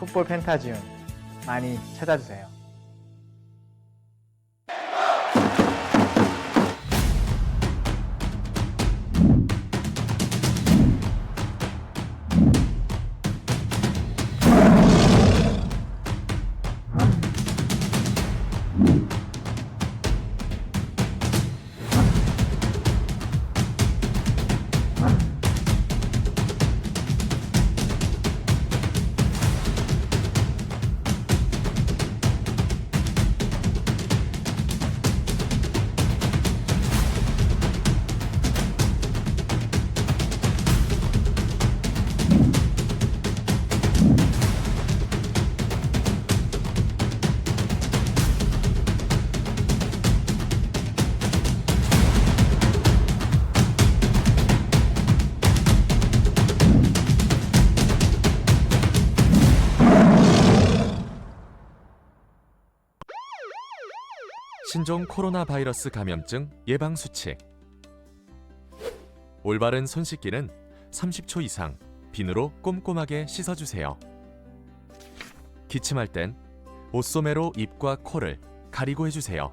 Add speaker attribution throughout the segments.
Speaker 1: 풋볼 펜타지움 많이 찾아주세요.
Speaker 2: 신종 코로나 바이러스 감염증 예방 수칙. 올바른 손 씻기는 30초 이상 비누로 꼼꼼하게 씻어주세요. 기침할 땐 옷소매로 입과 코를 가리고 해주세요.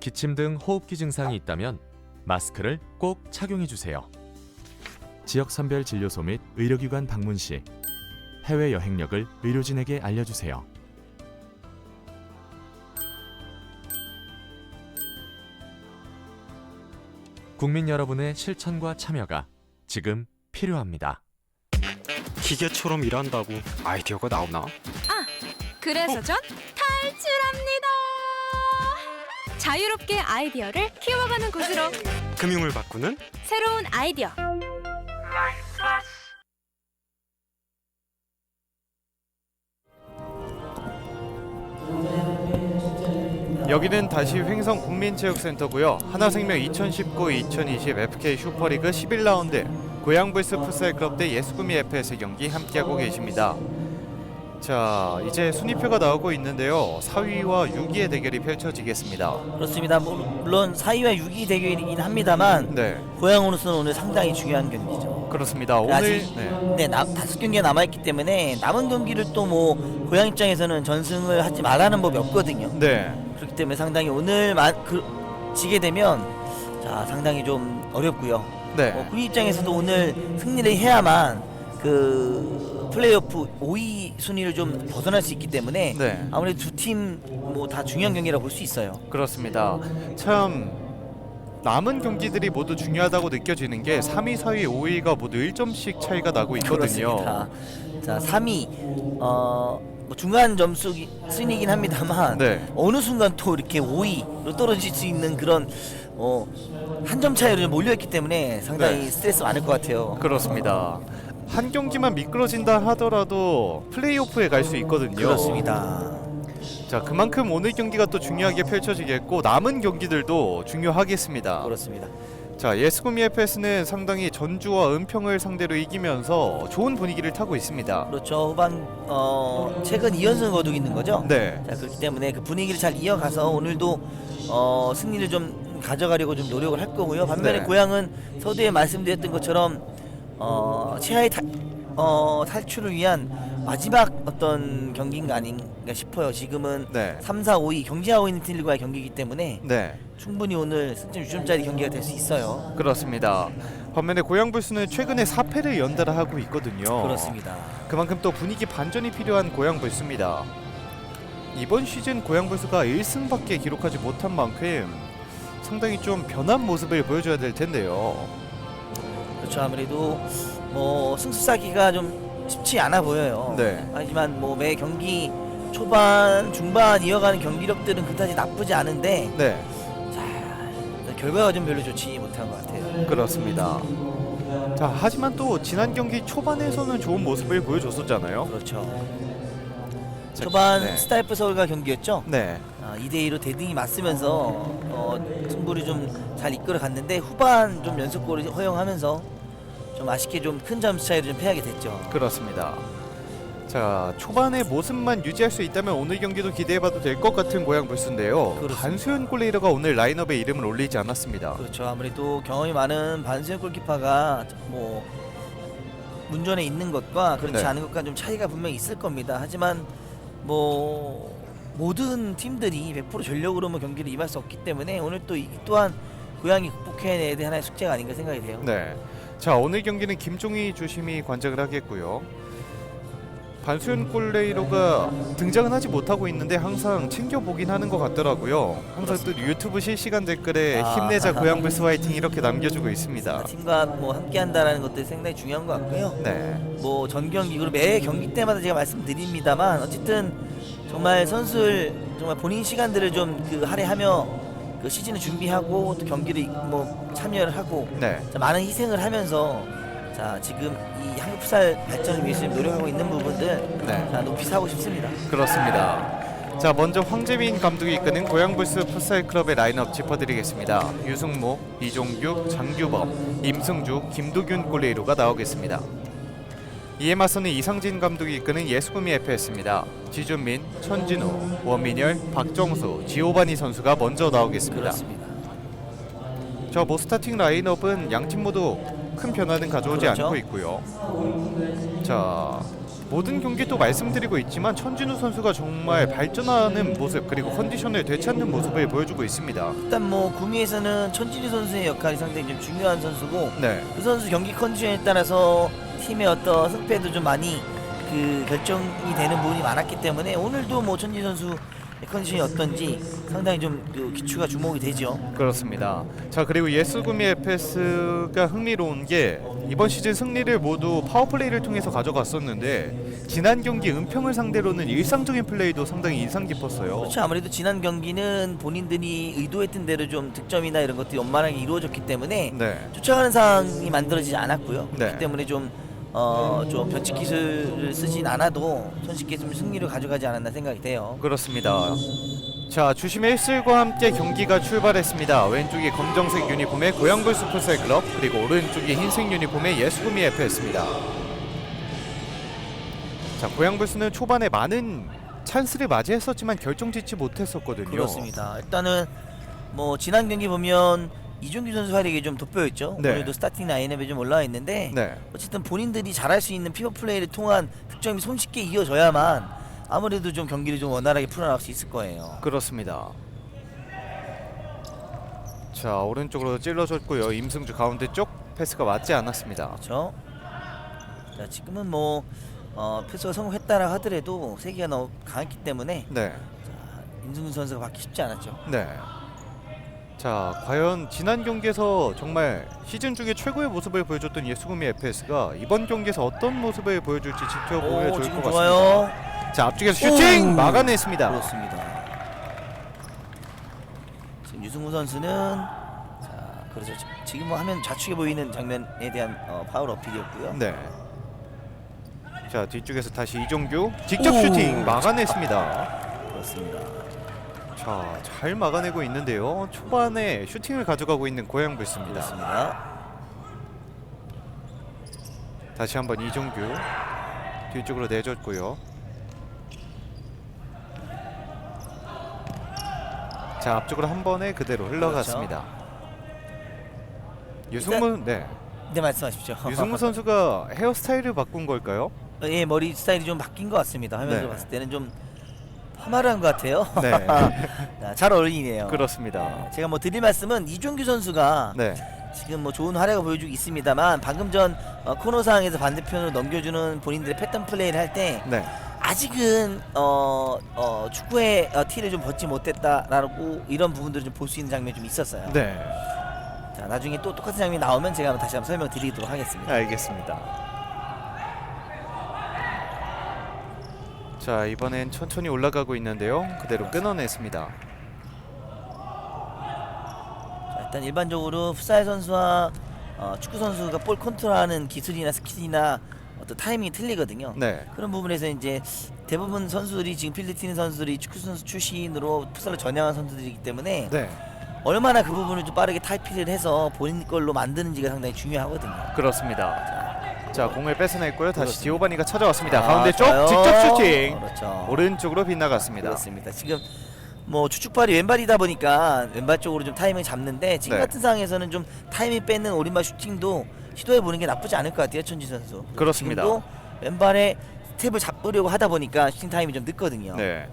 Speaker 2: 기침 등 호흡기 증상이 있다면 마스크를 꼭 착용해주세요. 지역선별 진료소 및 의료기관 방문 시 해외 여행력을 의료진에게 알려주세요. 국민 여러분의 실천과 참여가 지금 필요합니다.
Speaker 3: 기계처럼 일한다고 아이디어가 나오나?
Speaker 4: 그래서 전 탈출합니다. 자유롭게 아이디어를 키워가는 곳으로
Speaker 3: 금융을 바꾸는
Speaker 4: 새로운 아이디어.
Speaker 5: 여기는 다시 횡성 국민체육센터고요. 하나생명 2019-2020 FK 슈퍼리그 11라운드 고양불스 풋살클럽 대 예수구미 FS 경기 함께하고 계십니다. 자, 이제 순위표가 나오고 있는데요. 4위와 6위의 대결이 펼쳐지겠습니다.
Speaker 6: 그렇습니다. 물론 4위와 6위 대결이긴 합니다만
Speaker 5: 네,
Speaker 6: 고양으로서는 오늘 상당히 중요한 경기죠.
Speaker 5: 그렇습니다. 오늘
Speaker 6: 아직 5경기가 남아있기 때문에 남은 경기를 또 뭐 고양 입장에서는 전승을 하지 말라는 법이 없거든요.
Speaker 5: 네,
Speaker 6: 그렇기 때문에 상당히 오늘만 지게 되면 상당히 좀 어렵고요.
Speaker 5: 네,
Speaker 6: 구위 입장에서도 오늘 승리를 해야만 그 플레이오프 5위 순위를 좀 벗어날 수 있기 때문에
Speaker 5: 네.
Speaker 6: 아무래도 두 팀 뭐 다 중요한 경기라고 볼 수 있어요.
Speaker 5: 그렇습니다. 참 남은 경기들이 모두 중요하다고 느껴지는 게 3위, 4위, 5위가 모두 1점씩 차이가 나고 있거든요.
Speaker 6: 그렇습니다. 자, 3위 뭐 중간 점수 순이긴 합니다만
Speaker 5: 네.
Speaker 6: 어느 순간 또 이렇게 5위로 떨어질 수 있는 그런 한 점 차이로 좀 몰려있기 때문에 상당히
Speaker 5: 네.
Speaker 6: 스트레스 많을 것 같아요.
Speaker 5: 그렇습니다. 한 경기만 미끄러진다 하더라도 플레이오프에 갈 수 있거든요.
Speaker 6: 그렇습니다.
Speaker 5: 자, 그만큼 오늘 경기가 또 중요하게 펼쳐지겠고 남은 경기들도 중요하겠습니다.
Speaker 6: 그렇습니다.
Speaker 5: 자, 예수구미 FS는 상당히 전주와 은평을 상대로 이기면서 좋은 분위기를 타고 있습니다.
Speaker 6: 그렇죠. 후반 최근 2연승 거두고 있는 거죠.
Speaker 5: 네,
Speaker 6: 자, 그렇기 때문에 그 분위기를 잘 이어가서 오늘도 승리를 좀 가져가려고 좀 노력을 할 거고요. 반면에
Speaker 5: 네.
Speaker 6: 고양은 서두에 말씀드렸던 것처럼 최하의 탈출을 위한 마지막 어떤 경기가 아닌가 싶어요. 지금은
Speaker 5: 네,
Speaker 6: 3, 4, 5위 경쟁하고 있는 팀들과의 경기이기 때문에
Speaker 5: 네,
Speaker 6: 충분히 오늘 승점 6점짜리 경기가 될 수 있어요.
Speaker 5: 그렇습니다. 반면에 고양불스는 최근에 4패를 연달아 하고 있거든요.
Speaker 6: 그렇습니다.
Speaker 5: 그만큼 또 분위기 반전이 필요한 고양불스입니다. 이번 시즌 고양불스가 1승밖에 기록하지 못한 만큼 상당히 좀 변한 모습을 보여줘야 될 텐데요.
Speaker 6: 그렇죠. 아무래도 뭐 승수싸기가 좀 쉽지 않아 보여요.
Speaker 5: 네.
Speaker 6: 하지만 뭐 매 경기 초반, 중반 이어가는 경기력들은 그다지 나쁘지 않은데
Speaker 5: 네,
Speaker 6: 결과가 좀 별로 좋지 못한 것 같아요.
Speaker 5: 그렇습니다. 자, 하지만 또 지난 경기 초반에서는 좋은 모습을 보여줬었잖아요.
Speaker 6: 그렇죠.
Speaker 5: 자,
Speaker 6: 초반
Speaker 5: 네.
Speaker 6: 스타이프 서울과 경기였죠.
Speaker 5: 네,
Speaker 6: 2대2로 대등히 맞으면서 승부를 좀 잘 이끌어 갔는데 후반 좀 연속골을 허용하면서 좀 아쉽게 좀 큰 점수 차이로 좀 패하게 됐죠.
Speaker 5: 그렇습니다. 자, 초반의 모습만 유지할 수 있다면 오늘 경기도 기대해봐도 될 것 같은 고양불스인데요.
Speaker 6: 그렇습니다.
Speaker 5: 반수현 골레이러가 오늘 라인업에 이름을 올리지 않았습니다.
Speaker 6: 그렇죠. 아무래도 경험이 많은 반수현 골키퍼가 뭐 문전에 있는 것과 그렇지
Speaker 5: 네.
Speaker 6: 않은 것과 좀 차이가 분명히 있을 겁니다. 하지만 뭐 모든 팀들이 100% 전력으로 뭐 경기를 임할 수 없기 때문에 오늘 또 이 또한 고양이 극복해내야 될 하나의 숙제가 아닌가 생각이 돼요.
Speaker 5: 네. 자, 오늘 경기는 김종희 주심이 관장을 하겠고요. 반수현 골레이로가 등장은 하지 못하고 있는데 항상 챙겨보긴 하는 것 같더라고요. 항상 또 유튜브 실시간 댓글에 힘내자 고양불스 화이팅 이렇게 남겨주고 있습니다.
Speaker 6: 팀과 뭐 함께한다라는 것들이 상당히 중요한 것 같고요.
Speaker 5: 네.
Speaker 6: 뭐 전 경기 그리고 매 경기 때마다 제가 말씀드립니다만 어쨌든 정말 선수들 정말 본인 시간들을 좀 그 할애하며 그 시즌을 준비하고 또 경기를 뭐 참여를 하고
Speaker 5: 네.
Speaker 6: 자, 많은 희생을 하면서 자 지금 이 한국 풋살 발전을 위해서 지금 노력하고 있는 부분들
Speaker 5: 네.
Speaker 6: 자 높이 사고 싶습니다.
Speaker 5: 그렇습니다. 자, 먼저 황재민 감독이 이끄는 고양불스 풋살 클럽의 라인업 짚어드리겠습니다. 유승모, 이종규, 장규범, 임승주, 김도균 골레이로가 나오겠습니다. 이에 맞서는 이상진 감독이 이끄는 예수구미 FS입니다. 지준민, 천진우, 원민열, 박정수, 지오바니 선수가 먼저 나오겠습니다.
Speaker 6: 그렇습니다.
Speaker 5: 자, 뭐 스타팅 라인업은 양팀 모두 큰 변화는 가져오지
Speaker 6: 그렇죠.
Speaker 5: 않고 있고요. 자, 모든 경기 또 말씀드리고 있지만 천진우 선수가 정말 발전하는 모습 그리고 컨디션을 되찾는 모습을 보여주고 있습니다.
Speaker 6: 일단 뭐 구미에서는 천진희 선수의 역할이 상당히 좀 중요한 선수고
Speaker 5: 네,
Speaker 6: 그 선수 경기 컨디션에 따라서 팀의 어떤 승패도 좀 많이 그 결정이 되는 부분이 많았기 때문에 오늘도 뭐 천진희 선수 컨디션이 어떤지 상당히 좀 그 기초가 주목이 되죠.
Speaker 5: 그렇습니다. 자, 그리고 예수구미 FS가 흥미로운 게 이번 시즌 승리를 모두 파워플레이를 통해서 가져갔었는데 지난 경기 은평을 상대로는 일상적인 플레이도 상당히 인상 깊었어요.
Speaker 6: 그렇죠. 아무래도 지난 경기는 본인들이 의도했던 대로 좀 득점이나 이런 것들이 원만하게 이루어졌기 때문에
Speaker 5: 네,
Speaker 6: 쫓아가는 상황이 만들어지지 않았고요.
Speaker 5: 네.
Speaker 6: 그렇기 때문에 좀 변칙 기술을 쓰진 않아도 손쉽게 좀 승리를 가져가지 않았나 생각이 돼요.
Speaker 5: 그렇습니다. 자, 주심의 1실과 함께 경기가 출발했습니다. 왼쪽이 검정색 유니폼의 고양불스 풋살 클럽, 그리고 오른쪽이 흰색 유니폼의 예수구미 FS입니다. 자, 고양불스는 초반에 많은 찬스를 맞이했었지만 결정짓지 못했었거든요.
Speaker 6: 그렇습니다. 일단은 뭐 지난 경기 보면 이종규 선수 활약이 좀 돋보였죠.
Speaker 5: 네.
Speaker 6: 오늘도 스타팅 라인업에 좀 올라와 있는데
Speaker 5: 네,
Speaker 6: 어쨌든 본인들이 잘할 수 있는 피벗 플레이를 통한 득점이 손쉽게 이어져야만 아무래도 좀 경기를 좀 원활하게 풀어나갈 수 있을 거예요.
Speaker 5: 그렇습니다. 자, 오른쪽으로 찔러줬고요. 임승주 가운데 쪽 패스가 맞지 않았습니다.
Speaker 6: 그렇죠. 자 지금은 뭐 패스가 성공했다라 하더라도 세기가 너무 강했기 때문에
Speaker 5: 네,
Speaker 6: 임승준 선수가 받기 쉽지 않았죠.
Speaker 5: 네. 자, 과연 지난 경기에서 정말 시즌 중에 최고의 모습을 보여줬던 예수구미 FS가 이번 경기에서 어떤 모습을 보여줄지 지켜보면 좋을
Speaker 6: 지금
Speaker 5: 것
Speaker 6: 좋아요.
Speaker 5: 같습니다. 자, 앞쪽에서 슈팅
Speaker 6: 오!
Speaker 5: 막아냈습니다.
Speaker 6: 그렇습니다. 지금 유승우 선수는 자 그렇죠. 지금 뭐 하면 좌측에 보이는 장면에 대한 파울 어필이었고요.
Speaker 5: 네. 자, 뒤쪽에서 다시 이종규 직접
Speaker 6: 오!
Speaker 5: 슈팅 막아냈습니다.
Speaker 6: 그렇습니다.
Speaker 5: 자, 잘 막아내고 있는데요. 초반에 슈팅을 가져가고 있는 고양불스입니다.
Speaker 6: 그렇습니다.
Speaker 5: 다시 한번 이종규 뒤쪽으로 내줬고요. 자, 앞쪽으로 한 번에 그대로 흘러갔습니다. 유승무, 네,
Speaker 6: 네 말씀하십시오.
Speaker 5: 유승무 선수가 헤어스타일을 바꾼 걸까요?
Speaker 6: 예 머리 스타일이 좀 바뀐 것 같습니다. 화면으로
Speaker 5: 네.
Speaker 6: 봤을 때는 좀 파마를 한 것 같아요.
Speaker 5: 네,
Speaker 6: 자, 잘 어울리네요.
Speaker 5: 그렇습니다.
Speaker 6: 제가 뭐 드릴 말씀은 이종규 선수가
Speaker 5: 네,
Speaker 6: 지금 뭐 좋은 활약을 보여주고 있습니다만 방금 전 코너 상황에서 반대편으로 넘겨주는 본인들의 패턴 플레이를 할 때
Speaker 5: 네,
Speaker 6: 아직은 축구의 티를 좀 벗지 못했다라고 이런 부분들을 좀 볼 수 있는 장면이 좀 있었어요.
Speaker 5: 네,
Speaker 6: 자 나중에 또 똑같은 장면이 나오면 제가 한번 다시 한번 설명드리도록 하겠습니다.
Speaker 5: 알겠습니다. 자, 이번엔 천천히 올라가고 있는데요. 그대로 끊어냈습니다.
Speaker 6: 자, 일단 일반적으로 풋살 선수와 축구 선수가 볼 컨트롤하는 기술이나 스킬이나 어떤 타이밍이 틀리거든요.
Speaker 5: 네,
Speaker 6: 그런 부분에서 이제 대부분 선수들이 지금 필드 뛰는 선수들이 축구 선수 출신으로 풋살을 전향한 선수들이기 때문에
Speaker 5: 네,
Speaker 6: 얼마나 그 부분을 좀 빠르게 탈피를 해서 본인 걸로 만드는지가 상당히 중요하거든요.
Speaker 5: 그렇습니다. 자, 공을 뺏어냈고요. 다시
Speaker 6: 그렇습니다.
Speaker 5: 지오바니가 찾아왔습니다.
Speaker 6: 아,
Speaker 5: 가운데 쪽
Speaker 6: 좋아요.
Speaker 5: 직접 슈팅.
Speaker 6: 그렇죠.
Speaker 5: 오른쪽으로 빗나갔습니다.
Speaker 6: 그렇습니다. 지금 뭐 추측발이 왼발이다 보니까 왼발 쪽으로 좀 타이밍을 잡는데 지금
Speaker 5: 네.
Speaker 6: 같은 상황에서는 좀 타이밍 뺏는 오른발 슈팅도 시도해 보는 게 나쁘지 않을 것 같아요, 천지 선수.
Speaker 5: 그렇습니다.
Speaker 6: 지금도 왼발에 스텝을 잡으려고 하다 보니까 슈팅 타임이 좀 늦거든요.
Speaker 5: 네.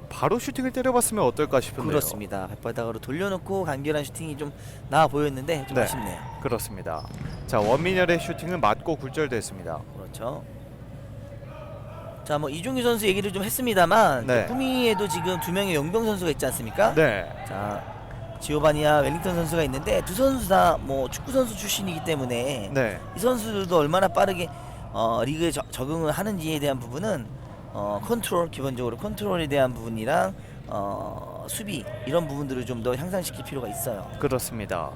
Speaker 5: 바로 슈팅을 때려봤으면 어떨까 싶은데요.
Speaker 6: 그렇습니다. 발바닥으로 돌려놓고 간결한 슈팅이 좀 나아 보였는데 좀
Speaker 5: 네.
Speaker 6: 아쉽네요.
Speaker 5: 그렇습니다. 자, 원민열의 슈팅은 맞고 굴절됐습니다.
Speaker 6: 그렇죠. 자, 뭐 이종규 선수 얘기를 좀 했습니다만
Speaker 5: 네.
Speaker 6: 구미에도 지금 두 명의 용병 선수가 있지 않습니까?
Speaker 5: 네.
Speaker 6: 자, 지오바니와 웰링턴 선수가 있는데 두 선수 다 뭐 축구 선수 출신이기 때문에
Speaker 5: 네.
Speaker 6: 이 선수들도 얼마나 빠르게 리그에 적응을 하는지에 대한 부분은 컨트롤, 기본적으로 컨트롤에 대한 부분이랑 수비 이런 부분들을 좀 더 향상시킬 필요가 있어요.
Speaker 5: 그렇습니다.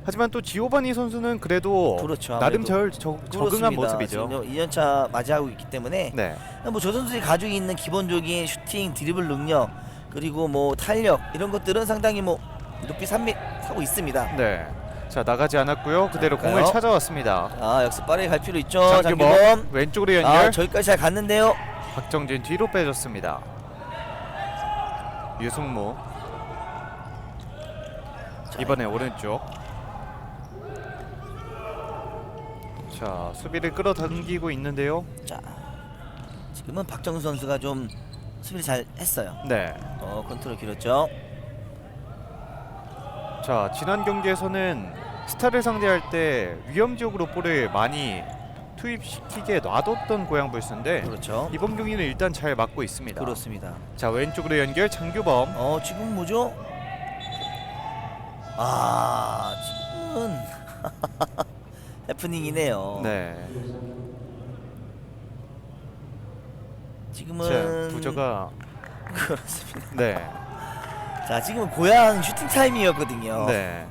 Speaker 5: 하지만 또 지오바니 선수는 그래도
Speaker 6: 그렇죠.
Speaker 5: 나름
Speaker 6: 아무래도
Speaker 5: 적응한 모습이죠.
Speaker 6: 지금 2년차 맞이하고 있기 때문에
Speaker 5: 네.
Speaker 6: 뭐 저 선수들이 가지고 있는 기본적인 슈팅, 드리블 능력 그리고 뭐 탄력 이런 것들은 상당히 뭐 높이 산미하고 있습니다.
Speaker 5: 네. 자, 나가지 않았고요. 그대로
Speaker 6: 그럴까요?
Speaker 5: 공을 찾아왔습니다.
Speaker 6: 아, 역습 빠르게 갈 필요 있죠.
Speaker 5: 장규범
Speaker 6: 장규범.
Speaker 5: 왼쪽으로 연결.
Speaker 6: 아, 저기까지 잘 갔는데요.
Speaker 5: 박정진 뒤로 빼줬습니다. 유승무 이번에 오른쪽. 자, 수비를 끌어당기고 있는데요.
Speaker 6: 자, 지금은 박정수 선수가 좀 수비를 잘 했어요.
Speaker 5: 네.
Speaker 6: 컨트롤 길었죠.
Speaker 5: 자, 지난 경기에서는 스타를 상대할 때 위험지역으로 볼을 많이 투입시키게 놔뒀던 고양불스인데
Speaker 6: 그렇죠.
Speaker 5: 이번 경기는 일단 잘 막고 있습니다.
Speaker 6: 그렇습니다.
Speaker 5: 자, 왼쪽으로 연결 장규범.
Speaker 6: 지금 뭐죠? 아, 지금은 해프닝이네요.
Speaker 5: 네.
Speaker 6: 지금은
Speaker 5: 자, 부저가
Speaker 6: 그렇습니다.
Speaker 5: 네.
Speaker 6: 자, 지금은 고양 슈팅 타임이었거든요.
Speaker 5: 네.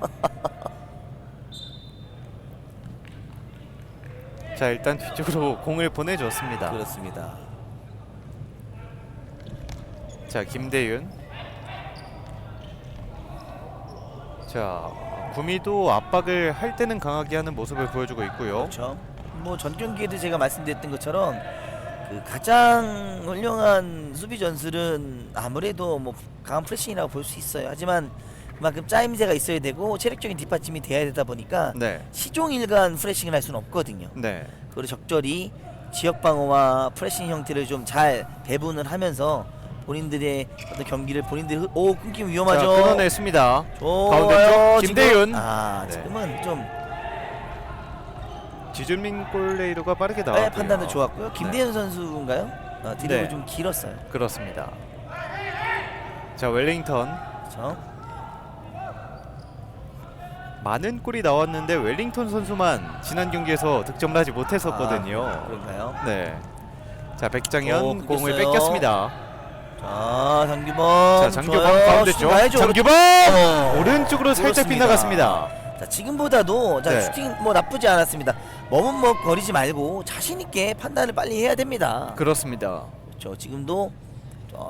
Speaker 5: 자, 일단 뒤쪽으로 공을 보내줬습니다.
Speaker 6: 그렇습니다.
Speaker 5: 자, 김대윤. 자, 구미도 압박을 할 때는 강하게 하는 모습을 보여주고 있고요.
Speaker 6: 그렇죠. 뭐 전 경기에도 제가 말씀드렸던 것처럼 그 가장 훌륭한 수비 전술은 아무래도 뭐 강한 프레싱이라고 볼 수 있어요. 하지만 그만큼 짜임새가 있어야 되고 체력적인 뒷받침이 돼야 되다 보니까
Speaker 5: 네.
Speaker 6: 시종일관 프레싱을 할 수는 없거든요.
Speaker 5: 네.
Speaker 6: 그리고 적절히 지역 방어와 프레싱 형태를 좀 잘 배분을 하면서 본인들의 어떤 경기를 본인들이 끊기면 위험하죠.
Speaker 5: 자, 끊어냈습니다.
Speaker 6: 좋아요.
Speaker 5: 가운데 쪽
Speaker 6: 지금.
Speaker 5: 김대윤.
Speaker 6: 아,
Speaker 5: 네.
Speaker 6: 지금은 좀
Speaker 5: 지준민 골레이로가 빠르게 나왔고요.
Speaker 6: 판단도 좋았고요. 김대현 선수인가요? 드리블
Speaker 5: 네.
Speaker 6: 좀 길었어요.
Speaker 5: 그렇습니다. 자, 웰링턴.
Speaker 6: 그렇죠.
Speaker 5: 많은 골이 나왔는데 웰링턴 선수만 지난 경기에서 득점을 하지 못했었거든요.
Speaker 6: 그런가요?
Speaker 5: 네. 자, 백장현
Speaker 6: 끊겼어요.
Speaker 5: 공을 뺏겼습니다.
Speaker 6: 자, 장규범.
Speaker 5: 자, 장규범
Speaker 6: 좋아요.
Speaker 5: 가운데
Speaker 6: 슈팅
Speaker 5: 쪽.
Speaker 6: 가야죠.
Speaker 5: 장규범
Speaker 6: 어.
Speaker 5: 오른쪽으로 살짝
Speaker 6: 그렇습니다.
Speaker 5: 빗나갔습니다.
Speaker 6: 자, 지금보다도 자,
Speaker 5: 네.
Speaker 6: 슈팅 뭐 나쁘지 않았습니다. 머뭇머뭇거리지 말고 자신 있게 판단을 빨리 해야 됩니다.
Speaker 5: 그렇습니다.
Speaker 6: 그렇죠. 지금도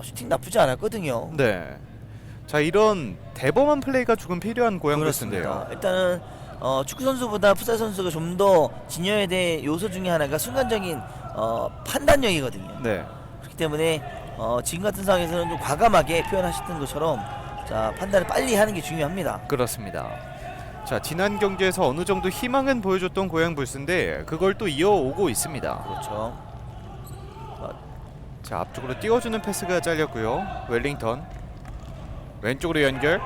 Speaker 6: 슈팅 나쁘지 않았거든요.
Speaker 5: 네. 자, 이런 대범한 플레이가 조금 필요한 고양불스인데요.
Speaker 6: 일단은 축구 선수보다 풋살 선수가 좀 더 진여야 될 요소 중에 하나가 순간적인 판단력이거든요.
Speaker 5: 네.
Speaker 6: 그렇기 때문에 지금 같은 상황에서는 좀 과감하게 표현하셨던 것처럼 자, 판단을 빨리 하는 게 중요합니다.
Speaker 5: 그렇습니다. 자, 지난 경기에서 어느 정도 희망은 보여줬던 고양불스인데 그걸 또 이어오고 있습니다.
Speaker 6: 그렇죠.
Speaker 5: 자, 앞쪽으로 띄워주는 패스가 잘렸고요. 웰링턴 왼쪽으로 연결.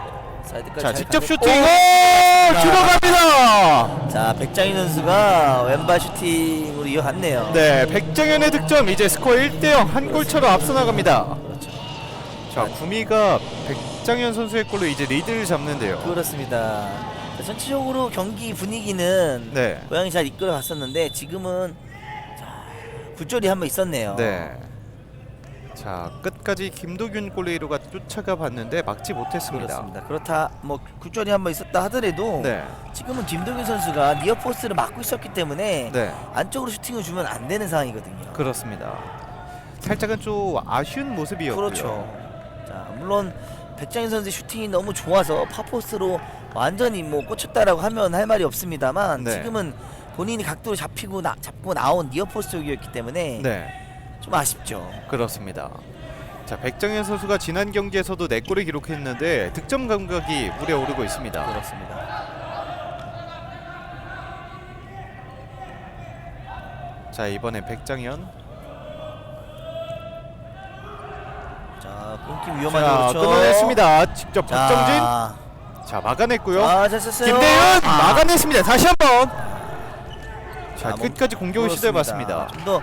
Speaker 6: 사이드까지
Speaker 5: 자,
Speaker 6: 잘
Speaker 5: 직접
Speaker 6: 가는-
Speaker 5: 슈팅.
Speaker 6: 오!
Speaker 5: 오! 들어갑니다.
Speaker 6: 자, 백장희 선수가 왼발 슈팅으로 이어갔네요.
Speaker 5: 네, 백정현의 득점. 이제 스코어 1대0 한 골 차로 앞서 나갑니다.
Speaker 6: 그렇죠.
Speaker 5: 자, 구미가 백장현 선수의 골로 이제 리드를 잡는데요.
Speaker 6: 그렇습니다. 자, 전체적으로 경기 분위기는
Speaker 5: 네.
Speaker 6: 고양이 잘 이끌어 갔었는데 지금은 자, 굴절이 한번 있었네요.
Speaker 5: 네. 자, 끝까지 김도균 골레이로가 쫓아가 봤는데 막지 못했습니다.
Speaker 6: 그렇습니다. 그렇다 뭐 굴절이 한번 있었다 하더라도
Speaker 5: 네.
Speaker 6: 지금은 김동현 선수가 니어 포스트를 막고 있었기 때문에
Speaker 5: 네.
Speaker 6: 안쪽으로 슈팅을 주면 안 되는 상황이거든요.
Speaker 5: 그렇습니다. 살짝은 좀 아쉬운 모습이었고요.
Speaker 6: 그렇죠. 자, 물론 백장현 선수의 슈팅이 너무 좋아서 파포스로 완전히 뭐 꽂혔다라고 하면 할 말이 없습니다만
Speaker 5: 네.
Speaker 6: 지금은 본인이 각도를 잡고 나온 니어 포스트 쪽이었기 때문에
Speaker 5: 네.
Speaker 6: 좀 아쉽죠.
Speaker 5: 그렇습니다. 자, 백정현 선수가 지난 경기에서도 4골을 기록했는데 득점 감각이 물에 오르고 있습니다.
Speaker 6: 그렇습니다.
Speaker 5: 자, 이번엔 백장현.
Speaker 6: 자, 끊기
Speaker 5: 자,
Speaker 6: 위험하죠. 그렇죠.
Speaker 5: 끊어냈습니다. 직접 박정진.
Speaker 6: 자,
Speaker 5: 자, 막아냈고요.
Speaker 6: 잘 썼어요.
Speaker 5: 김대윤
Speaker 6: 아.
Speaker 5: 막아냈습니다. 다시 한번. 자,
Speaker 6: 아,
Speaker 5: 끝까지 공격을 시도해봤습니다.
Speaker 6: 좀 더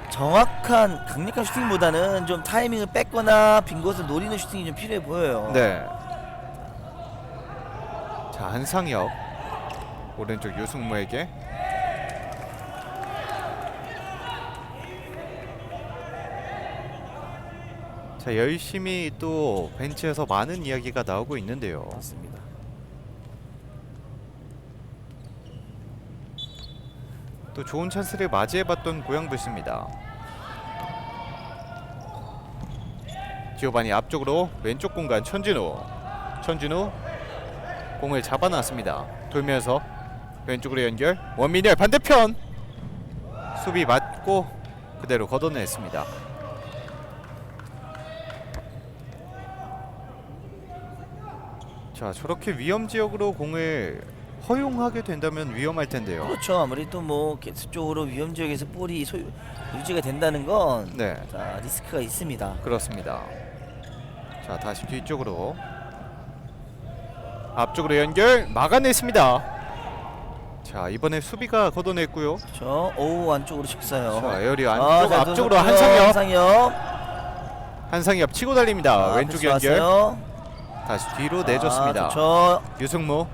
Speaker 6: 정확한 강력한 슈팅보다는 좀 타이밍을 뺏거나 빈 곳을 노리는 슈팅이 좀 필요해 보여요.
Speaker 5: 네. 자, 한상혁 오른쪽 유승무에게. 자, 열심히 또 벤치에서 많은 이야기가 나오고 있는데요.
Speaker 6: 맞습니다.
Speaker 5: 또 좋은 찬스를 맞이해봤던 고양불스입니다. 지오바니 앞쪽으로 왼쪽 공간 천진우 공을 잡아놨습니다. 돌면서 왼쪽으로 연결 원민열 반대편 수비 맞고 그대로 걷어냈습니다. 자, 저렇게 위험 지역으로 공을 허용하게 된다면 위험할 텐데요.
Speaker 6: 그렇죠. 아무래도 뭐 개수 쪽으로 위험 지역에서 볼이 유지가 된다는 건
Speaker 5: 네,
Speaker 6: 자, 리스크가 있습니다.
Speaker 5: 그렇습니다. 자, 다시 뒤쪽으로 앞쪽으로 연결 막아냈습니다. 자, 이번에 수비가 걷어냈고요.
Speaker 6: 그렇죠. 오, 안쪽으로 쳤어요.
Speaker 5: 자, 에어리 안쪽
Speaker 6: 잘
Speaker 5: 앞쪽으로
Speaker 6: 던졌고요.
Speaker 5: 한상엽 치고 달립니다. 왼쪽
Speaker 6: 패스
Speaker 5: 연결
Speaker 6: 왔어요.
Speaker 5: 다시 뒤로 내줬습니다.
Speaker 6: 좋죠.
Speaker 5: 유승무.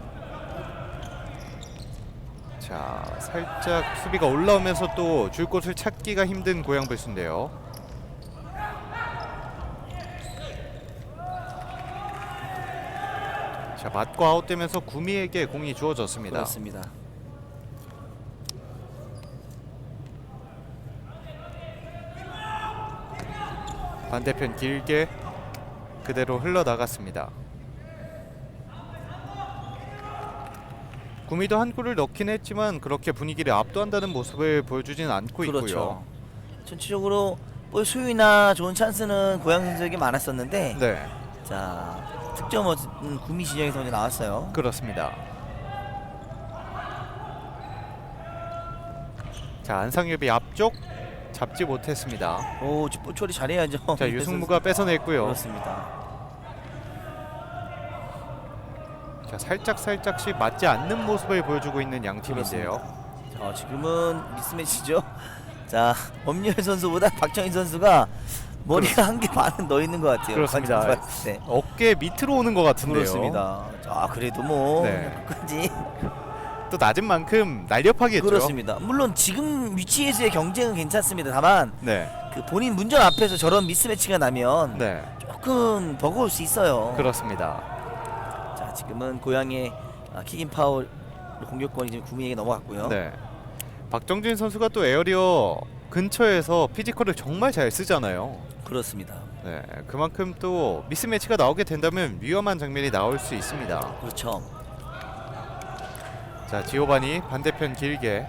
Speaker 5: 자, 살짝 수비가 올라오면서 또 줄 곳을 찾기가 힘든 고양불스인데요. 자, 맞고 아웃되면서 구미에게 공이 주어졌습니다.
Speaker 6: 그렇습니다.
Speaker 5: 반대편 길게 그대로 흘러나갔습니다. 구미도 한 골을 넣긴 했지만 그렇게 분위기를 압도한다는 모습을 보여주진 않고 있고요.
Speaker 6: 그렇죠. 전체적으로 볼 소유나 좋은 찬스는 고양 선수에게 많았었는데
Speaker 5: 네,
Speaker 6: 자, 득점은 구미 진영에서 먼저 나왔어요.
Speaker 5: 그렇습니다. 자, 안상엽이 앞쪽 잡지 못했습니다.
Speaker 6: 오, 볼 처리 잘해야죠.
Speaker 5: 자, 유승무가 뺏어냈고요.
Speaker 6: 그렇습니다.
Speaker 5: 자, 살짝씩 맞지 않는 모습을 보여주고 있는 양 팀인데요.
Speaker 6: 자, 지금은 미스매치죠. 자, 엄유열 선수보다 박정희 선수가 머리가 한 개 반은 넣어 있는 것 같아요.
Speaker 5: 그렇습니다.
Speaker 6: 관중 봤을 때.
Speaker 5: 어깨 밑으로 오는 것 같은데요.
Speaker 6: 그렇습니다. 자, 그래도 뭐
Speaker 5: 네.
Speaker 6: 끝까지
Speaker 5: 또 낮은 만큼 날렵하겠죠.
Speaker 6: 그렇습니다. 물론 지금 위치에서의 경쟁은 괜찮습니다. 다만
Speaker 5: 네,
Speaker 6: 그 본인 문전 앞에서 저런 미스매치가 나면
Speaker 5: 네,
Speaker 6: 조금 버거울 수 있어요.
Speaker 5: 그렇습니다.
Speaker 6: 자, 지금은 고양의 킥인 파울 공격권이 지금 구미에게 넘어갔고요.
Speaker 5: 네, 박정진 선수가 또 에어리어 근처에서 피지컬을 정말 잘 쓰잖아요.
Speaker 6: 그렇습니다.
Speaker 5: 네, 그만큼 또 미스매치가 나오게 된다면 위험한 장면이 나올 수 있습니다.
Speaker 6: 그렇죠.
Speaker 5: 자, 지오바니 반대편 길게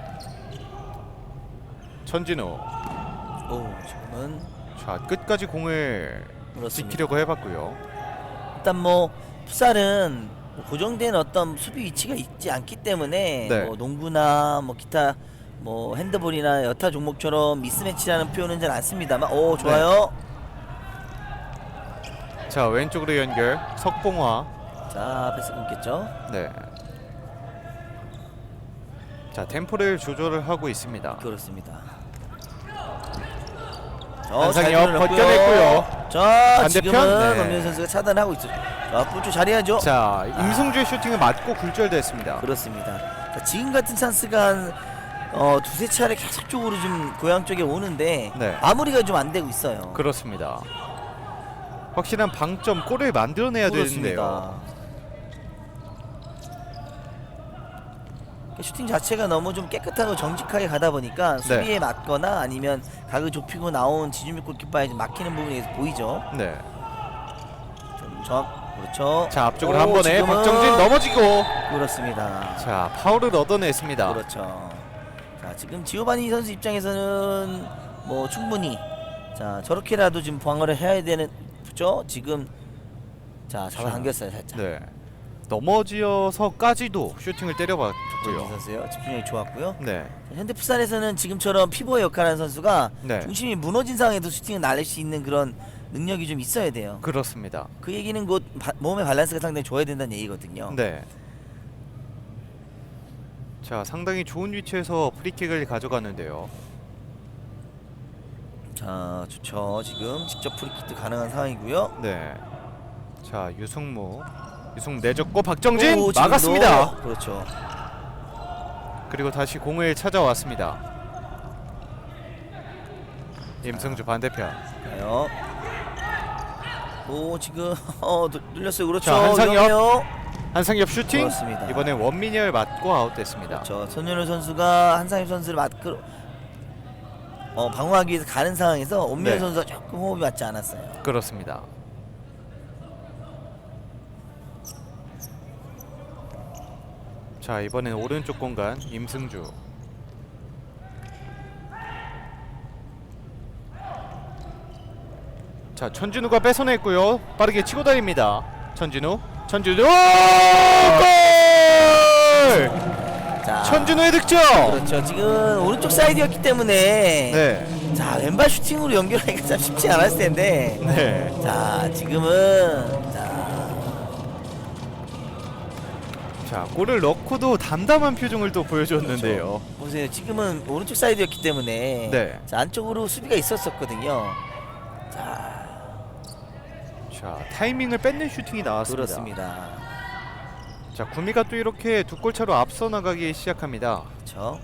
Speaker 5: 천진우.
Speaker 6: 오, 지금은
Speaker 5: 자, 끝까지 공을
Speaker 6: 그렇습니다.
Speaker 5: 지키려고 해봤고요.
Speaker 6: 일단 뭐 풋살은 뭐 고정된 어떤 수비 위치가 있지 않기 때문에
Speaker 5: 네.
Speaker 6: 뭐 농구나 뭐 기타 뭐 핸드볼이나 여타 종목처럼 미스매치라는 표현은 잘 안 씁니다만 오, 좋아요.
Speaker 5: 자, 왼쪽으로 연결 석봉화.
Speaker 6: 자, 패스 끊겼죠.
Speaker 5: 네. 자, 템포를 조절을 하고 있습니다.
Speaker 6: 그렇습니다.
Speaker 5: 한상엽 벗겨냈고요.
Speaker 6: 자,
Speaker 5: 반대편?
Speaker 6: 지금은
Speaker 5: 네.
Speaker 6: 엄윤 선수가 차단하고 있죠. 자, 볼줄 잘해야죠.
Speaker 5: 자, 임승주의 슈팅을 맞고 굴절됐습니다.
Speaker 6: 그렇습니다. 자, 지금 같은 찬스가 한 두세 차례 계속적으로 좀 고향 쪽에 오는데
Speaker 5: 네.
Speaker 6: 마무리가 좀 안 되고 있어요.
Speaker 5: 그렇습니다. 확실한 방점 골을 만들어내야 되는데요.
Speaker 6: 그렇습니다. 슈팅 자체가 너무 좀 깨끗하고 정직하게 가다 보니까 수비에 맞거나 아니면 각을 좁히고 나온 지준미 골키퍼에 좀 막히는 부분이 보이죠.
Speaker 5: 네.
Speaker 6: 좀 그렇죠.
Speaker 5: 자, 앞쪽으로
Speaker 6: 오,
Speaker 5: 한 번에
Speaker 6: 지금은
Speaker 5: 박정진 넘어지고.
Speaker 6: 그렇습니다.
Speaker 5: 자, 파울을 얻어냈습니다.
Speaker 6: 그렇죠. 자, 지금 지오바니 선수 입장에서는 뭐 충분히 자, 저렇게라도 지금 방어를 해야 되는 죠. 지금 자, 잡아당겼어요 살짝.
Speaker 5: 네. 넘어지어서까지도 슈팅을 때려봤죠. 좋았고요.
Speaker 6: 선수요. 집중력이 좋았고요.
Speaker 5: 네.
Speaker 6: 현대 풋살에서는 지금처럼 피보의 역할을 하는 선수가
Speaker 5: 네.
Speaker 6: 중심이 무너진 상황에도 슈팅을 날릴 수 있는 그런 능력이 좀 있어야 돼요.
Speaker 5: 그렇습니다.
Speaker 6: 그 얘기는 곧 몸의 밸런스가 상당히 좋아야 된다는 얘기거든요.
Speaker 5: 네. 자, 상당히 좋은 위치에서 프리킥을 가져가는데요.
Speaker 6: 자, 좋죠. 지금 직접 프리킥도 가능한 상황이고요.
Speaker 5: 네. 자, 유승무 내줬고 박정진
Speaker 6: 오, 지금도.
Speaker 5: 막았습니다.
Speaker 6: 그렇죠.
Speaker 5: 그리고 다시 공을 찾아왔습니다. 임승주 반대편.
Speaker 6: 가요. 오, 지금 눌렸어요. 그렇죠.
Speaker 5: 자, 한상엽.
Speaker 6: 위험해요.
Speaker 5: 한상엽 슈팅.
Speaker 6: 그렇습니다.
Speaker 5: 이번에 원민열 맞고 아웃됐습니다.
Speaker 6: 그렇죠. 손현우 선수가 한상엽 선수를 방어하기 위해서 가는 상황에서 온미열
Speaker 5: 네.
Speaker 6: 선수가 조금 호흡이 맞지 않았어요.
Speaker 5: 그렇습니다. 자, 이번엔 오른쪽 공간 임승주. 자, 천진우가 뺏어냈고요. 빠르게 치고 다닙니다. 천진우. 골!
Speaker 6: 자,
Speaker 5: 천진우의 득점.
Speaker 6: 그렇죠. 지금 오른쪽 사이드였기 때문에
Speaker 5: 네.
Speaker 6: 자, 왼발 슈팅으로 연결하기가 참 쉽지 않았을 텐데.
Speaker 5: 네.
Speaker 6: 자, 지금은
Speaker 5: 자, 골을 넣고도 담담한 표정을 또 보여줬는데요.
Speaker 6: 보세요. 지금은 오른쪽 사이드였기 때문에
Speaker 5: 네.
Speaker 6: 자, 안쪽으로 수비가 있었었거든요.
Speaker 5: 자, 타이밍을 뺏는 슈팅이 나왔습니다.
Speaker 6: 그렇습니다.
Speaker 5: 자, 구미가 또 이렇게 두 골 차로 앞서 나가기 시작합니다.
Speaker 6: 그렇죠.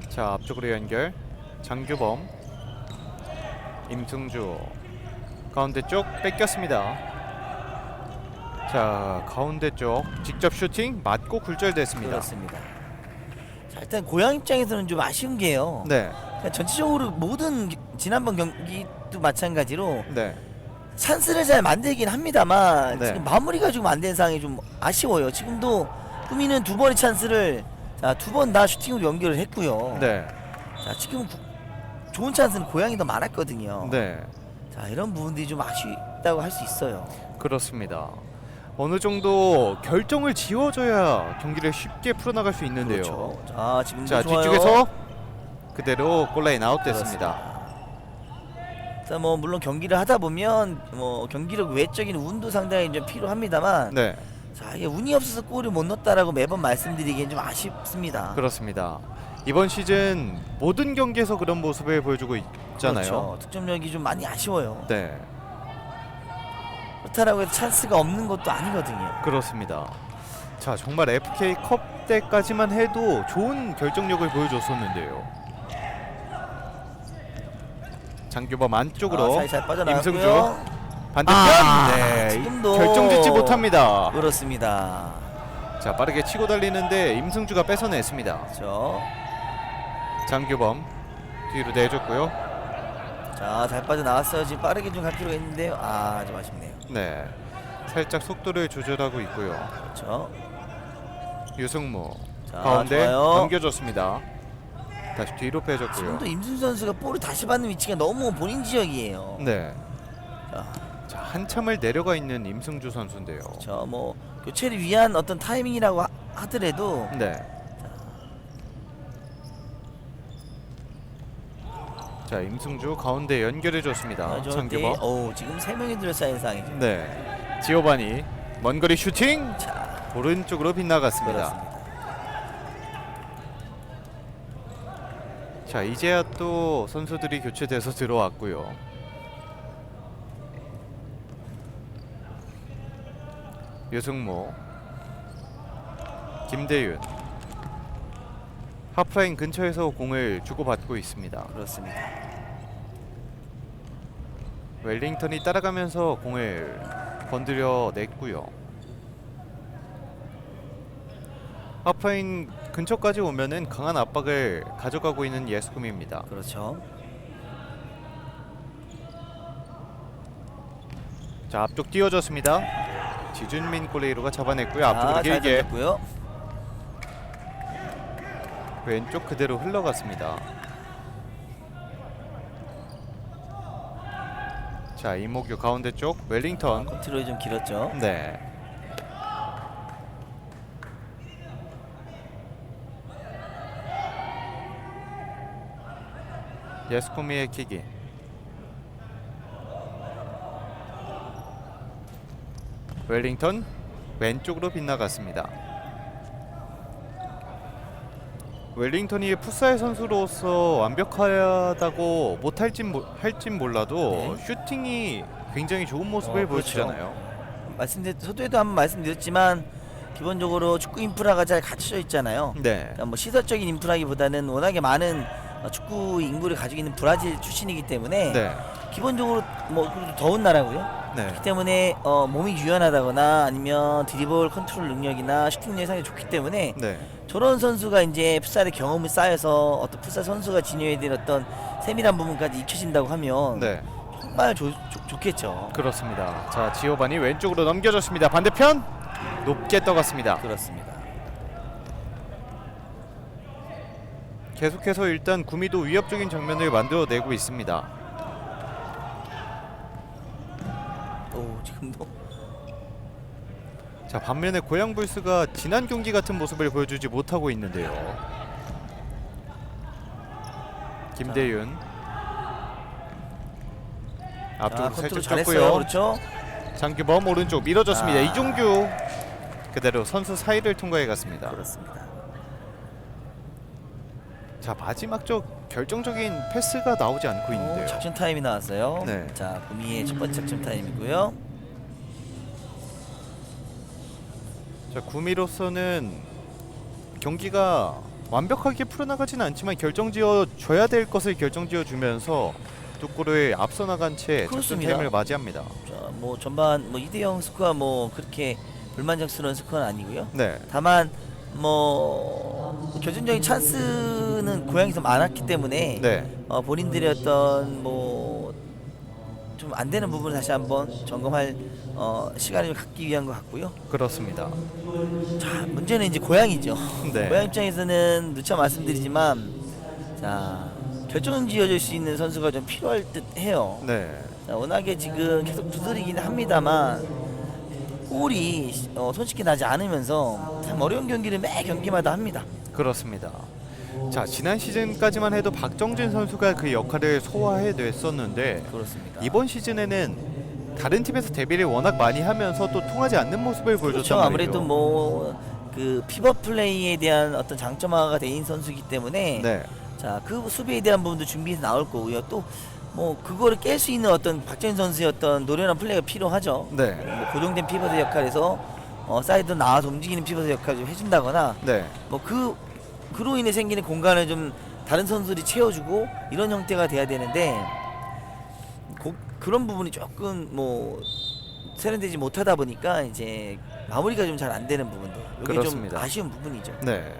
Speaker 5: 자, 앞쪽으로 연결. 장규범, 임승주, 가운데 쪽 뺏겼습니다. 자, 가운데 쪽 직접 슈팅 맞고 굴절됐습니다.
Speaker 6: 그렇습니다. 자, 일단 고향 입장에서는 좀 아쉬운 게요.
Speaker 5: 네,
Speaker 6: 그러니까 전체적으로 모든 지난번 경기도 마찬가지로
Speaker 5: 네,
Speaker 6: 찬스를 잘 만들긴 합니다만
Speaker 5: 네.
Speaker 6: 지금 마무리가 좀 안 된 상황이 좀 아쉬워요. 지금도 꾸미는 두 번의 찬스를 두 번 다 슈팅으로 연결을 했고요.
Speaker 5: 네,
Speaker 6: 자, 지금 좋은 찬스는 고향이 더 많았거든요.
Speaker 5: 네,
Speaker 6: 자, 이런 부분들이 좀 아쉽다고 할 수 있어요.
Speaker 5: 그렇습니다. 어느 정도 결정을 지어줘야 경기를 쉽게 풀어나갈 수 있는데요.
Speaker 6: 그렇죠. 자, 지금도
Speaker 5: 자,
Speaker 6: 좋아요.
Speaker 5: 뒤쪽에서 그대로 골라인 아웃됐습니다.
Speaker 6: 자, 뭐 물론 경기를 하다 보면 뭐 경기력 외적인 운도 상당히 좀 필요합니다만
Speaker 5: 네,
Speaker 6: 자, 이게 운이 없어서 골을 못 넣었다라고 매번 말씀드리기엔 좀 아쉽습니다.
Speaker 5: 그렇습니다. 이번 시즌 모든 경기에서 그런 모습을 보여주고 있잖아요.
Speaker 6: 그렇죠. 득점력이 좀 많이 아쉬워요.
Speaker 5: 네,
Speaker 6: 그렇다라고 해서 찬스가 없는 것도 아니거든요.
Speaker 5: 그렇습니다. 자, 정말 FK컵 때까지만 해도 좋은 결정력을 보여줬었는데요. 장규범 안쪽으로
Speaker 6: 살살 빠져나갔고요.
Speaker 5: 임승주 반대편. 네,
Speaker 6: 지금도
Speaker 5: 결정짓지 못합니다.
Speaker 6: 그렇습니다.
Speaker 5: 자, 빠르게 치고 달리는데 임승주가 뺏어냈습니다.
Speaker 6: 그렇죠.
Speaker 5: 장규범 뒤로 내줬고요.
Speaker 6: 자, 잘 빠져나왔어요. 지금 빠르게 좀 갈 필요가 있는데요. 좀 아쉽네요.
Speaker 5: 네, 살짝 속도를 조절하고 있고요.
Speaker 6: 그렇죠.
Speaker 5: 유승무
Speaker 6: 자,
Speaker 5: 가운데
Speaker 6: 좋아요.
Speaker 5: 넘겨줬습니다. 다시 뒤로 빼줬고요.
Speaker 6: 지금도 임순 선수가 볼을 다시 받는 위치가 너무 본인 지역이에요.
Speaker 5: 네.
Speaker 6: 자,
Speaker 5: 자, 한참을 내려가 있는 임승주 선수인데요.
Speaker 6: 그렇죠. 뭐 교체를 위한 어떤 타이밍이라고 하더라도
Speaker 5: 네. 자, 임승주 가운데 연결해 줬습니다. 장규범.
Speaker 6: 오, 지금 3명이 둘러싸인 상황이죠.
Speaker 5: 네. 지오바니 먼 거리 슈팅.
Speaker 6: 자,
Speaker 5: 오른쪽으로 빗나갔습니다.
Speaker 6: 그렇습니다.
Speaker 5: 자, 이제야 또 선수들이 교체돼서 들어왔고요. 유승모, 김대윤 하프라인 근처에서 공을 주고받고 있습니다.
Speaker 6: 그렇습니다.
Speaker 5: 웰링턴이 따라가면서 공을 건드려 냈고요. 하프라인 근처까지 오면은 강한 압박을 가져가고 있는 예스쿰입니다.
Speaker 6: 그렇죠.
Speaker 5: 자, 앞쪽 띄워줬습니다. 지준민 골레이로가 잡아냈고요. 앞쪽으로
Speaker 6: 잘
Speaker 5: 길게
Speaker 6: 던졌고요.
Speaker 5: 왼쪽 그대로 흘러갔습니다. 자, 이목규 가운데 쪽 웰링턴.
Speaker 6: 컨트롤이 좀 길었죠.
Speaker 5: 네. 예스코미의 킥인. 웰링턴 왼쪽으로 빗나갔습니다. 웰링턴이 풋살 선수로서 완벽하다고 할진 몰라도
Speaker 6: 네.
Speaker 5: 슈팅이 굉장히 좋은 모습을
Speaker 6: 그렇죠.
Speaker 5: 보여주잖아요.
Speaker 6: 서두에도 한번 말씀드렸지만 기본적으로 축구 인프라가 잘 갖춰져 있잖아요.
Speaker 5: 네.
Speaker 6: 그러니까 뭐 시설적인 인프라기보다는 워낙에 많은 축구 인구를 가지고 있는 브라질 출신이기 때문에
Speaker 5: 네.
Speaker 6: 기본적으로 뭐 그래도 더운 나라고요.
Speaker 5: 네.
Speaker 6: 그렇기 때문에 몸이 유연하다거나 아니면 드리블 컨트롤 능력이나 슈팅 능력이 상당히 좋기 때문에
Speaker 5: 네.
Speaker 6: 저런 선수가 이제 풋살의 경험을 쌓여서 어떤 풋살 선수가 지녀야 될 어떤 세밀한 부분까지 익혀진다고 하면
Speaker 5: 네.
Speaker 6: 정말 좋겠죠.
Speaker 5: 그렇습니다. 자, 지오바니 왼쪽으로 넘겨줬습니다. 반대편 높게 떠갔습니다.
Speaker 6: 그렇습니다.
Speaker 5: 계속해서 일단 구미도 위협적인 장면을 만들어내고 있습니다.
Speaker 6: 오, 지금도
Speaker 5: 자, 반면에 고양불스가 지난 경기 같은 모습을 보여주지 못하고 있는데요. 김대윤 앞쪽으로 살짝
Speaker 6: 컨트롤 잘했어요.
Speaker 5: 줬고요.
Speaker 6: 그렇죠?
Speaker 5: 장규범 오른쪽 밀어줬습니다. 이종규 그대로 선수 사이를 통과해 갔습니다.
Speaker 6: 그렇습니다.
Speaker 5: 자, 마지막 저 결정적인 패스가 나오지 않고 있는데요.
Speaker 6: 작전 타임이 나왔어요.
Speaker 5: 네.
Speaker 6: 자, 구미의 첫 번째 작전 타임이고요.
Speaker 5: 자, 구미로서는 경기가 완벽하게 풀어나가지는 않지만 결정지어 줘야 될 것을 결정지어 주면서 두 골을 앞서 나간 채 작전
Speaker 6: 그렇습니다.
Speaker 5: 타임을 맞이합니다.
Speaker 6: 자, 뭐 전반 뭐 2대0 스코어 뭐 그렇게 불만족스러운 스코어는 아니고요.
Speaker 5: 네.
Speaker 6: 다만 뭐 결정적인 찬스는 고향에서 많았기 때문에
Speaker 5: 네.
Speaker 6: 본인들의 어떤 뭐 좀 안 되는 부분을 다시 한번 점검할 시간을 갖기 위한 것 같고요.
Speaker 5: 그렇습니다.
Speaker 6: 자, 문제는 이제 고향이죠.
Speaker 5: 네.
Speaker 6: 고향 입장에서는 누차 말씀드리지만 자, 결정 지어줄 수 있는 선수가 좀 필요할 듯해요.
Speaker 5: 네.
Speaker 6: 자, 워낙에 지금 계속 두드리긴 합니다만 골이 손쉽게 나지 않으면서 참 어려운 경기를 매 경기마다 합니다.
Speaker 5: 그렇습니다. 자, 지난 시즌까지만 해도 박정진 선수가 그 역할을 소화해냈었는데
Speaker 6: 그렇습니다.
Speaker 5: 이번 시즌에는 다른 팀에서 데뷔를 워낙 많이 하면서 또 통하지 않는 모습을
Speaker 6: 그렇죠.
Speaker 5: 보여줬단 말이죠.
Speaker 6: 아무래도 뭐 그 피벗 플레이에 대한 어떤 장점화가 된 선수이기 때문에
Speaker 5: 네.
Speaker 6: 자, 그 수비에 대한 부분도 준비해서 나올 거고요. 또 뭐 그거를 깰 수 있는 어떤 박정인 선수의 어떤 노련한 플레이가 필요하죠.
Speaker 5: 네.
Speaker 6: 뭐 고정된 피벗 역할에서 사이드 나와서 움직이는 피벗 역할을 좀 해준다거나
Speaker 5: 네.
Speaker 6: 뭐 그로 인해 생기는 공간을 좀 다른 선수들이 채워주고 이런 형태가 돼야 되는데 그런 부분이 조금 뭐 세련되지 못하다 보니까 이제 마무리가 좀 잘 안 되는 부분들 이게
Speaker 5: 그렇습니다.
Speaker 6: 좀 아쉬운 부분이죠.
Speaker 5: 네.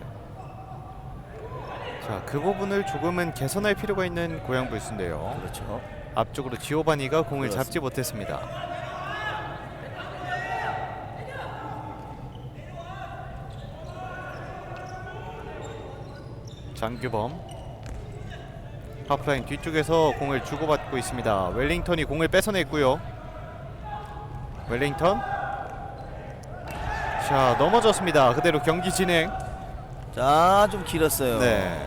Speaker 5: 자, 그 부분을 조금은 개선할 필요가 있는 고양불스인데요.
Speaker 6: 그렇죠.
Speaker 5: 앞쪽으로 지오바니가 공을
Speaker 6: 그렇습니다.
Speaker 5: 잡지 못했습니다. 장규범 하프라인 뒤쪽에서 공을 주고받고 있습니다. 웰링턴이 공을 뺏어냈고요. 웰링턴 자, 넘어졌습니다. 그대로 경기 진행.
Speaker 6: 자, 좀 길었어요.
Speaker 5: 네.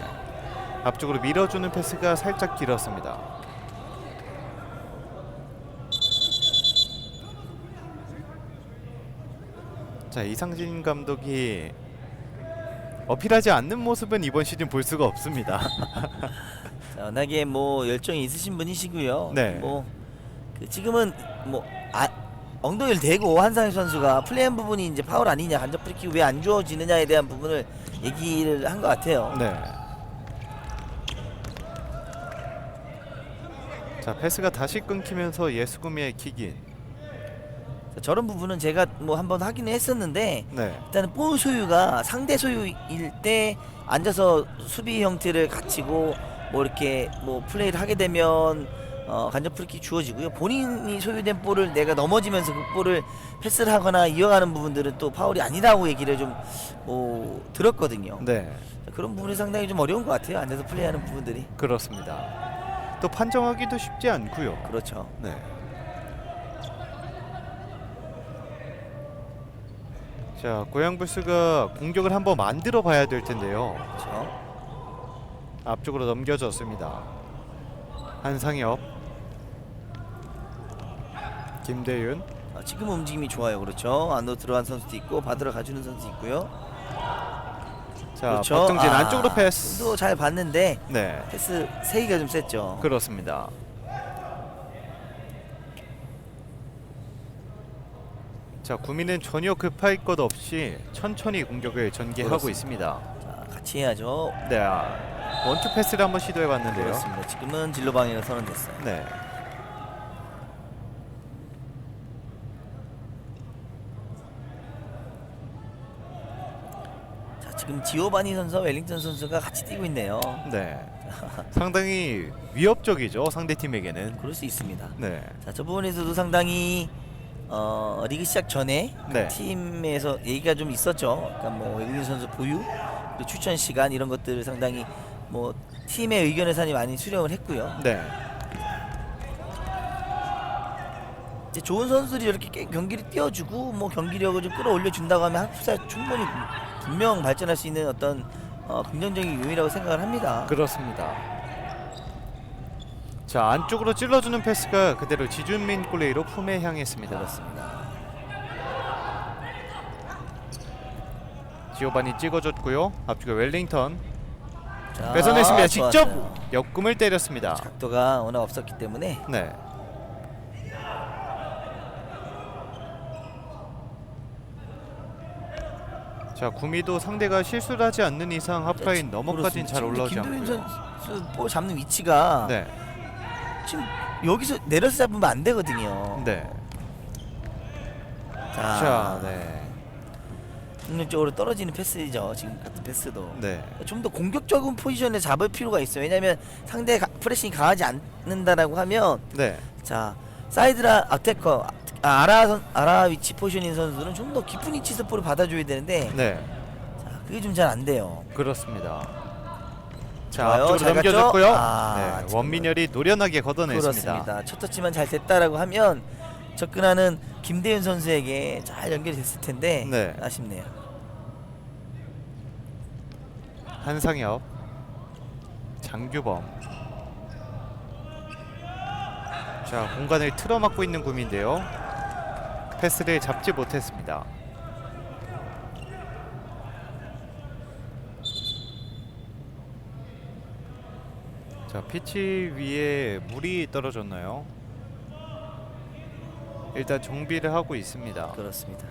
Speaker 5: 앞쪽으로 밀어주는 패스가 살짝 길었습니다. 자, 이상진 감독이 어필하지 않는 모습은 이번 시즌 볼 수가 없습니다.
Speaker 6: 자, 워낙에 뭐 열정이 있으신 분이시고요.
Speaker 5: 네.
Speaker 6: 뭐 지금은 뭐 엉덩이를 대고 한상희 선수가 플레이한 부분이 이제 파울 아니냐, 간접 프리킥 왜 안 주어지느냐에 대한 부분을 얘기를 한 것 같아요.
Speaker 5: 네. 자, 패스가 다시 끊기면서 예수구미의 킥인.
Speaker 6: 자, 저런 부분은 제가 뭐 한번 확인을 했었는데
Speaker 5: 네.
Speaker 6: 일단은 볼 소유가 상대 소유일 때 앉아서 수비 형태를 갖추고 뭐 이렇게 뭐 플레이를 하게 되면 간접 프리킥 주어지고요. 본인이 소유된 볼을 내가 넘어지면서 그 볼을 패스를 하거나 이어가는 부분들은 또 파울이 아니라고 얘기를 좀 뭐 들었거든요.
Speaker 5: 네.
Speaker 6: 자, 그런 부분이 상당히 좀 어려운 것 같아요. 앉아서 플레이하는 부분들이.
Speaker 5: 그렇습니다. 또 판정하기도 쉽지 않고요.
Speaker 6: 그렇죠.
Speaker 5: 네. 자, 고양불스가 공격을 한번 만들어 봐야 될 텐데요.
Speaker 6: 그렇죠.
Speaker 5: 앞쪽으로 넘겨졌습니다. 한상엽, 김대윤.
Speaker 6: 지금 움직임이 좋아요. 그렇죠. 안으로 들어간 선수도 있고 받으러 가주는 선수 있고요.
Speaker 5: 자,
Speaker 6: 그렇죠.
Speaker 5: 박정진 안쪽으로 패스.
Speaker 6: 또 잘 봤는데
Speaker 5: 네,
Speaker 6: 패스 세기가 좀 셌죠.
Speaker 5: 그렇습니다. 자, 구미는 전혀 급할 것 없이 천천히 공격을 전개하고
Speaker 6: 그렇습니다.
Speaker 5: 있습니다.
Speaker 6: 자, 같이 해야죠.
Speaker 5: 네, 원투 패스를 한번 시도해 봤는데요.
Speaker 6: 그렇습니다. 지금은 진로 방향으로 선언됐어요.
Speaker 5: 네.
Speaker 6: 자, 지금 지오바니 선수와 웰링턴 선수가 같이 뛰고 있네요.
Speaker 5: 네. 상당히 위협적이죠, 상대 팀에게는.
Speaker 6: 그럴 수 있습니다.
Speaker 5: 네.
Speaker 6: 자, 저 부분에서도 상당히 리그 시작 전에
Speaker 5: 네.
Speaker 6: 팀에서 얘기가 좀 있었죠. 그러니까 뭐 외국인 선수 보유, 그리고 추천 시간 이런 것들을 상당히 뭐 팀의 의견을 상당히 많이 수렴을 했고요.
Speaker 5: 네.
Speaker 6: 이제 좋은 선수들이 이렇게 경기를 띄워주고 뭐 경기력을 좀 끌어올려 준다고 하면 한국사 충분히 분명 발전할 수 있는 어떤 긍정적인 요인이라고 생각을 합니다.
Speaker 5: 그렇습니다. 자, 안쪽으로 찔러주는 패스가 그대로 지준민 골레이로 품에 향했습니다.
Speaker 6: 그렇습니다.
Speaker 5: 지오바니 찍어줬고요. 앞쪽에 웰링턴
Speaker 6: 자,
Speaker 5: 뺏어냈습니다. 직접
Speaker 6: 좋았어요.
Speaker 5: 역금을 때렸습니다.
Speaker 6: 각도가 워낙 없었기 때문에
Speaker 5: 네. 자, 구미도 상대가 실수를 하지 않는 이상 하프라인 넘어까지는 잘 올라오지
Speaker 6: 김도윤
Speaker 5: 않고요.
Speaker 6: 선수 볼 잡는 위치가
Speaker 5: 네.
Speaker 6: 지금 여기서 내려서 잡으면 안 되거든요.
Speaker 5: 네.
Speaker 6: 자,
Speaker 5: 자, 네.
Speaker 6: 능력적으로 떨어지는 패스죠. 지금 같은 패스도.
Speaker 5: 네.
Speaker 6: 좀 더 공격적인 포지션에 잡을 필요가 있어요. 왜냐하면 상대 프레싱이 강하지 않는다라고 하면
Speaker 5: 네.
Speaker 6: 자 사이드라 아테커 아라 위치 포지션인 선수는 좀 더 깊은 위치에서 볼을 받아줘야 되는데
Speaker 5: 네.
Speaker 6: 자, 그게 좀 잘 안 돼요.
Speaker 5: 그렇습니다. 자,
Speaker 6: 좋아요.
Speaker 5: 앞쪽으로
Speaker 6: 잘 갔죠?
Speaker 5: 넘겨줬고요.
Speaker 6: 아,
Speaker 5: 네.
Speaker 6: 지금
Speaker 5: 원민열이 노련하게 걷어냈습니다.
Speaker 6: 그렇습니다. 첫 터치만 잘 됐다라고 하면 접근하는 김대윤 선수에게 잘 연결이 됐을 텐데
Speaker 5: 네.
Speaker 6: 아쉽네요.
Speaker 5: 한상엽, 장규범. 자, 공간을 틀어막고 있는 구미인데요. 패스를 잡지 못했습니다. 자, 피치 위에 물이 떨어졌나요? 일단 정비를 하고 있습니다.
Speaker 6: 그렇습니다.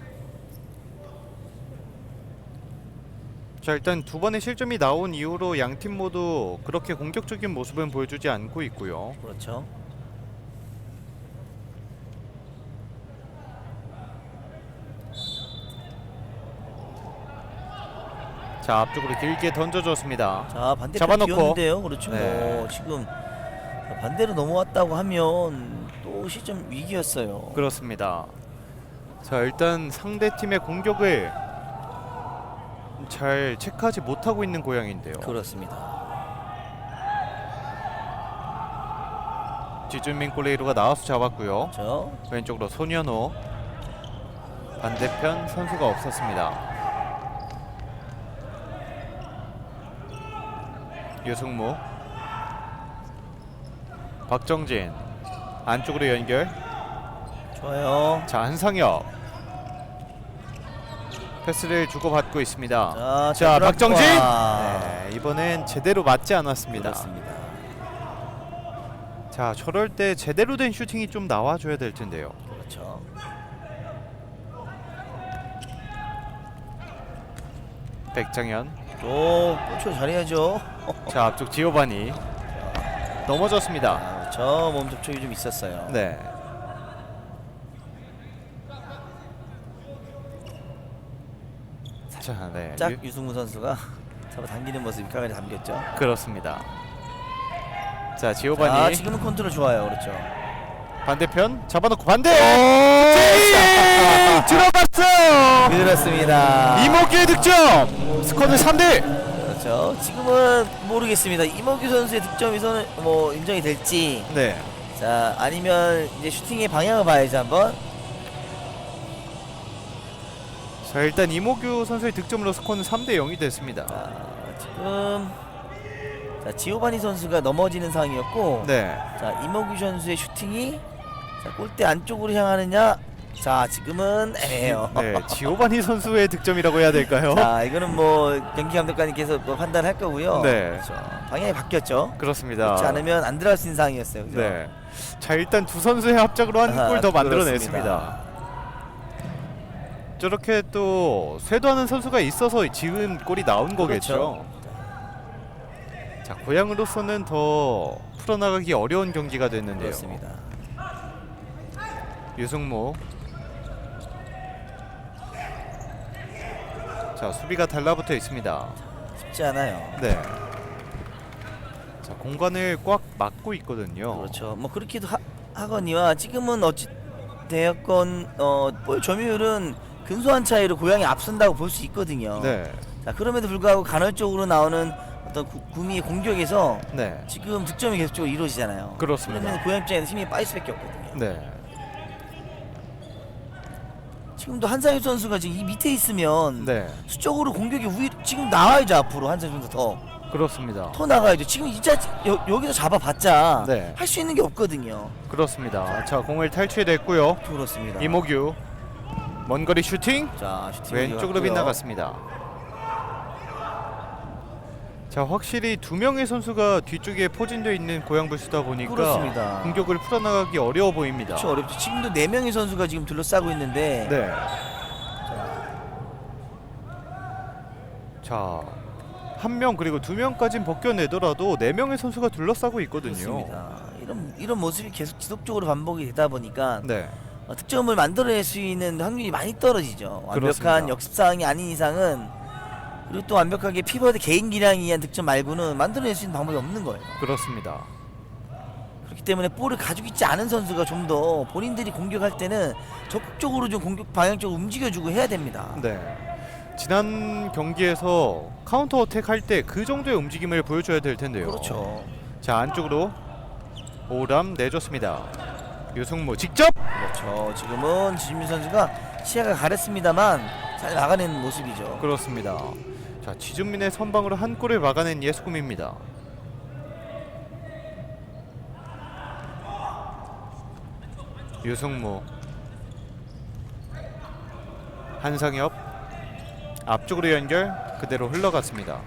Speaker 5: 자, 일단 두 번의 실점이 나온 이후로 양팀 모두 그렇게 공격적인 모습은 보여주지 않고 있고요.
Speaker 6: 그렇죠.
Speaker 5: 자, 앞쪽으로 길게 던져줬습니다.
Speaker 6: 자 반대편
Speaker 5: 잡아놓고.
Speaker 6: 비었는데요. 그렇죠.
Speaker 5: 네.
Speaker 6: 지금 반대로 넘어왔다고 하면 또 시점 위기였어요.
Speaker 5: 그렇습니다. 자, 일단 상대 팀의 공격을 잘 체크하지 못하고 있는 고양인데요.
Speaker 6: 그렇습니다.
Speaker 5: 지준민 골레이로가 나와서 잡았고요.
Speaker 6: 저
Speaker 5: 왼쪽으로 손현호. 반대편 선수가 없었습니다. 유승무, 박정진 안쪽으로 연결.
Speaker 6: 좋아요.
Speaker 5: 자, 한상엽 패스를 주고받고 있습니다. 자,
Speaker 6: 드랍
Speaker 5: 박정진.
Speaker 6: 와.
Speaker 5: 네, 이번엔 제대로 맞지 않았습니다.
Speaker 6: 그렇습니다.
Speaker 5: 자, 저럴 때 제대로 된 슈팅이 좀 나와줘야 될 텐데요.
Speaker 6: 그렇죠.
Speaker 5: 백장현.
Speaker 6: 꽂혀 잘해야죠.
Speaker 5: 자, 앞쪽 지오바니 넘어졌습니다.
Speaker 6: 그렇죠. 몸 접촉이 좀 있었어요.
Speaker 5: 네. 자, 네.
Speaker 6: 짝 유승우 선수가 잡아당기는 모습이 카메라에 담겼죠.
Speaker 5: 그렇습니다. 자,
Speaker 6: 아,
Speaker 5: 지오바니
Speaker 6: 지금은 컨트롤 좋아요. 그렇죠.
Speaker 5: 반대편 잡아놓고 반대. 들어갔어요.
Speaker 6: 그렇습니다.
Speaker 5: 이모규의 득점. 스코어는 3대.
Speaker 6: 그렇죠. 지금은 모르겠습니다. 이모규 선수의 득점에서는 뭐 인정이 될지.
Speaker 5: 네.
Speaker 6: 자, 아니면 이제 슈팅의 방향을 봐야지 한번.
Speaker 5: 자, 일단 이모규 선수의 득점으로 스코어는 3대 0이 됐습니다.
Speaker 6: 지금 자 지오바니 선수가 넘어지는 상황이었고
Speaker 5: 네.
Speaker 6: 자 이모규 선수의 슈팅이 자 골대 안쪽으로 향하느냐 자 지금은 애매해요.
Speaker 5: 네, 지오바니 선수의 득점이라고 해야 될까요?
Speaker 6: 자 이거는 뭐 경기 감독관님께서 뭐 판단할 거고요.
Speaker 5: 네.
Speaker 6: 그렇죠. 방향이 바뀌었죠.
Speaker 5: 그렇습니다.
Speaker 6: 그렇지 않으면 안 들어갈 수 있는 상황이었어요. 그죠?
Speaker 5: 네. 자, 일단 두 선수의 합작으로 한 골 더 만들어냈습니다. 저렇게 또 쇄도하는 선수가 있어서 지금 골이 나온 거겠죠. 자, 고향으로서는 더 풀어나가기 어려운 경기가 됐는데요.
Speaker 6: 그렇습니다.
Speaker 5: 유승모. 자, 수비가 달라붙어 있습니다.
Speaker 6: 쉽지 않아요.
Speaker 5: 네. 자, 공간을 꽉 막고 있거든요.
Speaker 6: 그렇죠. 뭐 그렇게도 하거니와 지금은 어찌 되었건 볼 점유율은 근소한 차이로 고향이 앞선다고 볼 수 있거든요.
Speaker 5: 네.
Speaker 6: 자 그럼에도 불구하고 간헐적으로 나오는 어떤 구미의 공격에서
Speaker 5: 네.
Speaker 6: 지금 득점이 계속적으로 이루어지잖아요.
Speaker 5: 그렇습니다.
Speaker 6: 그러면 고향 입장에서 힘이 빠질 수밖에 없거든요.
Speaker 5: 네.
Speaker 6: 지금도 한상혁 선수가 지금 이 밑에 있으면
Speaker 5: 네.
Speaker 6: 수적으로 공격이 지금 나와야죠. 앞으로 한상혁 선수
Speaker 5: 그렇습니다.
Speaker 6: 더 나가야죠. 지금 진짜 여기서 잡아봤자
Speaker 5: 네.
Speaker 6: 할 수 있는 게 없거든요.
Speaker 5: 그렇습니다. 자, 공을 탈취했고요.
Speaker 6: 그렇습니다.
Speaker 5: 이모규 먼 거리 슈팅
Speaker 6: 자 슈팅
Speaker 5: 왼쪽으로 빗나갔습니다. 자, 확실히 두 명의 선수가 뒤쪽에 포진되어 있는 고양불스다 보니까
Speaker 6: 그렇습니다.
Speaker 5: 공격을 풀어나가기 어려워 보입니다.
Speaker 6: 그렇죠. 어렵죠. 지금도 4명의 선수가 지금 둘러싸고 있는데
Speaker 5: 네. 자, 한 명 그리고 두 명까지는 벗겨내더라도 4명의 선수가 둘러싸고 있거든요.
Speaker 6: 그렇습니다. 이런 모습이 계속 지속적으로 반복이 되다 보니까
Speaker 5: 네.
Speaker 6: 득점을 만들어낼 수 있는 확률이 많이 떨어지죠. 완벽한
Speaker 5: 그렇습니다.
Speaker 6: 역습 상황이 아닌 이상은 그리고 또 완벽하게 피버드 개인 기량에 의한 득점 말고는 만들어낼 수 있는 방법이 없는 거예요.
Speaker 5: 그렇습니다.
Speaker 6: 그렇기 때문에 볼을 가지고 있지 않은 선수가 좀 더 본인들이 공격할 때는 적극적으로 좀 공격 방향적으로 움직여주고 해야 됩니다.
Speaker 5: 네. 지난 경기에서 카운터 어택 할 때 그 정도의 움직임을 보여줘야 될 텐데요.
Speaker 6: 그렇죠.
Speaker 5: 자, 안쪽으로 오람 내줬습니다. 유승모 직접.
Speaker 6: 그렇죠. 지금은 지진민 선수가 시야가 가렸습니다만 잘 막아내는 모습이죠.
Speaker 5: 그렇습니다. 자, 지준민의 선방으로 한 골을 막아낸 예수금입니다. 유승모, 한상엽 앞쪽으로 연결 그대로 흘러갔습니다.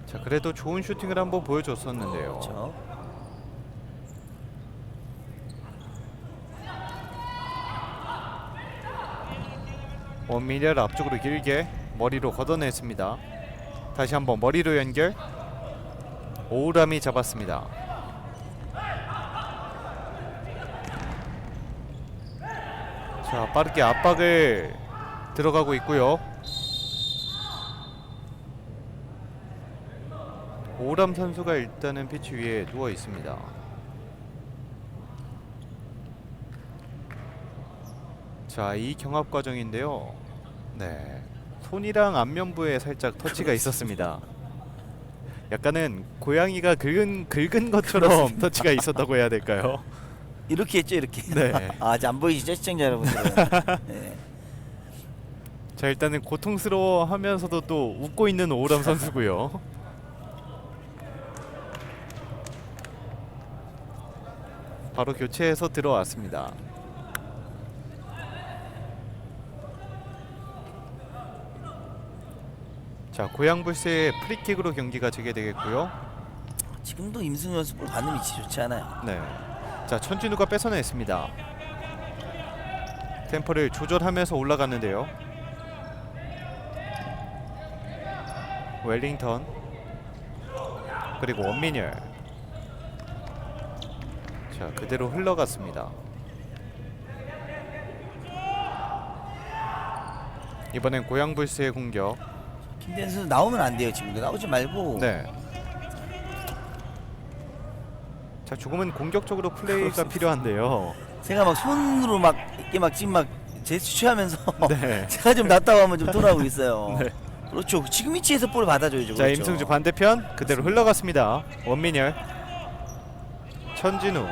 Speaker 5: 자, 그래도 좋은 슈팅을 한번 보여줬었는데요.
Speaker 6: 그렇죠.
Speaker 5: 원미렬 앞쪽으로 길게 머리로 걷어냈습니다. 다시 한번 머리로 연결. 오우람이 잡았습니다. 자, 빠르게 압박을 들어가고 있고요. 오우람 선수가 일단은 피치 위에 누워 있습니다. 자, 이 경합 과정인데요. 네, 손이랑 안면부에 살짝 터치가 있었습니다. 약간은 고양이가 긁은 것처럼
Speaker 6: 그렇습니다.
Speaker 5: 터치가 있었다고 해야 될까요?
Speaker 6: 이렇게 했죠, 이렇게.
Speaker 5: 네.
Speaker 6: 아직 안 보이시죠, 시청자 여러분들은. 네.
Speaker 5: 자, 일단은 고통스러워하면서도 또 웃고 있는 오우람 선수고요. 바로 교체해서 들어왔습니다. 자, 고양불스의 프리킥으로 경기가 재개되겠고요.
Speaker 6: 지금도 임승현 선수 볼 받는 위치 좋지 않아요.
Speaker 5: 네. 자, 천진우가 뺏어냈습니다. 템포를 조절하면서 올라갔는데요. 웰링턴 그리고 원민열. 자, 그대로 흘러갔습니다. 이번엔 고양불스의 공격.
Speaker 6: 김대현 선수 나오면 안 돼요. 지금도 나오지 말고.
Speaker 5: 네. 자, 조금은 공격적으로 플레이가
Speaker 6: 그렇습니다.
Speaker 5: 필요한데요.
Speaker 6: 제가 막 손으로 막 이렇게 막 지금 막 제스처하면서
Speaker 5: 네.
Speaker 6: 제가 좀 낫다고 하면 좀 돌아오고 있어요.
Speaker 5: 네.
Speaker 6: 그렇죠. 지금 위치에서 볼을 받아줘야죠.
Speaker 5: 자,
Speaker 6: 그렇죠.
Speaker 5: 임승주 반대편 그대로 흘러갔습니다. 원민열, 천진우.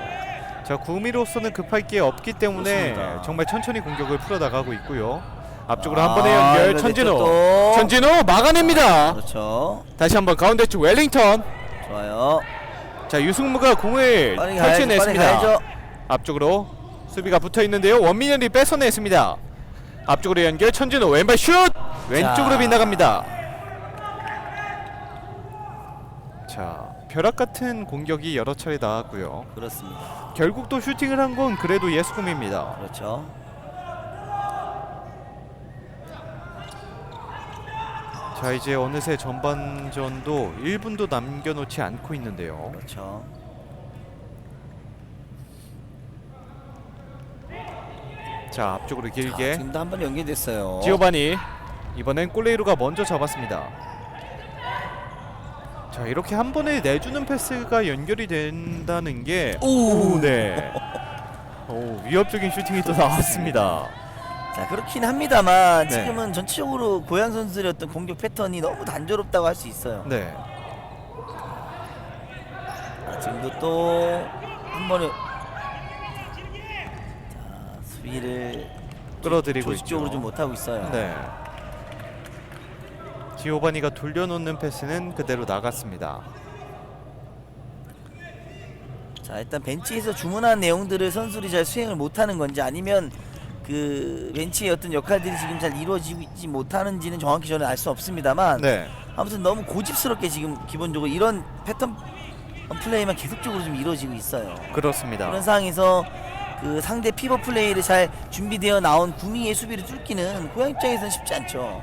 Speaker 5: 자, 자, 구미로서는 급할 게 없기 때문에
Speaker 6: 그렇습니다.
Speaker 5: 정말 천천히 공격을 풀어나가고 있고요. 앞쪽으로
Speaker 6: 아,
Speaker 5: 한 번의 연결.
Speaker 6: 이거
Speaker 5: 천진호.
Speaker 6: 또.
Speaker 5: 천진호 막아냅니다.
Speaker 6: 그렇죠.
Speaker 5: 다시 한번 가운데 쪽 웰링턴.
Speaker 6: 좋아요.
Speaker 5: 자, 유승무가 공을
Speaker 6: 빨리 가야죠. 빨리
Speaker 5: 탈취해냈습니다.
Speaker 6: 가야죠.
Speaker 5: 앞쪽으로 수비가 붙어 있는데요. 원민현이 뺏어냈습니다. 앞쪽으로 연결. 천진호 왼발 슛. 왼쪽으로
Speaker 6: 자.
Speaker 5: 빗나갑니다. 자, 벼락 같은 공격이 여러 차례 나왔고요.
Speaker 6: 그렇습니다.
Speaker 5: 결국 또 슈팅을 한 건 그래도 예수금입니다.
Speaker 6: 그렇죠.
Speaker 5: 자, 이제 어느새 전반전도 1분도 남겨놓지 않고 있는데요.
Speaker 6: 그렇죠.
Speaker 5: 자, 앞쪽으로
Speaker 6: 자,
Speaker 5: 길게.
Speaker 6: 지금도 한 번 연계됐어요.
Speaker 5: 지오바니. 이번엔 꼴레이루가 먼저 잡았습니다. 자, 이렇게 한 번에 내주는 패스가 연결이 된다는 게
Speaker 6: 오,
Speaker 5: 네. 오, 위협적인 슈팅이 또 나왔습니다.
Speaker 6: 자, 그렇긴 합니다만
Speaker 5: 네.
Speaker 6: 지금은 전체적으로 고양 선수들의 어떤 공격 패턴이 너무 단조롭다고 할 수 있어요.
Speaker 5: 네.
Speaker 6: 자, 지금도 또 한 번에 자, 수비를
Speaker 5: 끌어들이고
Speaker 6: 조직적으로
Speaker 5: 있죠.
Speaker 6: 좀 못하고 있어요.
Speaker 5: 네. 지오바니가 돌려놓는 패스는 그대로 나갔습니다.
Speaker 6: 자, 일단 벤치에서 주문한 내용들을 선수들이 잘 수행을 못하는 건지 아니면 그 벤치의 어떤 역할들이 지금 잘 이루어지지 못하는지는 정확히 저는 알 수 없습니다만
Speaker 5: 네.
Speaker 6: 아무튼 너무 고집스럽게 지금 기본적으로 이런 패턴 플레이만 계속적으로 좀 이루어지고 있어요.
Speaker 5: 그렇습니다.
Speaker 6: 그런 상황에서 그 상대 피벗 플레이를 잘 준비되어 나온 구미의 수비를 뚫기는 고양 입장에서는 쉽지 않죠.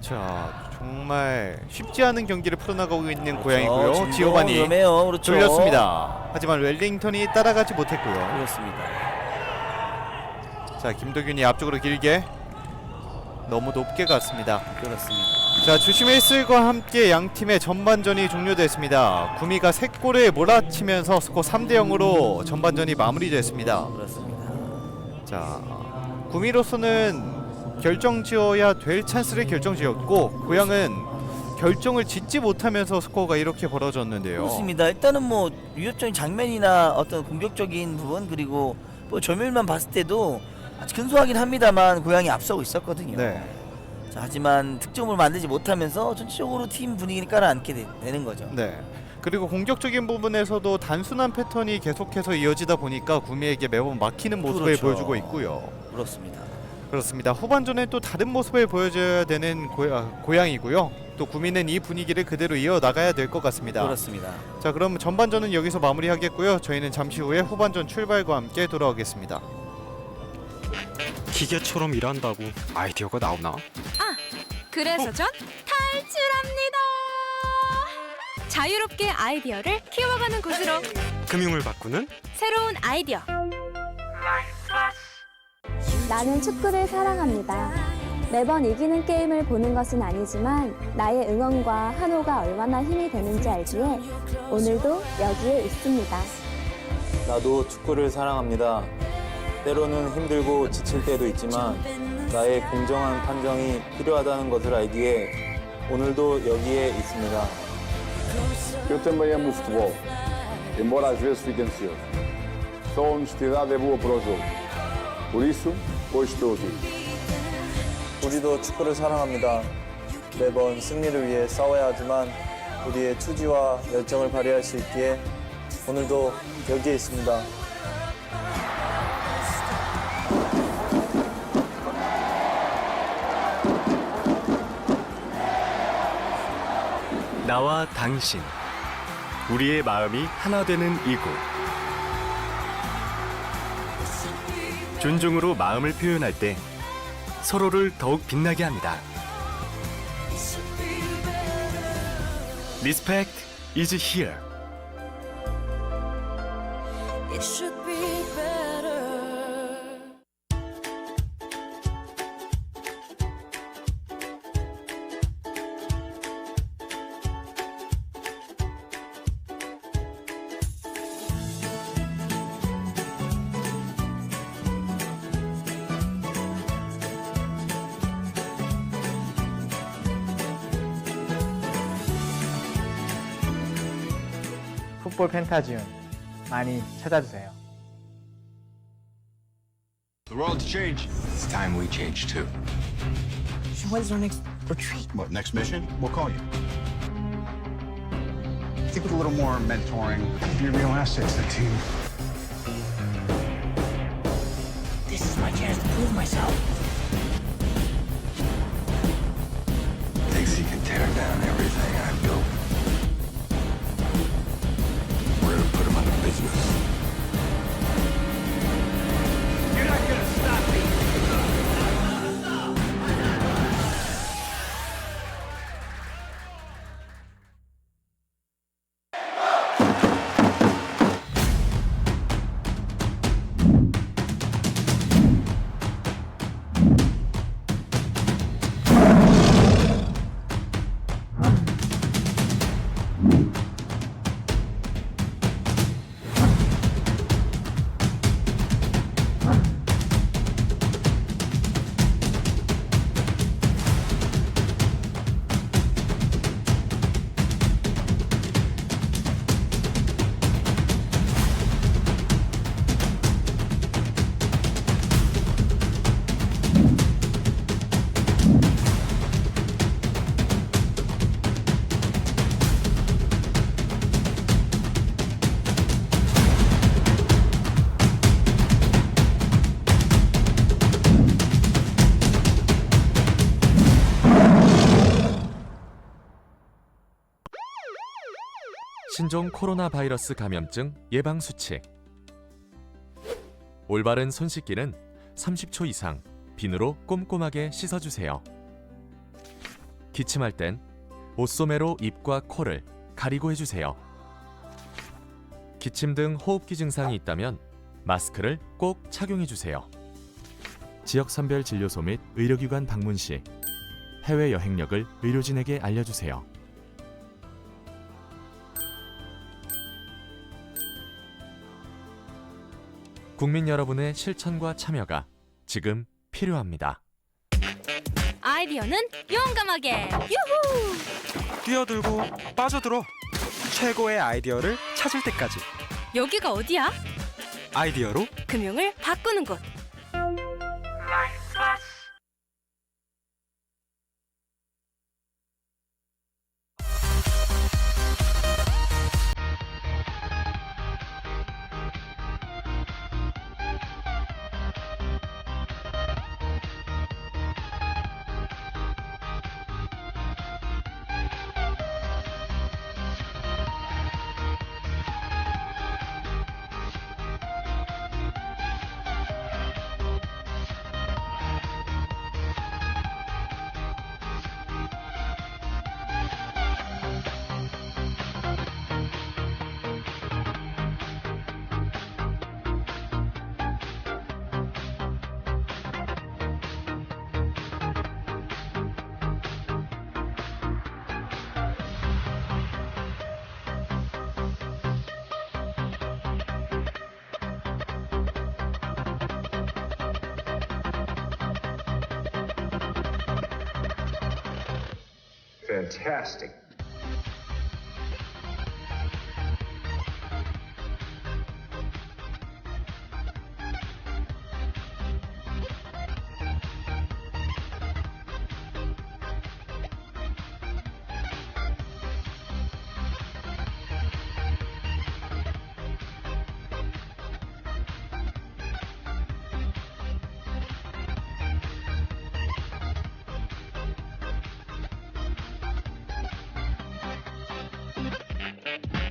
Speaker 5: 자, 정말 쉽지 않은 경기를 풀어나가고 있는
Speaker 6: 그렇죠.
Speaker 5: 고양이고요.
Speaker 6: 지금도
Speaker 5: 지오바니
Speaker 6: 위험해요. 그렇죠.
Speaker 5: 돌렸습니다. 하지만 웰링턴이 따라가지 못했고요.
Speaker 6: 그렇습니다.
Speaker 5: 자, 김도균이 앞쪽으로 길게 너무 높게 갔습니다.
Speaker 6: 그렇습니다.
Speaker 5: 자, 주심 헬슬과 함께 양 팀의 전반전이 종료됐습니다. 구미가 3골을 몰아치면서 스코어 3대0으로 전반전이 마무리됐습니다.
Speaker 6: 그렇습니다.
Speaker 5: 자, 구미로서는 결정지어야 될 찬스를 결정지었고 고양은 결정을 짓지 못하면서 스코어가 이렇게 벌어졌는데요.
Speaker 6: 그렇습니다. 일단은 뭐 위협적인 장면이나 어떤 공격적인 부분 그리고 뭐 점유율만 봤을 때도 아주 근소하긴 합니다만 고양이 앞서고 있었거든요.
Speaker 5: 네.
Speaker 6: 자, 하지만 득점을 만들지 못하면서 전체적으로 팀 분위기를 깔아앉게 되는 거죠.
Speaker 5: 네. 그리고 공격적인 부분에서도 단순한 패턴이 계속해서 이어지다 보니까 구미에게 매번 막히는 모습을
Speaker 6: 그렇죠.
Speaker 5: 보여주고 있고요.
Speaker 6: 그렇습니다.
Speaker 5: 그렇습니다. 후반전에 또 다른 모습을 보여줘야 되는 고양이고요. 또 구미는 이 분위기를 그대로 이어나가야 될 것 같습니다.
Speaker 6: 그렇습니다.
Speaker 5: 자, 그럼 전반전은 여기서 마무리하겠고요. 저희는 잠시 후에 후반전 출발과 함께 돌아오겠습니다.
Speaker 3: 기계처럼 일한다고 아이디어가 나오나?
Speaker 4: 그래서 전 탈출합니다. 자유롭게 아이디어를 키워가는 곳으로
Speaker 3: 금융을 바꾸는
Speaker 4: 새로운 아이디어.
Speaker 7: 나는 축구를 사랑합니다. 매번 이기는 게임을 보는 것은 아니지만 나의 응원과 환호가 얼마나 힘이 되는지 알기에 오늘도 여기에 있습니다.
Speaker 8: 나도 축구를 사랑합니다. 때로는 힘들고 지칠 때도 있지만 나의 공정한 판정이 필요하다는 것을 알기에 오늘도 여기에 있습니다.
Speaker 9: Eu também amo o futebol, embora às vezes fique ansioso. Só a honestidade é boa para o jogo. Por isso, hoje estou aqui.
Speaker 8: 우리도 축구를 사랑합니다. 매번 승리를 위해 싸워야 하지만 우리의 투지와 열정을 발휘할 수 있기에 오늘도 여기에 있습니다.
Speaker 10: 나와 당신, 우리의 마음이 하나 되는 이곳. 존중으로 마음을 표현할 때 서로를 더욱 빛나게 합니다. Respect is here.
Speaker 1: 풋볼 펜타지움 많이 찾아주세요.
Speaker 11: The world's changed. It's time we change too.
Speaker 6: So what is our next retreat?
Speaker 11: What, next mission? We'll call you. I think with a little more mentoring, you're a real asset to the team.
Speaker 6: This is my chance to prove myself.
Speaker 11: Thinks he can tear down everything I built. We're gonna put him out of business. You're not gonna stop me!
Speaker 2: 신종 코로나 바이러스 감염증 예방 수칙. 올바른 손 씻기는 30초 이상 비누로 꼼꼼하게 씻어주세요. 기침할 땐 옷소매로 입과 코를 가리고 해주세요. 기침 등 호흡기 증상이 있다면 마스크를 꼭 착용해주세요. 지역 선별 진료소 및 의료기관 방문 시 해외 여행력을 의료진에게 알려주세요. 국민 여러분의 실천과 참여가 지금 필요합니다.
Speaker 4: 아이디어는 용감하게 유후!
Speaker 3: 뛰어들고 빠져들어. 최고의 아이디어를 찾을 때까지.
Speaker 4: 여기가 어디야?
Speaker 3: 아이디어로
Speaker 4: 금융을 바꾸는 곳.
Speaker 11: Fantastic.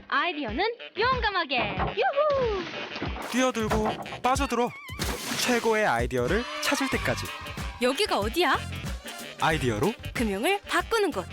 Speaker 4: 아이디어는 용감하게 유후!
Speaker 3: 뛰어들고 빠져들어. 최고의 아이디어를 찾을 때까지.
Speaker 4: 여기가 어디야?
Speaker 3: 아이디어로
Speaker 4: 금융을 바꾸는 곳.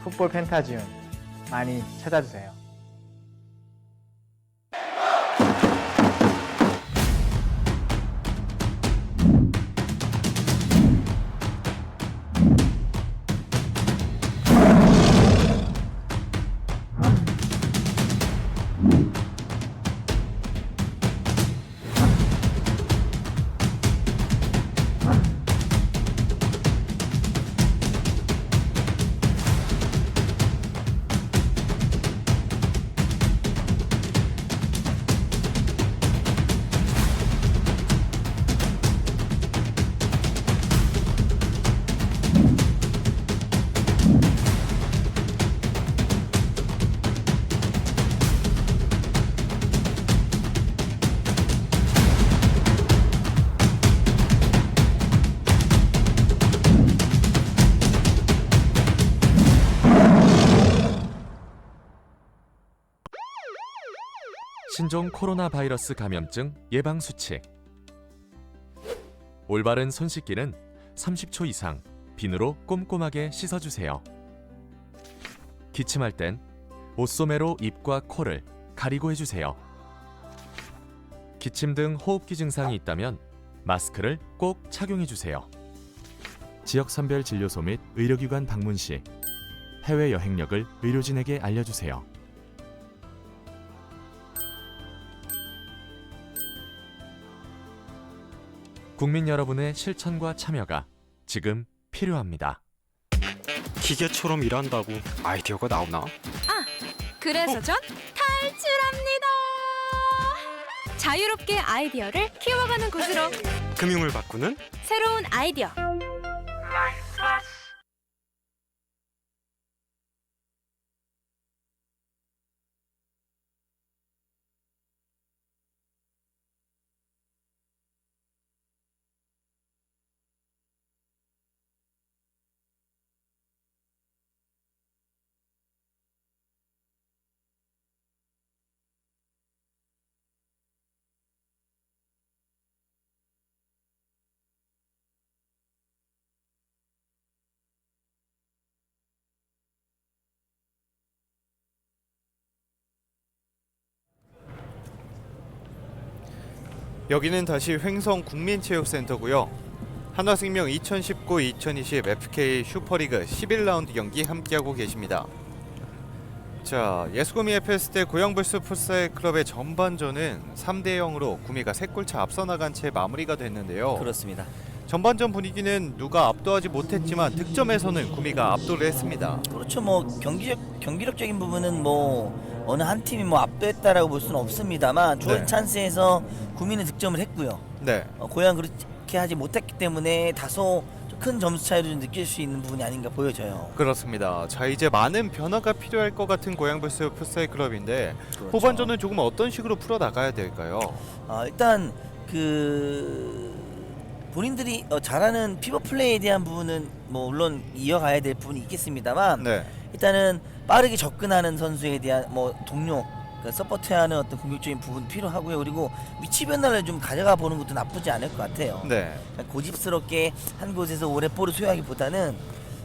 Speaker 1: 풋볼 펜타지움 많이 찾아주세요.
Speaker 2: 신종 코로나 바이러스 감염증 예방 수칙. 올바른 손 씻기는 30초 이상 비누로 꼼꼼하게 씻어주세요. 기침할 땐 옷소매로 입과 코를 가리고 해주세요. 기침 등 호흡기 증상이 있다면 마스크를 꼭 착용해주세요. 지역 선별 진료소 및 의료기관 방문 시 해외 여행력을 의료진에게 알려주세요. 국민 여러분의 실천과 참여가 지금 필요합니다.
Speaker 3: 기계처럼 일한다고 아이디어가 나오나?
Speaker 4: 그래서 전 탈출합니다. 자유롭게 아이디어를 키워가는 곳으로
Speaker 3: 금융을 바꾸는
Speaker 4: 새로운 아이디어.
Speaker 5: 여기는 다시 횡성 국민체육센터고요. 한화생명 2019-2020 FK 슈퍼리그 11라운드 경기 함께하고 계십니다. 자, 예수구미 FS 대 고양불스 풋살 클럽의 전반전은 3대 0으로 구미가 3골차 앞서 나간 채 마무리가 됐는데요.
Speaker 6: 그렇습니다.
Speaker 5: 전반전 분위기는 누가 압도하지 못했지만 득점에서는 구미가 압도를 했습니다.
Speaker 6: 그렇죠. 뭐 경기력적인 부분은 뭐 어느 한 팀이 뭐 압도했다라고 볼 수는 없습니다만 좋은
Speaker 5: 네.
Speaker 6: 찬스에서 구미는 득점을 했고요.
Speaker 5: 네.
Speaker 6: 고양 그렇게 하지 못했기 때문에 다소 큰 점수 차이를 좀 느낄 수 있는 부분이 아닌가 보여져요.
Speaker 5: 그렇습니다. 자, 이제 많은 변화가 필요할 것 같은 고양불스 풋살 클럽인데
Speaker 6: 그렇죠.
Speaker 5: 후반전은 조금 어떤 식으로 풀어 나가야 될까요?
Speaker 6: 일단 본인들이 잘하는 피벗 플레이에 대한 부분은 뭐 물론 이어가야 될 부분이 있겠습니다만
Speaker 5: 네.
Speaker 6: 일단은 빠르게 접근하는 선수에 대한 뭐 동료 서포트하는 어떤 공격적인 부분 필요하고요. 그리고 위치 변화를 좀 가져가 보는 것도 나쁘지 않을 것 같아요.
Speaker 5: 네.
Speaker 6: 고집스럽게 한 곳에서 오래 볼을 소유하기보다는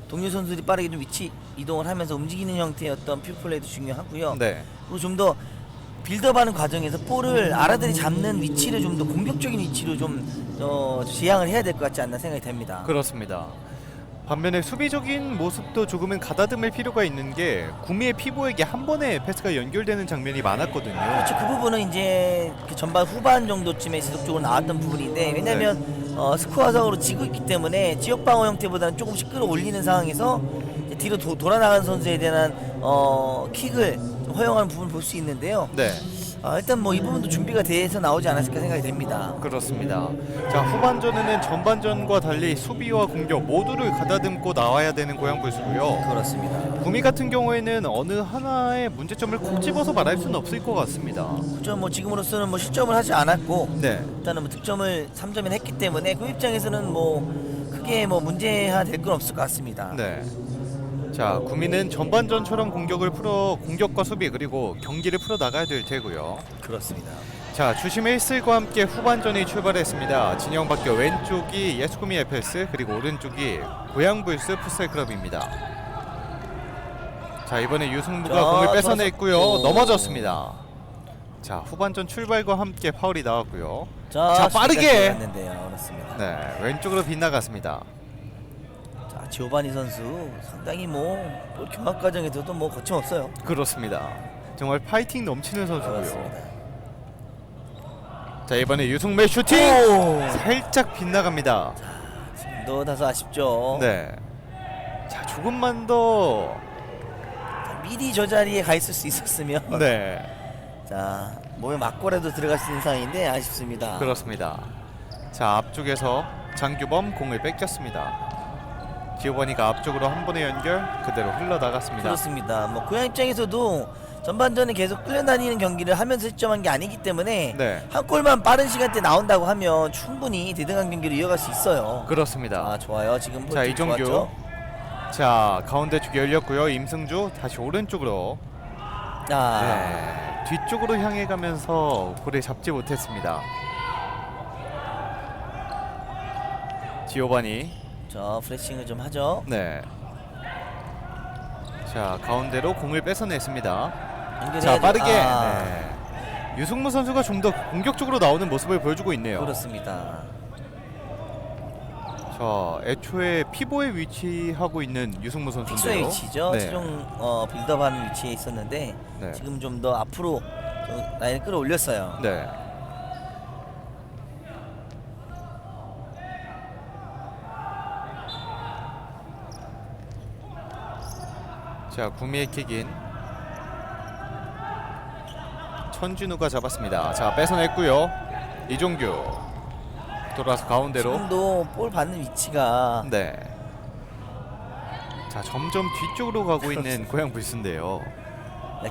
Speaker 6: 동료 선수들이 빠르게 좀 위치 이동을 하면서 움직이는 형태의 어떤 피벗 플레이도 중요하고요.
Speaker 5: 네.
Speaker 6: 그리고 좀 더 빌드업하는 과정에서 볼을 알아들이 잡는 위치를 좀 더 공격적인 위치로 좀 지향을 해야 될 것 같지 않나 생각이 됩니다.
Speaker 5: 그렇습니다. 반면에 수비적인 모습도 조금은 가다듬을 필요가 있는 게 구미의 피보에게 한 번에 패스가 연결되는 장면이 많았거든요.
Speaker 6: 그렇죠. 그 부분은 이제 그 전반 후반 정도쯤에 지속적으로 나왔던 부분인데 왜냐하면 스코어상으로 지고 있기 때문에 지역 방어 형태보다는 조금씩 끌어올리는 상황에서 이제 뒤로 돌아 나간 선수에 대한 킥을 좀 허용하는 부분을 볼 수 있는데요.
Speaker 5: 네.
Speaker 6: 일단 뭐 이 부분도 준비가 돼서 나오지 않았을까 생각이 됩니다.
Speaker 5: 그렇습니다. 자, 후반전에는 전반전과 달리 수비와 공격 모두를 가다듬고 나와야 되는 고양불스고요.
Speaker 6: 그렇습니다.
Speaker 5: 구미 같은 경우에는 어느 하나의 문제점을 콕 집어서 말할 수는 없을 것 같습니다.
Speaker 6: 그렇죠. 뭐 지금으로서는 뭐 실점을 하지 않았고
Speaker 5: 네.
Speaker 6: 일단은 뭐 득점을 3점이나 했기 때문에 그 입장에서는 뭐 크게 뭐 문제가 될 건 없을 것 같습니다.
Speaker 5: 네. 자, 구미는 전반전처럼 공격과 수비 그리고 경기를 풀어 나가야 될 테고요.
Speaker 6: 그렇습니다.
Speaker 5: 자, 주심 1슬과 함께 후반전이 출발했습니다. 진영 바뀌어 왼쪽이 예수구미 FS 그리고 오른쪽이 고양불스 풋살 클럽입니다. 자, 이번에 유승무가 공을 뺏어냈고요. 넘어졌습니다. 자, 후반전 출발과 함께 파울이 나왔고요. 자, 빠르게
Speaker 6: 그렇습니다.
Speaker 5: 네, 왼쪽으로 빗나갔습니다.
Speaker 6: 지오바니 선수 상당히 뭐 경합 과정에서도 뭐 거침없어요.
Speaker 5: 그렇습니다. 정말 파이팅 넘치는 선수고요.
Speaker 6: 그렇습니다.
Speaker 5: 자, 이번에 유승무의 슈팅 살짝 빗나갑니다.
Speaker 6: 지금도 다소 아쉽죠.
Speaker 5: 네. 자, 조금만 더
Speaker 6: 미리 저 자리에 가 있을 수 있었으면
Speaker 5: 네.
Speaker 6: 자, 몸에 맞고라도 들어갈 수 있는 상황인데 아쉽습니다.
Speaker 5: 그렇습니다. 자, 앞쪽에서 장규범 공을 뺏겼습니다. 지오바니가 앞쪽으로 한 번의 연결 그대로 흘러나갔습니다.
Speaker 6: 그렇습니다. 뭐 고양 입장에서도 전반전에 계속 끌려다니는 경기를 하면서 실점한 게 아니기 때문에
Speaker 5: 네.
Speaker 6: 한 골만 빠른 시간대 나온다고 하면 충분히 대등한 경기를 이어갈 수 있어요.
Speaker 5: 그렇습니다.
Speaker 6: 좋아요. 지금
Speaker 5: 자, 이종규.
Speaker 6: 좋았죠?
Speaker 5: 자, 가운데 쪽 열렸고요. 임승주 다시 오른쪽으로.
Speaker 6: 네.
Speaker 5: 뒤쪽으로 향해 가면서 볼을 잡지 못했습니다. 지오바니.
Speaker 6: 자, 프레싱을 좀 하죠.
Speaker 5: 네. 자, 가운데로 공을 뺏어냈습니다.
Speaker 6: 연결해야죠.
Speaker 5: 자, 빠르게.
Speaker 6: 아.
Speaker 5: 네. 유승무 선수가 좀 더 공격적으로 나오는 모습을 보여주고 있네요.
Speaker 6: 그렇습니다.
Speaker 5: 자, 애초에 피보에 위치하고 있는 유승무 선수인데요.
Speaker 6: 픽서의 위치죠.
Speaker 5: 네.
Speaker 6: 최종 빌드업하는 위치에 있었는데
Speaker 5: 네.
Speaker 6: 지금 좀 더 앞으로 좀 라인을 끌어올렸어요.
Speaker 5: 네. 자, 구미의 킥인 천진우가 잡았습니다. 자, 뺏어냈고요. 이종규 돌아서 가운데로.
Speaker 6: 지금도 볼 받는 위치가
Speaker 5: 네. 자, 점점 뒤쪽으로 가고 있는 고양 불스인데요.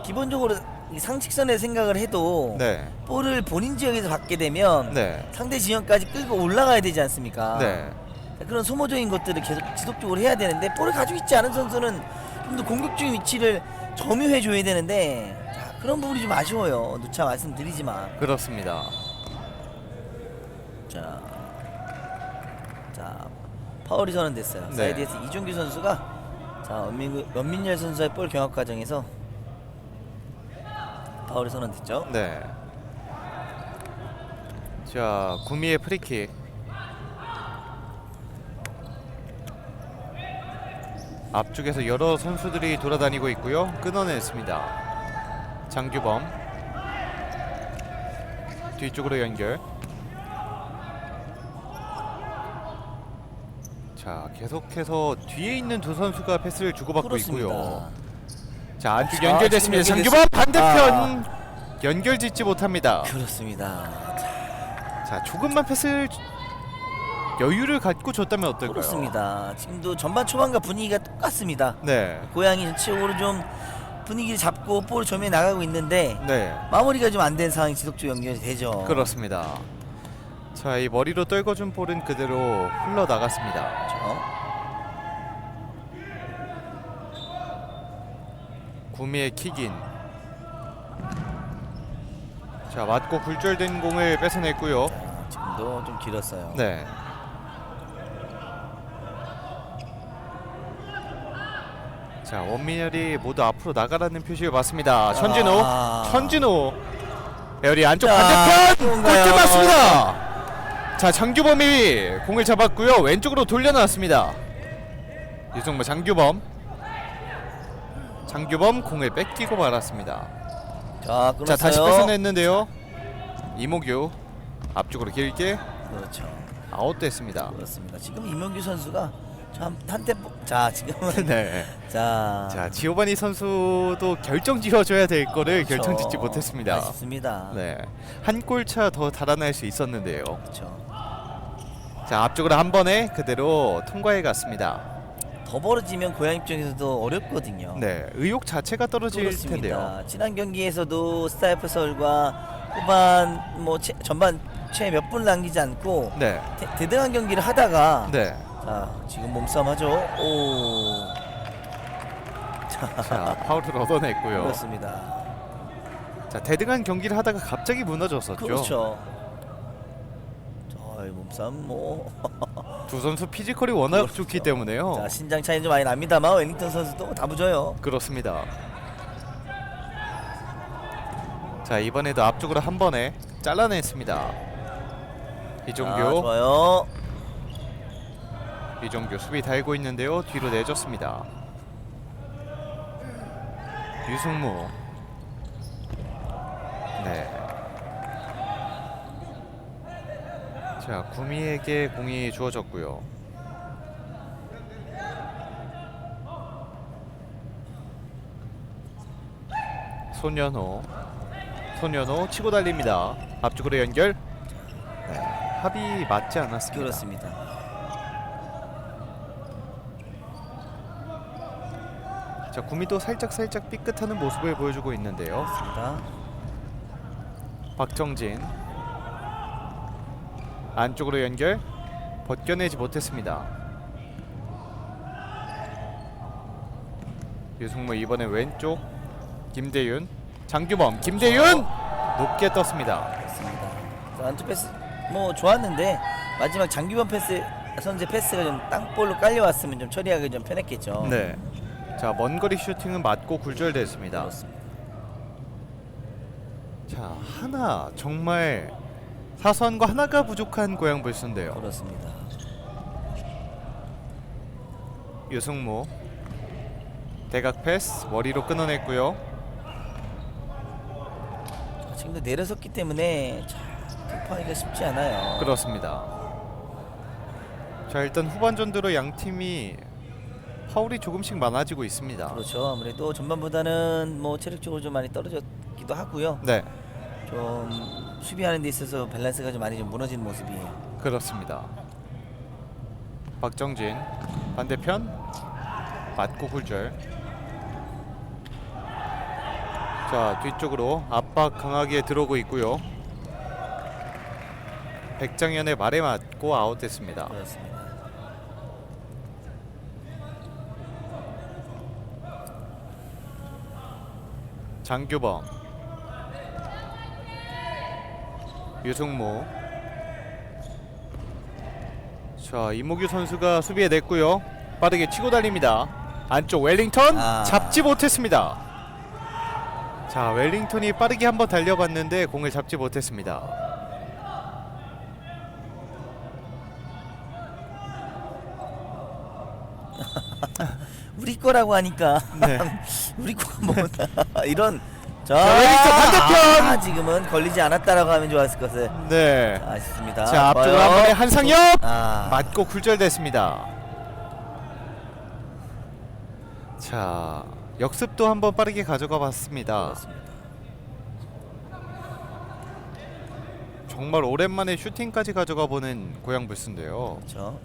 Speaker 6: 기본적으로 이 상식선의 생각을 해도
Speaker 5: 네.
Speaker 6: 볼을 본인 지역에서 받게 되면
Speaker 5: 네.
Speaker 6: 상대 지역까지 끌고 올라가야 되지 않습니까?
Speaker 5: 네.
Speaker 6: 그런 소모적인 것들을 계속 지속적으로 해야 되는데 볼을 가지고 있지 않은 선수는 좀 더 공격적인 위치를 점유해 줘야 되는데 자, 그런 부분이 좀 아쉬워요. 누차 말씀드리지만.
Speaker 5: 그렇습니다.
Speaker 6: 자, 파울이 선언됐어요.
Speaker 5: 네.
Speaker 6: 사이드에서 이종규 선수가 자 원민열 선수의 볼 경합 과정에서 파울이 선언됐죠.
Speaker 5: 네. 자, 구미의 프리킥. 앞쪽에서 여러 선수들이 돌아다니고 있고요. 끊어냈습니다. 장규범 뒤쪽으로 연결. 자, 계속해서 뒤에 있는 두 선수가 패스를 주고받고
Speaker 6: 그렇습니다.
Speaker 5: 있고요. 자, 안쪽
Speaker 6: 자,
Speaker 5: 연결됐습니다.
Speaker 6: 지금
Speaker 5: 장규범 반대편 연결 짓지 못합니다.
Speaker 6: 그렇습니다.
Speaker 5: 자, 조금만 패스를 여유를 갖고 줬다면 어떨까요?
Speaker 6: 그렇습니다. 지금도 전반 초반과 분위기가 똑같습니다.
Speaker 5: 네.
Speaker 6: 고양이 전체적으로 좀 분위기를 잡고 볼 점에 나가고 있는데
Speaker 5: 네.
Speaker 6: 마무리가 좀 안 된 상황이 지속적으로 연결이 되죠.
Speaker 5: 그렇습니다. 자, 이 머리로 떨궈준 볼은 그대로 흘러나갔습니다.
Speaker 6: 그렇죠.
Speaker 5: 구미의 킥인. 자, 맞고 굴절된 공을 뺏어냈고요.
Speaker 6: 지금도 좀 길었어요.
Speaker 5: 네. 자, 원민열이 모두 앞으로 나가라는 표시를 받습니다. 천진우, 천진우. 에어리 안쪽 반대편 골대 맞습니다. 자, 장규범이 공을 잡았고요. 왼쪽으로 돌려놨습니다. 유승무 장규범. 장규범 공을 뺏기고 말았습니다.
Speaker 6: 자,
Speaker 5: 자, 다시 뺏어냈는데요. 이모규 앞쪽으로 길게.
Speaker 6: 그렇죠.
Speaker 5: 아웃됐습니다.
Speaker 6: 그렇습니다. 지금 이명규 선수가 참 한템포. 자, 지금은
Speaker 5: 네.
Speaker 6: 자,
Speaker 5: 지오바니 선수도 결정 지어줘야 될 거를
Speaker 6: 그렇죠.
Speaker 5: 결정 짓지 못했습니다.
Speaker 6: 아쉽습니다.
Speaker 5: 네, 한 골차 더 달아날 수 있었는데요.
Speaker 6: 그렇죠.
Speaker 5: 자, 앞쪽으로 한 번에 그대로 통과해 갔습니다.
Speaker 6: 더 벌어지면 고양 입장에서도 어렵거든요.
Speaker 5: 네, 의욕 자체가 떨어질
Speaker 6: 그렇습니다.
Speaker 5: 텐데요.
Speaker 6: 지난 경기에서도 스타이프 서울과 후반 전반 채 몇 분 남기지 않고
Speaker 5: 네,
Speaker 6: 대등한 경기를 하다가
Speaker 5: 네.
Speaker 6: 자, 지금 몸싸움 하죠. 오.
Speaker 5: 자, 파울을 얻어냈고요.
Speaker 6: 그렇습니다.
Speaker 5: 자, 대등한 경기를 하다가 갑자기 무너졌었죠.
Speaker 6: 그렇죠. 자, 몸싸움 뭐.
Speaker 5: 두 선수 피지컬이 워낙
Speaker 6: 그렇죠.
Speaker 5: 좋기 때문에요.
Speaker 6: 자, 신장 차이 좀 많이 납니다만 웰링턴 선수도 다 부져요.
Speaker 5: 그렇습니다. 자, 이번에도 앞쪽으로 한 번에 잘라냈습니다. 이종규.
Speaker 6: 좋아요.
Speaker 5: 이종규 수비 달고 있는데요. 뒤로 내줬습니다. 유승무. 네. 자, 구미에게 공이 주어졌고요. 손현호 치고 달립니다. 앞쪽으로 연결. 네, 합이 맞지 않았습니다.
Speaker 6: 그렇습니다.
Speaker 5: 자, 구미도 살짝 삐끗하는 모습을 보여주고 있는데요.
Speaker 6: 그렇습니다.
Speaker 5: 박정진 안쪽으로 연결 벗겨내지 못했습니다. 유승무 이번에 왼쪽 김대윤 장규범, 김대윤 높게 떴습니다.
Speaker 6: 그렇습니다. 안투 패스 뭐 좋았는데 마지막 장규범 패스 선제 패스가 좀 땅볼로 깔려왔으면 좀 처리하기 좀 편했겠죠.
Speaker 5: 네. 자, 먼 거리 슈팅은 맞고 굴절됐습니다.
Speaker 6: 그렇습니다.
Speaker 5: 자, 하나 정말 사선과 하나가 부족한 고양 불스인데요.
Speaker 6: 그렇습니다.
Speaker 5: 유승무 대각 패스 머리로 끊어냈고요.
Speaker 6: 지금도 내려섰기 때문에 돌파하기가 쉽지 않아요.
Speaker 5: 그렇습니다. 자, 일단 후반전 들어 양 팀이 파울이 조금씩 많아지고 있습니다.
Speaker 6: 그렇죠. 아무래도 전반보다는 뭐 체력적으로 좀 많이 떨어졌기도 하고요.
Speaker 5: 네,
Speaker 6: 좀 수비하는 데 있어서 밸런스가 좀 많이 좀 무너진 모습이에요.
Speaker 5: 그렇습니다. 박정진 반대편 맞고 굴절. 자, 뒤쪽으로 압박 강하게 들어오고 있고요. 백장현의 말에 맞고 아웃됐습니다.
Speaker 6: 그렇습니다.
Speaker 5: 장규범, 유승무. 자, 이모규 선수가 수비에 냈고요. 빠르게 치고 달립니다. 안쪽 웰링턴 잡지 못했습니다. 자, 웰링턴이 빠르게 한번 달려봤는데 공을 잡지 못했습니다.
Speaker 6: 우리 거라고 하니까
Speaker 5: 네.
Speaker 6: 우리 거가 뭐다 이런. 자,
Speaker 5: 웰링턴 반대편!
Speaker 6: 지금은 걸리지 않았다라고 하면 좋았을 것을.
Speaker 5: 네.
Speaker 6: 아쉽습니다.
Speaker 5: 자, 앞쪽으로 한 번에 한상엽 맞고 굴절됐습니다. 자, 역습도 한번 빠르게 가져가 봤습니다. 정말 오랜만에 슈팅까지 가져가 보는 고양 불스인데요.
Speaker 6: 그렇죠.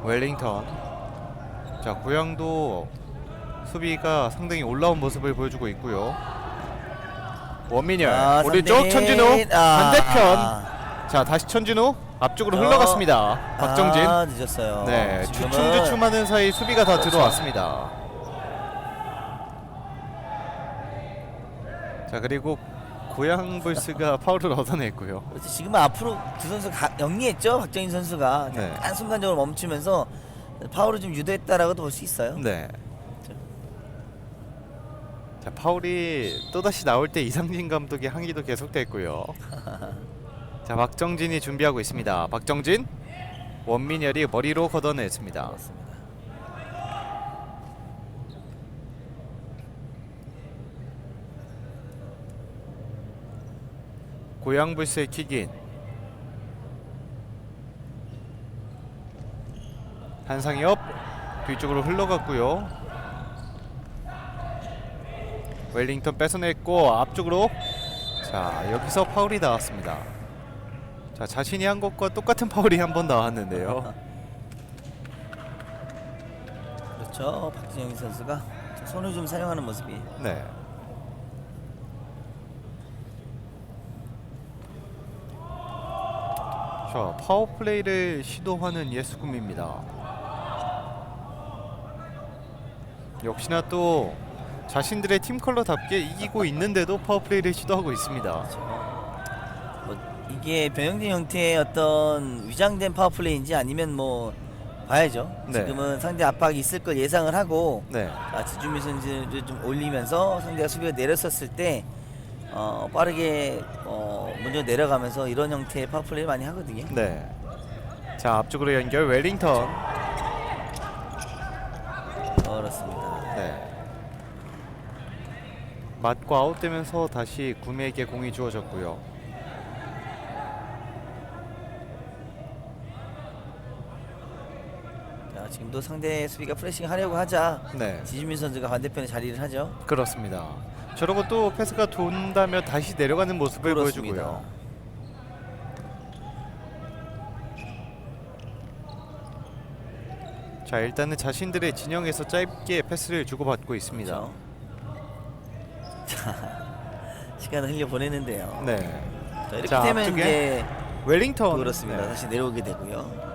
Speaker 5: 웰링턴. 자, 고양도 수비가 상당히 올라온 모습을 보여주고 있고요. 원민열 오른쪽 천진우 반대편. 자, 다시 천진우 앞쪽으로 흘러갔습니다. 박정진.
Speaker 6: 늦었어요.
Speaker 5: 네,
Speaker 6: 지금은
Speaker 5: 주춤주춤하는 사이 수비가 다
Speaker 6: 그렇죠.
Speaker 5: 들어왔습니다. 자, 그리고 고양 불스가 파울을 얻어냈고요.
Speaker 6: 그렇죠. 지금은 앞으로 두 선수 영리했죠. 박정인 선수가
Speaker 5: 네.
Speaker 6: 약간 순간적으로 멈추면서 파울을 좀 유도했다라고도 볼 수 있어요.
Speaker 5: 네. 자, 파울이 또다시 나올 때 이상진 감독의 항의도 계속됐고요. 자, 박정진이 준비하고 있습니다. 박정진, 원민열이 머리로 걷어냈습니다. 고양불스의 킥인. 한상엽 뒤쪽으로 흘러갔고요. 웰링턴 뺏어냈고 앞쪽으로. 자, 여기서 파울이 나왔습니다. 자, 자신이 한 것과 똑같은 파울이 한 번 나왔는데요.
Speaker 6: 그렇죠. 박진영 선수가 손을 좀 사용하는 모습이.
Speaker 5: 네. 자, 파워플레이를 시도하는 예수금입니다. 역시나 또 자신들의 팀 컬러답게 이기고 있는데도 파워플레이를 시도하고 있습니다.
Speaker 6: 뭐 이게 변형된 형태의 어떤 위장된 파워플레이인지 아니면 뭐 봐야죠.
Speaker 5: 네.
Speaker 6: 지금은 상대 압박이 있을 걸 예상을 하고
Speaker 5: 네.
Speaker 6: 지준미 선수를 좀 올리면서 상대가 수비가 내렸었을 때 빠르게 먼저 내려가면서 이런 형태의 파워플레이를 많이 하거든요.
Speaker 5: 네. 자, 앞쪽으로 연결 웰링턴.
Speaker 6: 그렇습니다.
Speaker 5: 네. 맞고 아웃되면서 다시 구미에게 공이 주어졌고요.
Speaker 6: 자, 지금도 상대 수비가 프레싱 하려고 하자
Speaker 5: 네.
Speaker 6: 지준민 선수가 반대편에 자리를 하죠.
Speaker 5: 그렇습니다. 저러고 또 패스가 돈다며 다시 내려가는 모습을
Speaker 6: 그렇습니다.
Speaker 5: 보여주고요. 자, 일단은 자신들의 진영에서 짧게 패스를 주고받고 있습니다.
Speaker 6: 그렇죠. 자, 시간을 흘려 보내는데요.
Speaker 5: 네.
Speaker 6: 자, 이렇게
Speaker 5: 자,
Speaker 6: 되면
Speaker 5: 앞쪽에
Speaker 6: 이제
Speaker 5: 웰링턴.
Speaker 6: 그렇습니다.
Speaker 5: 네.
Speaker 6: 다시 내려오게 되고요.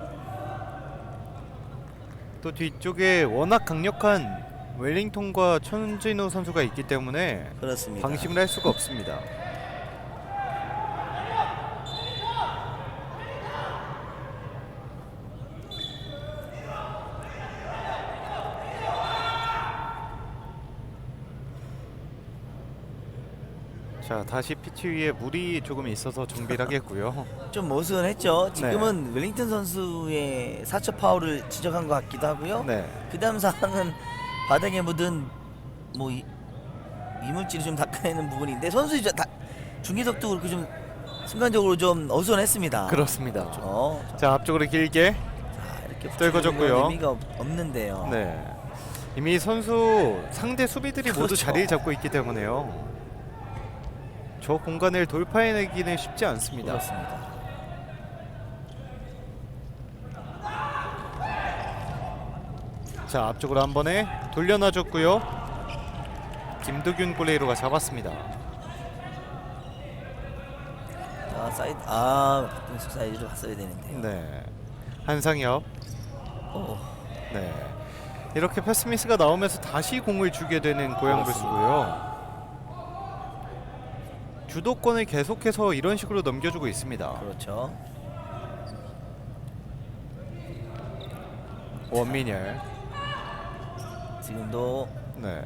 Speaker 5: 또 뒤쪽에 워낙 강력한 웰링턴과 천진우 선수가 있기 때문에
Speaker 6: 그렇습니다.
Speaker 5: 방심을 할 수가 없습니다. 자, 다시 피치 위에 물이 조금 있어서 정비를 하겠고요.
Speaker 6: 좀 어수선했죠. 지금은 웰링턴 선수의 4초 파울을 지적한 것 같기도 하고요.
Speaker 5: 네.
Speaker 6: 그 다음 상황은 바닥에 묻은 뭐 이물질을 좀 닦아내는 부분인데 선수 중계석도 그렇게 좀 순간적으로 좀 어수선했습니다.
Speaker 5: 그렇습니다.
Speaker 6: 그렇죠.
Speaker 5: 자, 앞쪽으로 길게
Speaker 6: 이렇게
Speaker 5: 떨궈졌고요.
Speaker 6: 의미가 없는데요.
Speaker 5: 네. 이미 선수 상대 수비들이 모두
Speaker 6: 그렇죠.
Speaker 5: 자리를 잡고 있기 때문에요. 저 공간을 돌파해내기는 쉽지 않습니다.
Speaker 6: 그렇습니다.
Speaker 5: 자, 앞쪽으로 한 번에 돌려놔줬고요. 김도균 골레이로가 잡았습니다.
Speaker 6: 사이드로 갔어야 되는데요.
Speaker 5: 네. 한상엽. 네. 이렇게 패스미스가 나오면서 다시 공을 주게 되는 고양불스고요. 주도권을 계속해서 이런 식으로 넘겨주고 있습니다.
Speaker 6: 그렇죠.
Speaker 5: 원민열.
Speaker 6: 지금도
Speaker 5: 네.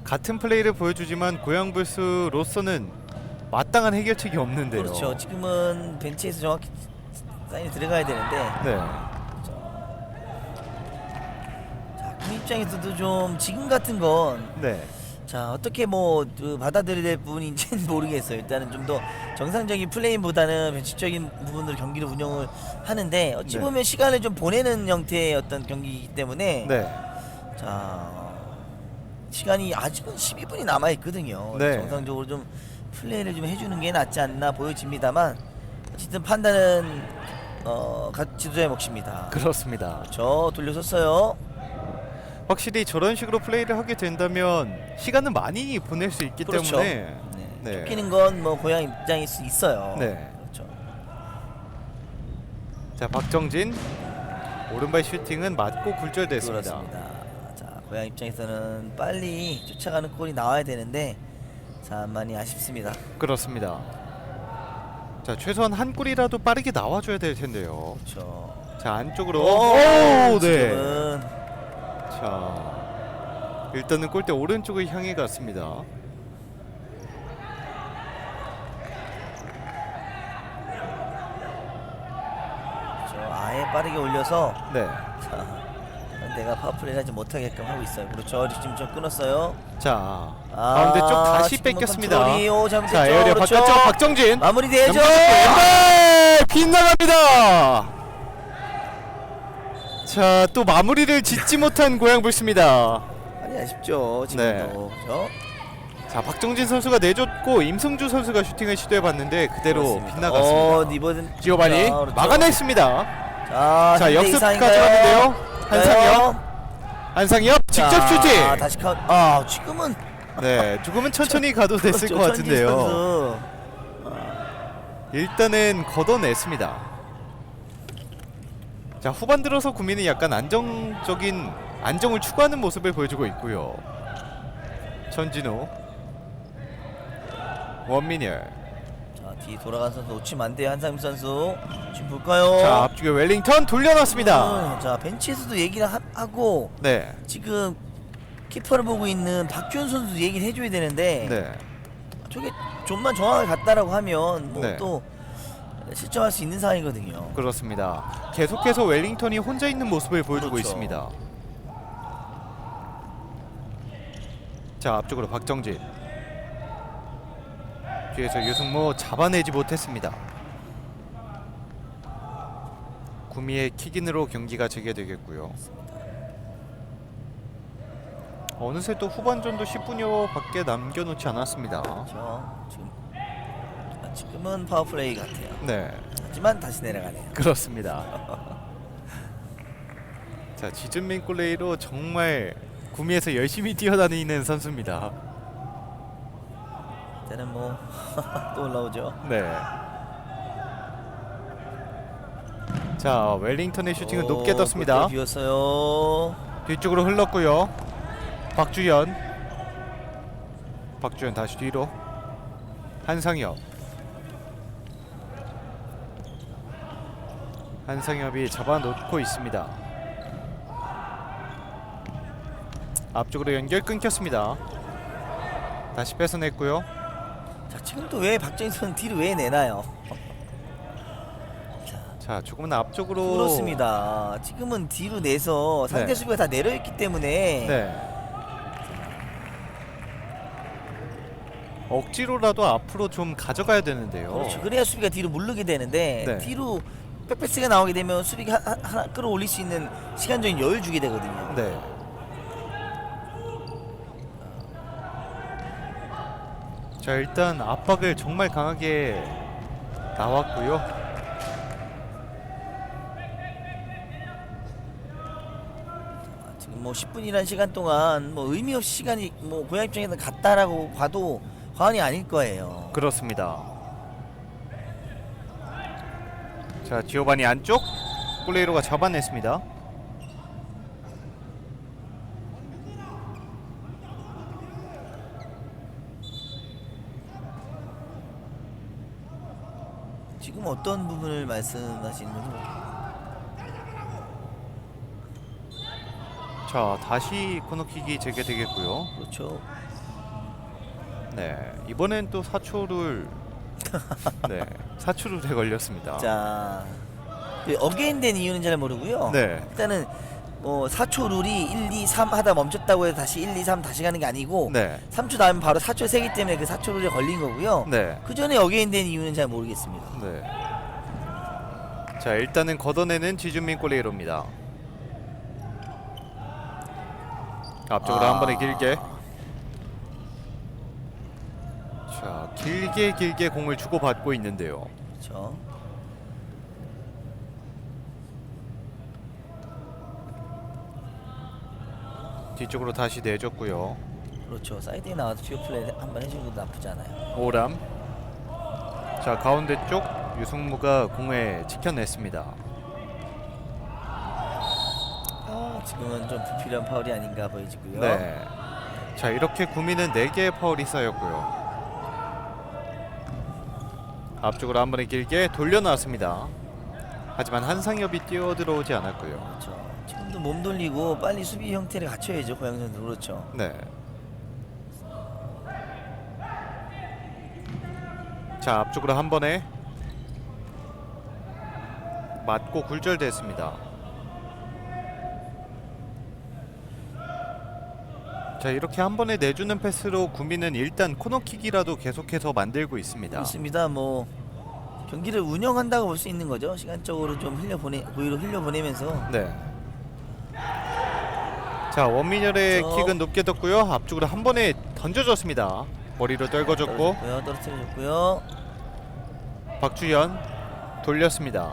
Speaker 5: 같은 플레이를 보여주지만 고양불스로서는 마땅한 해결책이 없는데요.
Speaker 6: 그렇죠. 지금은 벤치에서 정확히 사인이 들어가야 되는데
Speaker 5: 네.
Speaker 6: 자, 그 입장에서도 좀 지금 같은 건
Speaker 5: 네.
Speaker 6: 자, 어떻게 받아들여야 될 부분인지는 모르겠어요. 일단은 좀 더 정상적인 플레이보다는 변칙적인 부분으로 경기를 운영을 하는데 어찌
Speaker 5: 네.
Speaker 6: 보면 시간을 좀 보내는 형태의 어떤 경기이기 때문에
Speaker 5: 네.
Speaker 6: 자, 시간이 아직은 12분이 남아 있거든요.
Speaker 5: 네.
Speaker 6: 정상적으로 좀 플레이를 좀 해주는 게 낫지 않나 보여집니다만 어쨌든 판단은 지도자의 몫입니다.
Speaker 5: 그렇습니다.
Speaker 6: 그렇죠. 돌려섰어요.
Speaker 5: 확실히 저런 식으로 플레이를 하게 된다면 시간은 많이 보낼 수 있기
Speaker 6: 그렇죠.
Speaker 5: 때문에
Speaker 6: 네. 쫓기는 건 뭐 고양 입장일 수 있어요.
Speaker 5: 네.
Speaker 6: 그렇죠.
Speaker 5: 자, 박정진 오른발 슈팅은 맞고 굴절됐습니다.
Speaker 6: 그렇습니다. 자, 고양 입장에서는 빨리 쫓아가는 골이 나와야 되는데 참 많이 아쉽습니다.
Speaker 5: 그렇습니다. 자, 최소한 한 골이라도 빠르게 나와줘야 될 텐데요.
Speaker 6: 그렇죠.
Speaker 5: 자, 안쪽으로. 네.
Speaker 6: 지금은
Speaker 5: 자, 일단은 골대 오른쪽을 향해 갔습니다.
Speaker 6: 그렇죠. 아예 빠르게 올려서
Speaker 5: 네.
Speaker 6: 자, 내가 파워플레이를 하지 못하게끔 하고 있어요. 그렇죠. 지금 좀 끊었어요.
Speaker 5: 자, 가운데 쪽 다시
Speaker 6: 지금은
Speaker 5: 뺏겼습니다.
Speaker 6: 컨트롤이 잘못됐죠.
Speaker 5: 자, 에어리어
Speaker 6: 그렇죠.
Speaker 5: 바깥쪽 박정진.
Speaker 6: 마무리돼야죠.
Speaker 5: 왼발 빗나갑니다. 자, 또 마무리를 짓지 못한 고양불스입니다.
Speaker 6: 많이 아쉽죠. 지금도. 그렇죠?
Speaker 5: 자, 박정진 선수가 내줬고 임승주 선수가 슈팅을 시도해봤는데 그대로
Speaker 6: 그렇습니다.
Speaker 5: 빗나갔습니다.
Speaker 6: 이번엔
Speaker 5: 지오바니
Speaker 6: 그렇죠.
Speaker 5: 막아냈습니다.
Speaker 6: 자,
Speaker 5: 역습
Speaker 6: 이상인가요?
Speaker 5: 가져갔는데요. 한상엽 직접
Speaker 6: 자,
Speaker 5: 슈팅.
Speaker 6: 다시 지금은
Speaker 5: 네, 조금은 천천히 가도 됐을
Speaker 6: 그렇죠.
Speaker 5: 것 같은데요.
Speaker 6: 선수.
Speaker 5: 일단은 걷어냈습니다. 자, 후반 들어서 구민이 약간 안정을 추구하는 모습을 보여주고 있고요. 전진우, 원민열.
Speaker 6: 자, 뒤 돌아간 선수 놓치면 안 돼요. 한상임 선수. 지금 볼까요?
Speaker 5: 자, 앞쪽에 웰링턴 돌려놨습니다.
Speaker 6: 자, 벤치에서도 얘기를 하고
Speaker 5: 네.
Speaker 6: 지금 키퍼를 보고 있는 박규현 선수 얘기를 해줘야 되는데
Speaker 5: 네.
Speaker 6: 저게 좀만 정확하게 갔다라고 하면 뭐
Speaker 5: 네.
Speaker 6: 또 실점할 수 있는 상황이거든요.
Speaker 5: 그렇습니다. 계속해서 웰링턴이 혼자 있는 모습을 보여주고
Speaker 6: 그렇죠.
Speaker 5: 있습니다. 자, 앞쪽으로 박정진. 뒤에서 유승모 잡아내지 못했습니다. 구미의 킥인으로 경기가 재개되겠고요. 어느새 또 후반전도 10분여밖에 남겨놓지 않았습니다.
Speaker 6: 그렇죠. 지금은 파워플레이 같아요.
Speaker 5: 네,
Speaker 6: 하지만 다시 내려가네요.
Speaker 5: 그렇습니다. 자, 지준민 골레이로 정말 구미에서 열심히 뛰어다니는 선수입니다.
Speaker 6: 이제는 뭐 또 올라오죠.
Speaker 5: 네. 자, 웰링턴의 슈팅은 높게 떴습니다.
Speaker 6: 비었어요.
Speaker 5: 뒤쪽으로 흘렀고요. 박주현 다시 뒤로. 한상엽이 잡아놓고 있습니다. 앞쪽으로 연결 끊겼습니다. 다시 뺏어냈고요.
Speaker 6: 자, 지금 또 왜 박정희 선수 뒤로 왜 내나요?
Speaker 5: 자, 조금은 앞쪽으로.
Speaker 6: 그렇습니다. 지금은 뒤로 내서 상대
Speaker 5: 네.
Speaker 6: 수비가 다 내려있기 때문에
Speaker 5: 네. 억지로라도 앞으로 좀 가져가야 되는데요.
Speaker 6: 그렇죠. 그래야 수비가 뒤로 물르게 되는데
Speaker 5: 네.
Speaker 6: 뒤로 백패스가 나오게 되면 수비가 하나 끌어올릴 수 있는 시간적인 여유를 주게 되거든요.
Speaker 5: 네. 자, 일단 압박을 정말 강하게 나왔고요.
Speaker 6: 지금 뭐 10분이라는 시간 동안 뭐 의미 없이 시간이 뭐 고양 입장에서 갔다라고 봐도 과언이 아닐 거예요.
Speaker 5: 그렇습니다. 자, 지오바니 안쪽 꿀레이로가 잡아냈습니다.
Speaker 6: 지금 어떤 부분을 말씀하시는 거죠?
Speaker 5: 자, 다시 코너킥이 재개되겠고요.
Speaker 6: 그렇죠.
Speaker 5: 네, 이번엔 또 사초를 네, 사초룰에 걸렸습니다.
Speaker 6: 자, 그 어게인된 이유는 잘 모르고요.
Speaker 5: 네.
Speaker 6: 일단은 뭐 4초 룰이 1, 2, 3 하다 멈췄다고 해서 다시 1, 2, 3 다시 가는 게 아니고
Speaker 5: 네.
Speaker 6: 3초 나오면 바로 4초 세기 때문에 그 4초 룰에 걸린 거고요.
Speaker 5: 네.
Speaker 6: 그 전에 어게인된 이유는 잘 모르겠습니다.
Speaker 5: 네. 자, 일단은 걷어내는 지준민 꼴레이로입니다. 앞쪽으로 한 번에 길게. 자, 길게 공을 주고받고 있는데요.
Speaker 6: 그렇죠.
Speaker 5: 뒤쪽으로 다시 내줬고요.
Speaker 6: 그렇죠. 사이드에 나와서 듀오 플레이 한번 해주는 것도 나쁘지 않아요.
Speaker 5: 오람. 자, 가운데 쪽 유승무가 공에 지켜냈습니다.
Speaker 6: 지금은 좀 불필요한 파울이 아닌가 보이지고요.
Speaker 5: 네. 자, 이렇게 구미는 4개의 파울이 쌓였고요. 앞쪽으로 한 번에 길게 돌려놨습니다. 하지만 한상엽이 뛰어들어오지 않았고요.
Speaker 6: 그렇죠. 지금도 몸 돌리고 빨리 수비 형태를 갖춰야죠. 고양 선수. 그렇죠.
Speaker 5: 네. 자, 앞쪽으로 한 번에 맞고 굴절됐습니다. 자, 이렇게 한 번에 내주는 패스로 구미는 일단 코너킥이라도 계속해서 만들고 있습니다.
Speaker 6: 그렇습니다. 뭐 경기를 운영한다고 볼 수 있는 거죠. 시간적으로 좀 흘려보내면서.
Speaker 5: 네. 자, 원민열의 킥은 높게 떴고요. 앞쪽으로 한 번에 던져줬습니다. 머리로 떨궈줬고
Speaker 6: 떨어뜨려줬고요.
Speaker 5: 박주현 돌렸습니다.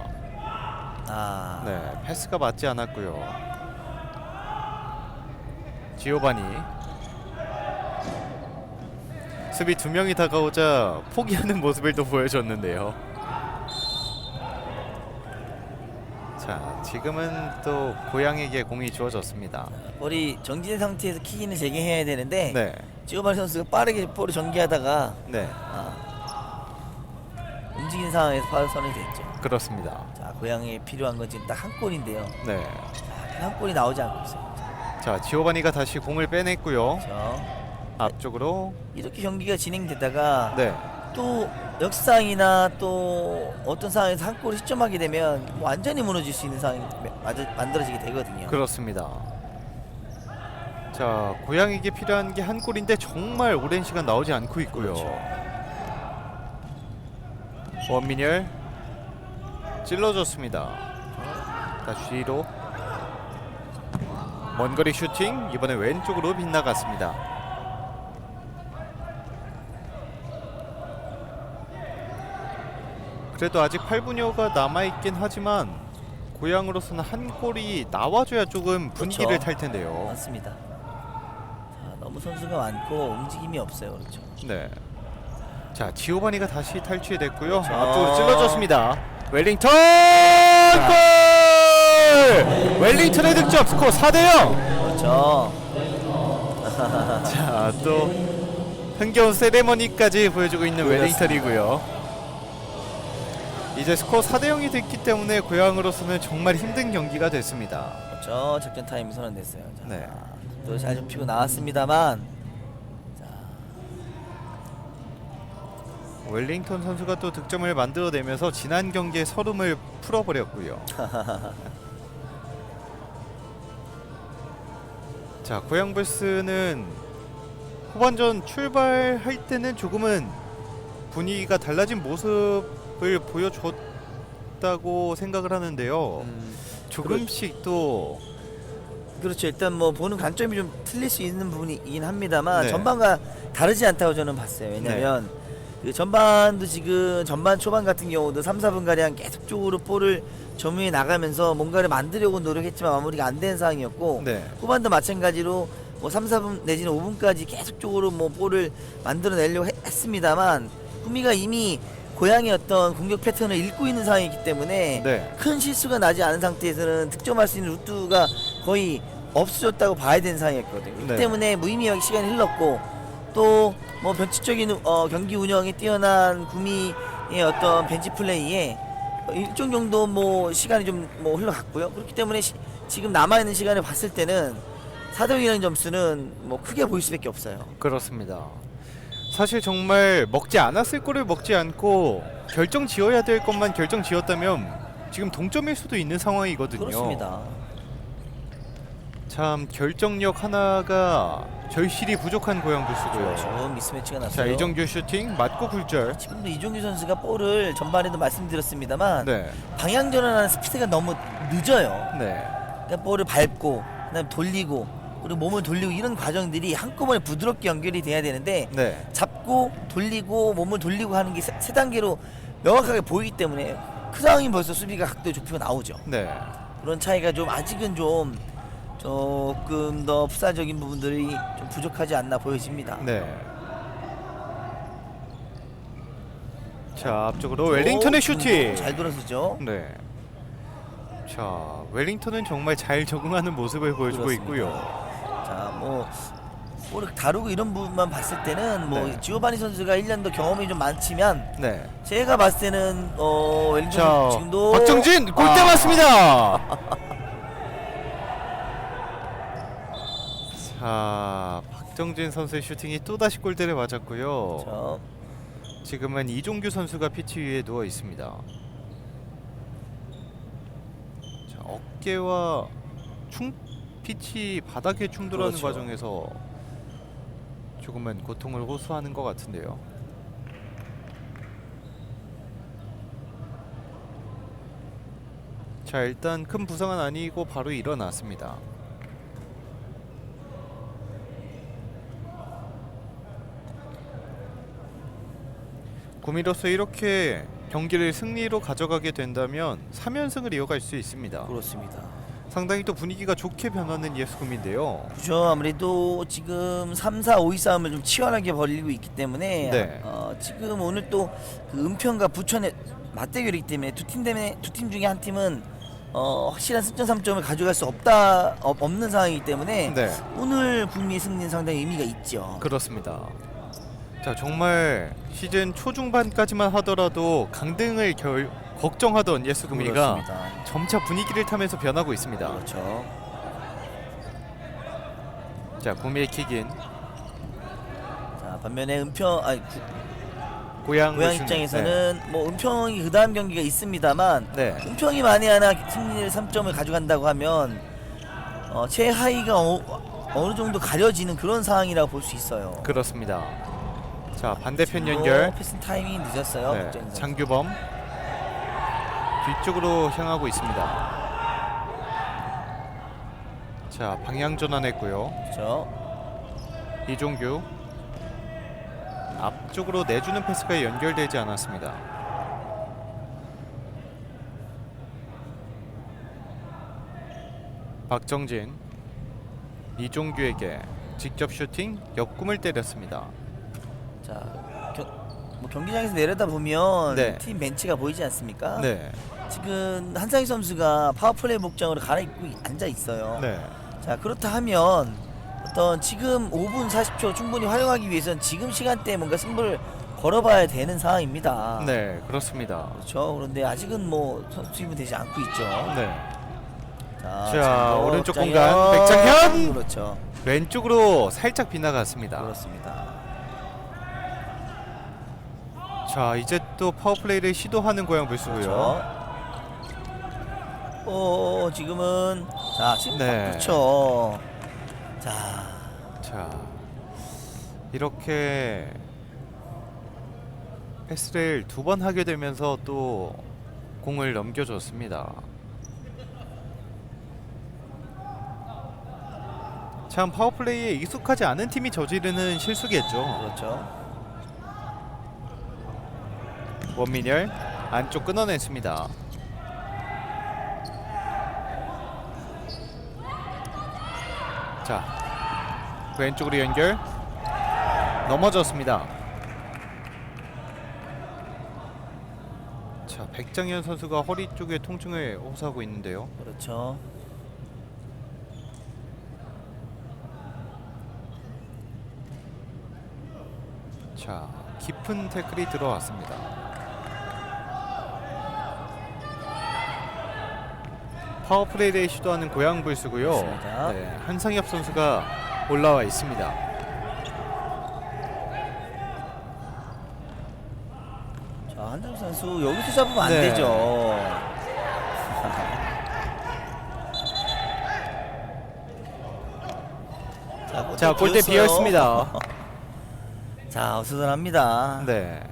Speaker 6: 네,
Speaker 5: 패스가 맞지 않았고요. 지오바니 수비 2명이 다가오자 포기하는 모습을 또 보여줬는데요. 자, 지금은 또 고양에게 공이 주어졌습니다.
Speaker 6: 볼이 정진 상태에서 킥인을 재개해야 되는데
Speaker 5: 네.
Speaker 6: 지오바니 선수가 빠르게 볼을 전개하다가
Speaker 5: 네.
Speaker 6: 움직이는 상황에서 파울 선언이 됐죠.
Speaker 5: 그렇습니다.
Speaker 6: 자, 고양이에 필요한 건 지금 딱 한 골인데요.
Speaker 5: 네.
Speaker 6: 한 골이 나오지 않고 있어요.
Speaker 5: 자, 지오바니가 다시 공을 빼냈고요.
Speaker 6: 그렇죠.
Speaker 5: 앞쪽으로
Speaker 6: 이렇게 경기가 진행되다가
Speaker 5: 네.
Speaker 6: 또 역상이나 또 어떤 상황에서 한 골을 실점하게 되면 완전히 무너질 수 있는 상황이 만들어지게 되거든요.
Speaker 5: 그렇습니다. 자, 고양이에게 필요한 게 한 골인데 정말 오랜 시간 나오지 않고 있고요.
Speaker 6: 그렇죠.
Speaker 5: 원민열 찔러줬습니다. 다시 뒤로 먼거리 슈팅, 이번에 왼쪽으로 빗나갔습니다. 그래도 아직 8분여가 남아있긴 하지만 고양으로서는 한 골이 나와줘야 조금 분기를
Speaker 6: 그렇죠.
Speaker 5: 탈 텐데요.
Speaker 6: 맞습니다. 자, 너무 선수가 많고 움직임이 없어요. 그렇죠.
Speaker 5: 네. 자, 지오바니가 다시 탈취됐고요.
Speaker 6: 그렇죠.
Speaker 5: 앞쪽으로 찔러줬습니다. 웰링턴! 골! 웰링턴의 득점 스코어 4대0.
Speaker 6: 그렇죠.
Speaker 5: 자, 또 흥겨운 세레머니까지 보여주고 있는 웰링턴이고요. 이제 스코어 4대0이 됐기 때문에 고향으로서는 정말 힘든 경기가 됐습니다.
Speaker 6: 그렇죠. 작전 타임이 선언됐어요. 자,
Speaker 5: 네.
Speaker 6: 또 잘 좀 피고 나왔습니다만
Speaker 5: 웰링턴 선수가 또 득점을 만들어내면서 지난 경기의 서름을 풀어버렸고요. 자, 고양불스는 후반전 출발할 때는 조금은 분위기가 달라진 모습을 보여줬다고 생각을 하는데요. 조금씩 또
Speaker 6: 그렇죠. 일단 뭐 보는 관점이 좀 틀릴 수 있는 부분이긴 합니다만
Speaker 5: 네.
Speaker 6: 전반과 다르지 않다고 저는 봤어요. 왜냐면 그 전반도 지금 전반 초반 같은 경우도 3, 4분 가량 계속적으로 볼을 점유해 나가면서 뭔가를 만들려고 노력했지만 마무리가 안 된 상황이었고
Speaker 5: 네.
Speaker 6: 후반도 마찬가지로 뭐 3, 4분 내지는 5분까지 계속적으로 뭐 볼을 만들어내려고 했습니다만 구미가 이미 고향의 어떤 공격 패턴을 읽고 있는 상황이기 때문에
Speaker 5: 네.
Speaker 6: 큰 실수가 나지 않은 상태에서는 득점할 수 있는 루트가 거의 없어졌다고 봐야 되는 상황이었거든요. 그렇기
Speaker 5: 네.
Speaker 6: 때문에 무의미하게 시간이 흘렀고 또 뭐 변칙적인 경기 운영이 뛰어난 구미의 어떤 벤치 플레이에 일정 정도 뭐 시간이 좀 뭐 흘러갔고요. 그렇기 때문에 지금 남아 있는 시간을 봤을 때는 4대0이라는 점수는 뭐 크게 보일 수밖에 없어요.
Speaker 5: 그렇습니다. 사실 정말 먹지 않았을 거를 먹지 않고 결정 지어야 될 것만 결정 지었다면 지금 동점일 수도 있는 상황이거든요.
Speaker 6: 그렇습니다.
Speaker 5: 참 결정력 하나가 절실히 부족한 고양불스고요.
Speaker 6: 좀 미스매치가
Speaker 5: 자,
Speaker 6: 났어요.
Speaker 5: 이정규 슈팅 맞고 굴절.
Speaker 6: 지금도 이종규 선수가 볼을 전반에도 말씀드렸습니다만
Speaker 5: 네.
Speaker 6: 방향 전환하는 스피드가 너무 늦어요.
Speaker 5: 네.
Speaker 6: 그러니까 볼을 밟고 그다음 돌리고 그리고 몸을 돌리고 이런 과정들이 한꺼번에 부드럽게 연결이 돼야 되는데
Speaker 5: 네.
Speaker 6: 잡고 돌리고 몸을 돌리고 하는 게 세 단계로 명확하게 보이기 때문에 그 상황이 벌써 수비가 각도 좁히고 나오죠.
Speaker 5: 네.
Speaker 6: 그런 차이가 좀 아직은 좀 조금 더 풋살적인 부분들이 좀 부족하지 않나 보여집니다.
Speaker 5: 네. 자, 앞쪽으로 웰링턴의 슈팅.
Speaker 6: 잘 돌아서죠.
Speaker 5: 네. 자, 웰링턴은 정말 잘 적응하는 모습을 보여주고
Speaker 6: 그렇습니다.
Speaker 5: 있고요.
Speaker 6: 자, 뭐 볼을 다루고 이런 부분만 봤을 때는 뭐
Speaker 5: 네.
Speaker 6: 지오바니 선수가 1년 더 경험이 좀 많지만
Speaker 5: 네.
Speaker 6: 제가 봤을 때는 웰링턴
Speaker 5: 자,
Speaker 6: 지금도
Speaker 5: 박정진 골대 맞습니다. 자, 박정진 선수의 슈팅이 또다시 골대를 맞았고요.
Speaker 6: 자,
Speaker 5: 지금은 이종규 선수가 피치 위에 누워 있습니다. 자, 어깨와 피치 바닥에 충돌하는
Speaker 6: 그렇죠.
Speaker 5: 과정에서 조금은 고통을 호소하는 것 같은데요. 자, 일단 큰 부상은 아니고 바로 일어났습니다. 구미로서 이렇게 경기를 승리로 가져가게 된다면 3연승을 이어갈 수 있습니다.
Speaker 6: 그렇습니다.
Speaker 5: 상당히 또 분위기가 좋게 변하는 예수금인데요.
Speaker 6: 그죠. 아무래도 지금 3, 4, 5위 싸움을 좀 치열하게 벌이고 있기 때문에
Speaker 5: 네.
Speaker 6: 지금 오늘 또 그 은평과 부천의 맞대결이기 때문에 두 팀 중에 한 팀은 확실한 승점 3점을 가져갈 수 없는 상황이기 때문에
Speaker 5: 네.
Speaker 6: 오늘 구미의 승리는 상당히 의미가 있죠.
Speaker 5: 그렇습니다. 자, 정말 시즌 초중반까지만 하더라도 강등을 걱정하던 예수금이가
Speaker 6: 그렇습니다.
Speaker 5: 점차 분위기를 타면서 변하고 있습니다.
Speaker 6: 그렇죠.
Speaker 5: 자, 구미의 킥인.
Speaker 6: 자, 반면에 은평
Speaker 5: 고양
Speaker 6: 입장에서는 뭐 은평이 그 다음 경기가 있습니다만
Speaker 5: 네.
Speaker 6: 은평이 만에 하나 승리를 3점을 가져간다고 하면 최하위가 어느 정도 가려지는 그런 상황이라고 볼 수 있어요.
Speaker 5: 그렇습니다. 자, 반대편 연결.
Speaker 6: 패스 타이밍이 늦었어요.
Speaker 5: 네.
Speaker 6: 박정진 선수.
Speaker 5: 장규범 뒤쪽으로 향하고 있습니다. 자, 방향 전환했고요.
Speaker 6: 그렇죠.
Speaker 5: 이종규 앞쪽으로 내주는 패스가 연결되지 않았습니다. 박정진 이종규에게 직접 슈팅 옆꿈을 때렸습니다.
Speaker 6: 자, 뭐 경기장에서 내려다 보면
Speaker 5: 네.
Speaker 6: 팀 벤치가 보이지 않습니까?
Speaker 5: 네.
Speaker 6: 지금 한상희 선수가 파워플레이 목장으로 갈아입고 앉아 있어요.
Speaker 5: 네.
Speaker 6: 자, 그렇다 하면 어떤 지금 5분 40초 충분히 활용하기 위해서는 지금 시간대에 뭔가 승부를 걸어봐야 되는 상황입니다.
Speaker 5: 네, 그렇습니다.
Speaker 6: 그렇죠. 그런데 아직은 뭐 투입은 되지 않고 있죠.
Speaker 5: 네.
Speaker 6: 자,
Speaker 5: 자, 오른쪽
Speaker 6: 백장현.
Speaker 5: 공간 백장현.
Speaker 6: 그렇죠.
Speaker 5: 왼쪽으로 살짝 빗나갔습니다.
Speaker 6: 그렇습니다.
Speaker 5: 자, 이제 또 파워플레이를 시도하는 고양 불수고요.
Speaker 6: 그렇죠. 지금은 자, 지금
Speaker 5: 네.
Speaker 6: 그렇죠.
Speaker 5: 자, 이렇게 패스를 2번 하게 되면서 또 공을 넘겨줬습니다. 참 파워플레이에 익숙하지 않은 팀이 저지르는 실수겠죠.
Speaker 6: 그렇죠.
Speaker 5: 원민열 안쪽 끊어냈습니다. 자, 왼쪽으로 연결 넘어졌습니다. 자, 백장현 선수가 허리 쪽에 통증을 호소하고 있는데요.
Speaker 6: 그렇죠.
Speaker 5: 자, 깊은 태클이 들어왔습니다. 파워플레이를 시도하는 고양 불수고요.
Speaker 6: 그렇습니다.
Speaker 5: 네, 한상엽 선수가 올라와 있습니다.
Speaker 6: 자, 한상 선수 여기서 잡으면 안
Speaker 5: 네.
Speaker 6: 되죠.
Speaker 5: 자, 골대 비어 있습니다.
Speaker 6: 자, 어수선합니다.
Speaker 5: 네.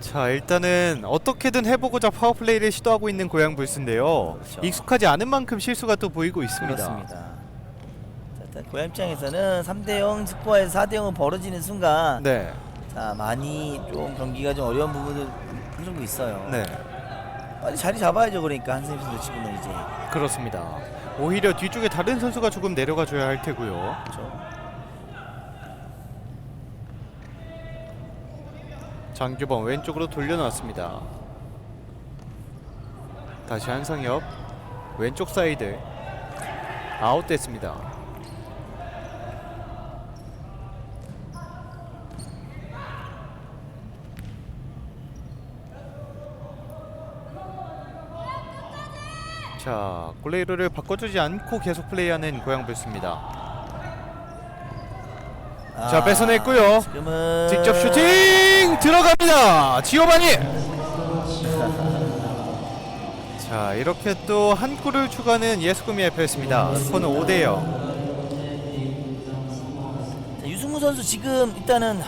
Speaker 5: 자, 일단은 어떻게든 해보고자 파워플레이를 시도하고 있는 고양 불스인데요.
Speaker 6: 그렇죠.
Speaker 5: 익숙하지 않은 만큼 실수가 또 보이고 있습니다.
Speaker 6: 그렇습니다. 자, 일단 고양 입장에서는 3대0 스코어에서 4대0은 벌어지는 순간
Speaker 5: 네.
Speaker 6: 자, 많이 좀 경기가 좀 어려운 부분도 어느 정도 있어요.
Speaker 5: 네.
Speaker 6: 빨리 자리 잡아야죠. 그러니까 한승희 선수 지금은 이제
Speaker 5: 그렇습니다. 오히려 뒤쪽에 다른 선수가 조금 내려가 줘야 할 테고요.
Speaker 6: 그렇죠.
Speaker 5: 장규범 왼쪽으로 돌려놨습니다. 다시 한상엽 왼쪽 사이드 아웃됐습니다. 자, 골레이로를 바꿔주지 않고 계속 플레이하는 고양 불스입니다. 자, 뺏어냈고요.
Speaker 6: 지금은
Speaker 5: 직접 슈팅 들어갑니다. 지오바니. 자, 이렇게 또 한 골을 추가하는 예수금이 FS입니다. 스코어는 5대0.
Speaker 6: 자, 유승우 선수 지금 일단은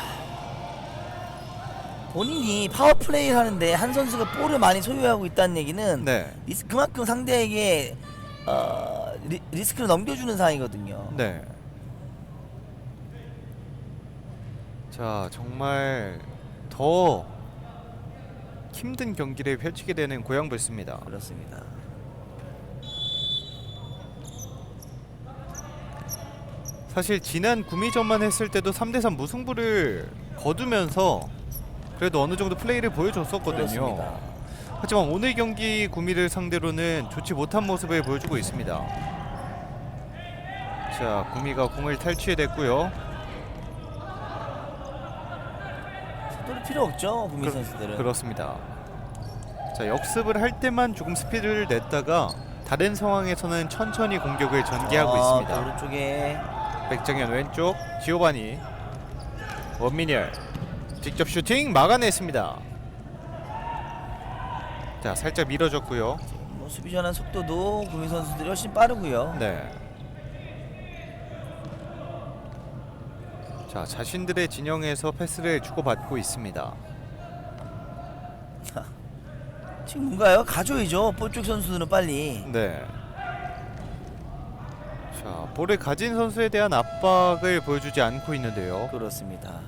Speaker 6: 본인이 파워플레이를 하는데 한 선수가 볼을 많이 소유하고 있다는 얘기는
Speaker 5: 네.
Speaker 6: 그만큼 상대에게 리스크를 넘겨주는 상황이거든요.
Speaker 5: 네. 자, 정말 더 힘든 경기를 펼치게 되는 고양 불스입니다.
Speaker 6: 그렇습니다.
Speaker 5: 사실 지난 구미전만 했을 때도 3대3 무승부를 거두면서 그래도 어느 정도 플레이를 보여줬었거든요.
Speaker 6: 그렇습니다.
Speaker 5: 하지만 오늘 경기 구미를 상대로는 좋지 못한 모습을 보여주고 있습니다. 자, 구미가 공을 탈취해냈고요.
Speaker 6: 서두를 필요 없죠, 구미 선수들은.
Speaker 5: 그렇습니다. 자, 역습을 할 때만 조금 스피드를 냈다가 다른 상황에서는 천천히 공격을 전개하고 있습니다.
Speaker 6: 오른쪽에
Speaker 5: 백정현 왼쪽, 지오바니, 원민열 직접 슈팅 막아냈습니다. 자, 살짝 밀어줬고요.
Speaker 6: 뭐 수비 전환 속도도 구미 선수들이 훨씬 빠르고요.
Speaker 5: 네. 자, 자신들의 진영에서 패스를 주고받고 있습니다.
Speaker 6: 지금 뭔가요? 가져야죠. 볼쪽 선수들은 빨리.
Speaker 5: 네. 자, 볼을 가진 선수에 대한 압박을 보여주지 않고 있는데요.
Speaker 6: 그렇습니다.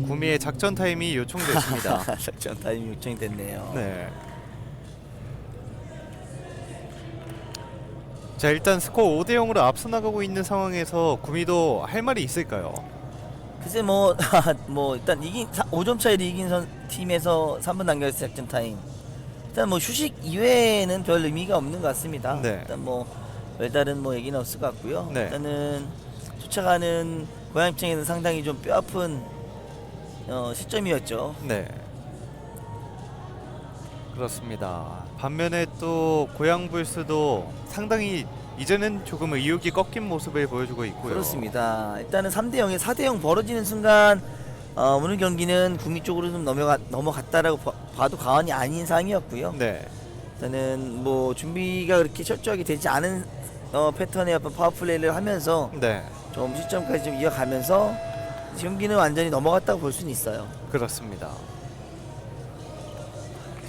Speaker 5: 구미의 작전 타임이 요청됐습니다.
Speaker 6: 작전 타임이 요청이 됐네요.
Speaker 5: 네. 자, 일단 스코어 5대0으로 앞서 나가고 있는 상황에서 구미도 할 말이 있을까요?
Speaker 6: 글쎄 뭐 일단 5점 차이로 이긴 팀에서 3분 남겨있을 작전 타임 일단 뭐 휴식 이외에는 별 의미가 없는 것 같습니다.
Speaker 5: 네.
Speaker 6: 일단 뭐 별다른 뭐 얘기는 없을 것 같고요.
Speaker 5: 네.
Speaker 6: 일단은 쫓아가는 고양 입장에는 상당히 좀 뼈아픈 시점이었죠.
Speaker 5: 네. 그렇습니다. 반면에 또 고양불스도 상당히 이제는 조금 의욕이 꺾인 모습을 보여주고 있고요.
Speaker 6: 그렇습니다. 일단은 3대0에 4대0 벌어지는 순간 오늘 경기는 국미 쪽으로 좀 넘어갔다라고 봐도 과언이 아닌 상황이었고요.
Speaker 5: 네.
Speaker 6: 일단은 뭐 준비가 그렇게 철저하게 되지 않은 패턴의 어떤 파워플레이를 하면서
Speaker 5: 네.
Speaker 6: 좀 시점까지 좀 이어가면서 경기는 완전히 넘어갔다고 볼 수는 있어요.
Speaker 5: 그렇습니다.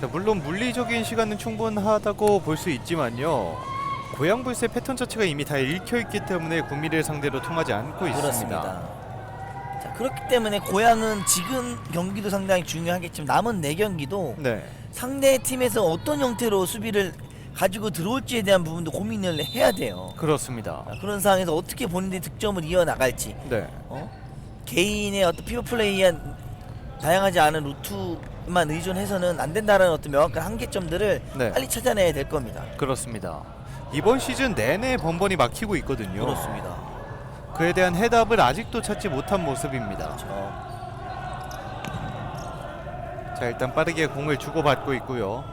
Speaker 5: 자, 물론 물리적인 시간은 충분하다고 볼 수 있지만요. 고양불스의 패턴 자체가 이미 다 읽혀있기 때문에 국미를 상대로 통하지 않고 있습니다.
Speaker 6: 그렇습니다. 자, 그렇기 때문에 고양은 지금 경기도 상당히 중요하겠지만 남은 4경기도
Speaker 5: 네.
Speaker 6: 상대 팀에서 어떤 형태로 수비를 가지고 들어올지에 대한 부분도 고민을 해야 돼요.
Speaker 5: 그렇습니다.
Speaker 6: 자, 그런 상황에서 어떻게 본인들이 득점을 이어나갈지
Speaker 5: 네.
Speaker 6: 개인의 어떤 피버 플레이한 다양하지 않은 루트만 의존해서는 안 된다라는 어떤 명확한 한계점들을
Speaker 5: 네.
Speaker 6: 빨리 찾아내야 될 겁니다.
Speaker 5: 그렇습니다. 이번 시즌 내내 번번이 막히고 있거든요.
Speaker 6: 그렇습니다.
Speaker 5: 그에 대한 해답을 아직도 찾지 못한 모습입니다. 자, 일단 빠르게 공을 주고받고 있고요.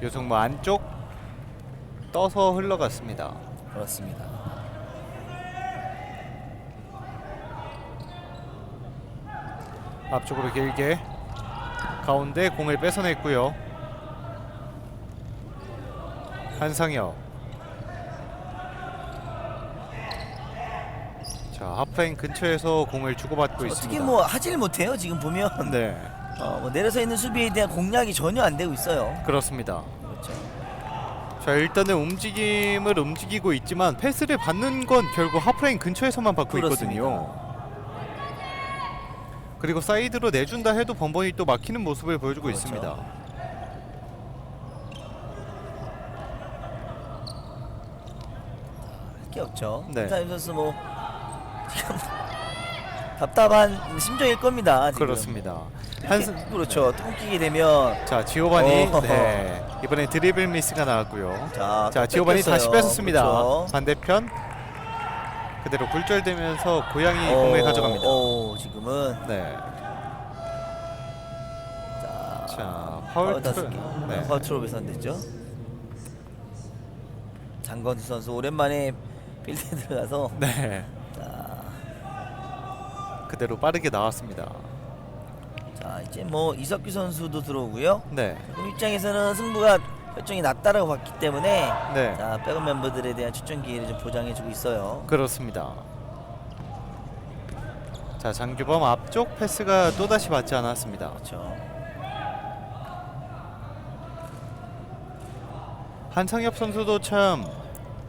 Speaker 5: 요승모 안쪽 떠서 흘러갔습니다.
Speaker 6: 그렇습니다.
Speaker 5: 앞쪽으로 길게 가운데 공을 뺏어냈고요. 한상혁. 자, 하프라인 근처에서 공을 주고받고 있습니다.
Speaker 6: 어떻게 뭐 하질 못해요. 지금 보면
Speaker 5: 네.
Speaker 6: 뭐 내려서 있는 수비에 대한 공략이 전혀 안 되고 있어요.
Speaker 5: 그렇습니다.
Speaker 6: 그렇죠.
Speaker 5: 자, 일단은 움직임을 움직이고 있지만 패스를 받는 건 결국 하프라인 근처에서만 받고
Speaker 6: 그렇습니다.
Speaker 5: 있거든요. 그리고 사이드로 내준다 해도 번번이 또 막히는 모습을 보여주고
Speaker 6: 그렇죠.
Speaker 5: 있습니다.
Speaker 6: 할 게 없죠.
Speaker 5: 네.
Speaker 6: 한상혁 선수 뭐 지금 답답한 심정일 겁니다. 지금.
Speaker 5: 그렇습니다.
Speaker 6: 그렇죠. 똥끼게 되면
Speaker 5: 자, 지오바니.
Speaker 6: 어허허.
Speaker 5: 네. 이번에 드리블 미스가 나왔고요.
Speaker 6: 자,
Speaker 5: 지오바니
Speaker 6: 뺏겼어요.
Speaker 5: 다시 뺏었습니다.
Speaker 6: 그렇죠.
Speaker 5: 반대편 그대로 굴절되면서 고양이 공을 가져갑니다.
Speaker 6: 지금은
Speaker 5: 네. 자, 파울
Speaker 6: 다섯
Speaker 5: 트롤.
Speaker 6: 개.
Speaker 5: 네.
Speaker 6: 파울 트롤에 선됐죠. 장건수 선수 오랜만에 필드에 들어가서
Speaker 5: 네. 그대로 빠르게 나왔습니다.
Speaker 6: 자, 이제 뭐 이석규 선수도 들어오고요.
Speaker 5: 네.
Speaker 6: 그 입장에서는 승부가 결정이 났다라고 봤기 때문에
Speaker 5: 네.
Speaker 6: 자, 백업 멤버들에 대한 출전 기회를 좀 보장해주고 있어요.
Speaker 5: 그렇습니다. 자, 장규범 앞쪽 패스가 또다시 맞지 않았습니다.
Speaker 6: 그렇죠.
Speaker 5: 한상엽 선수도 참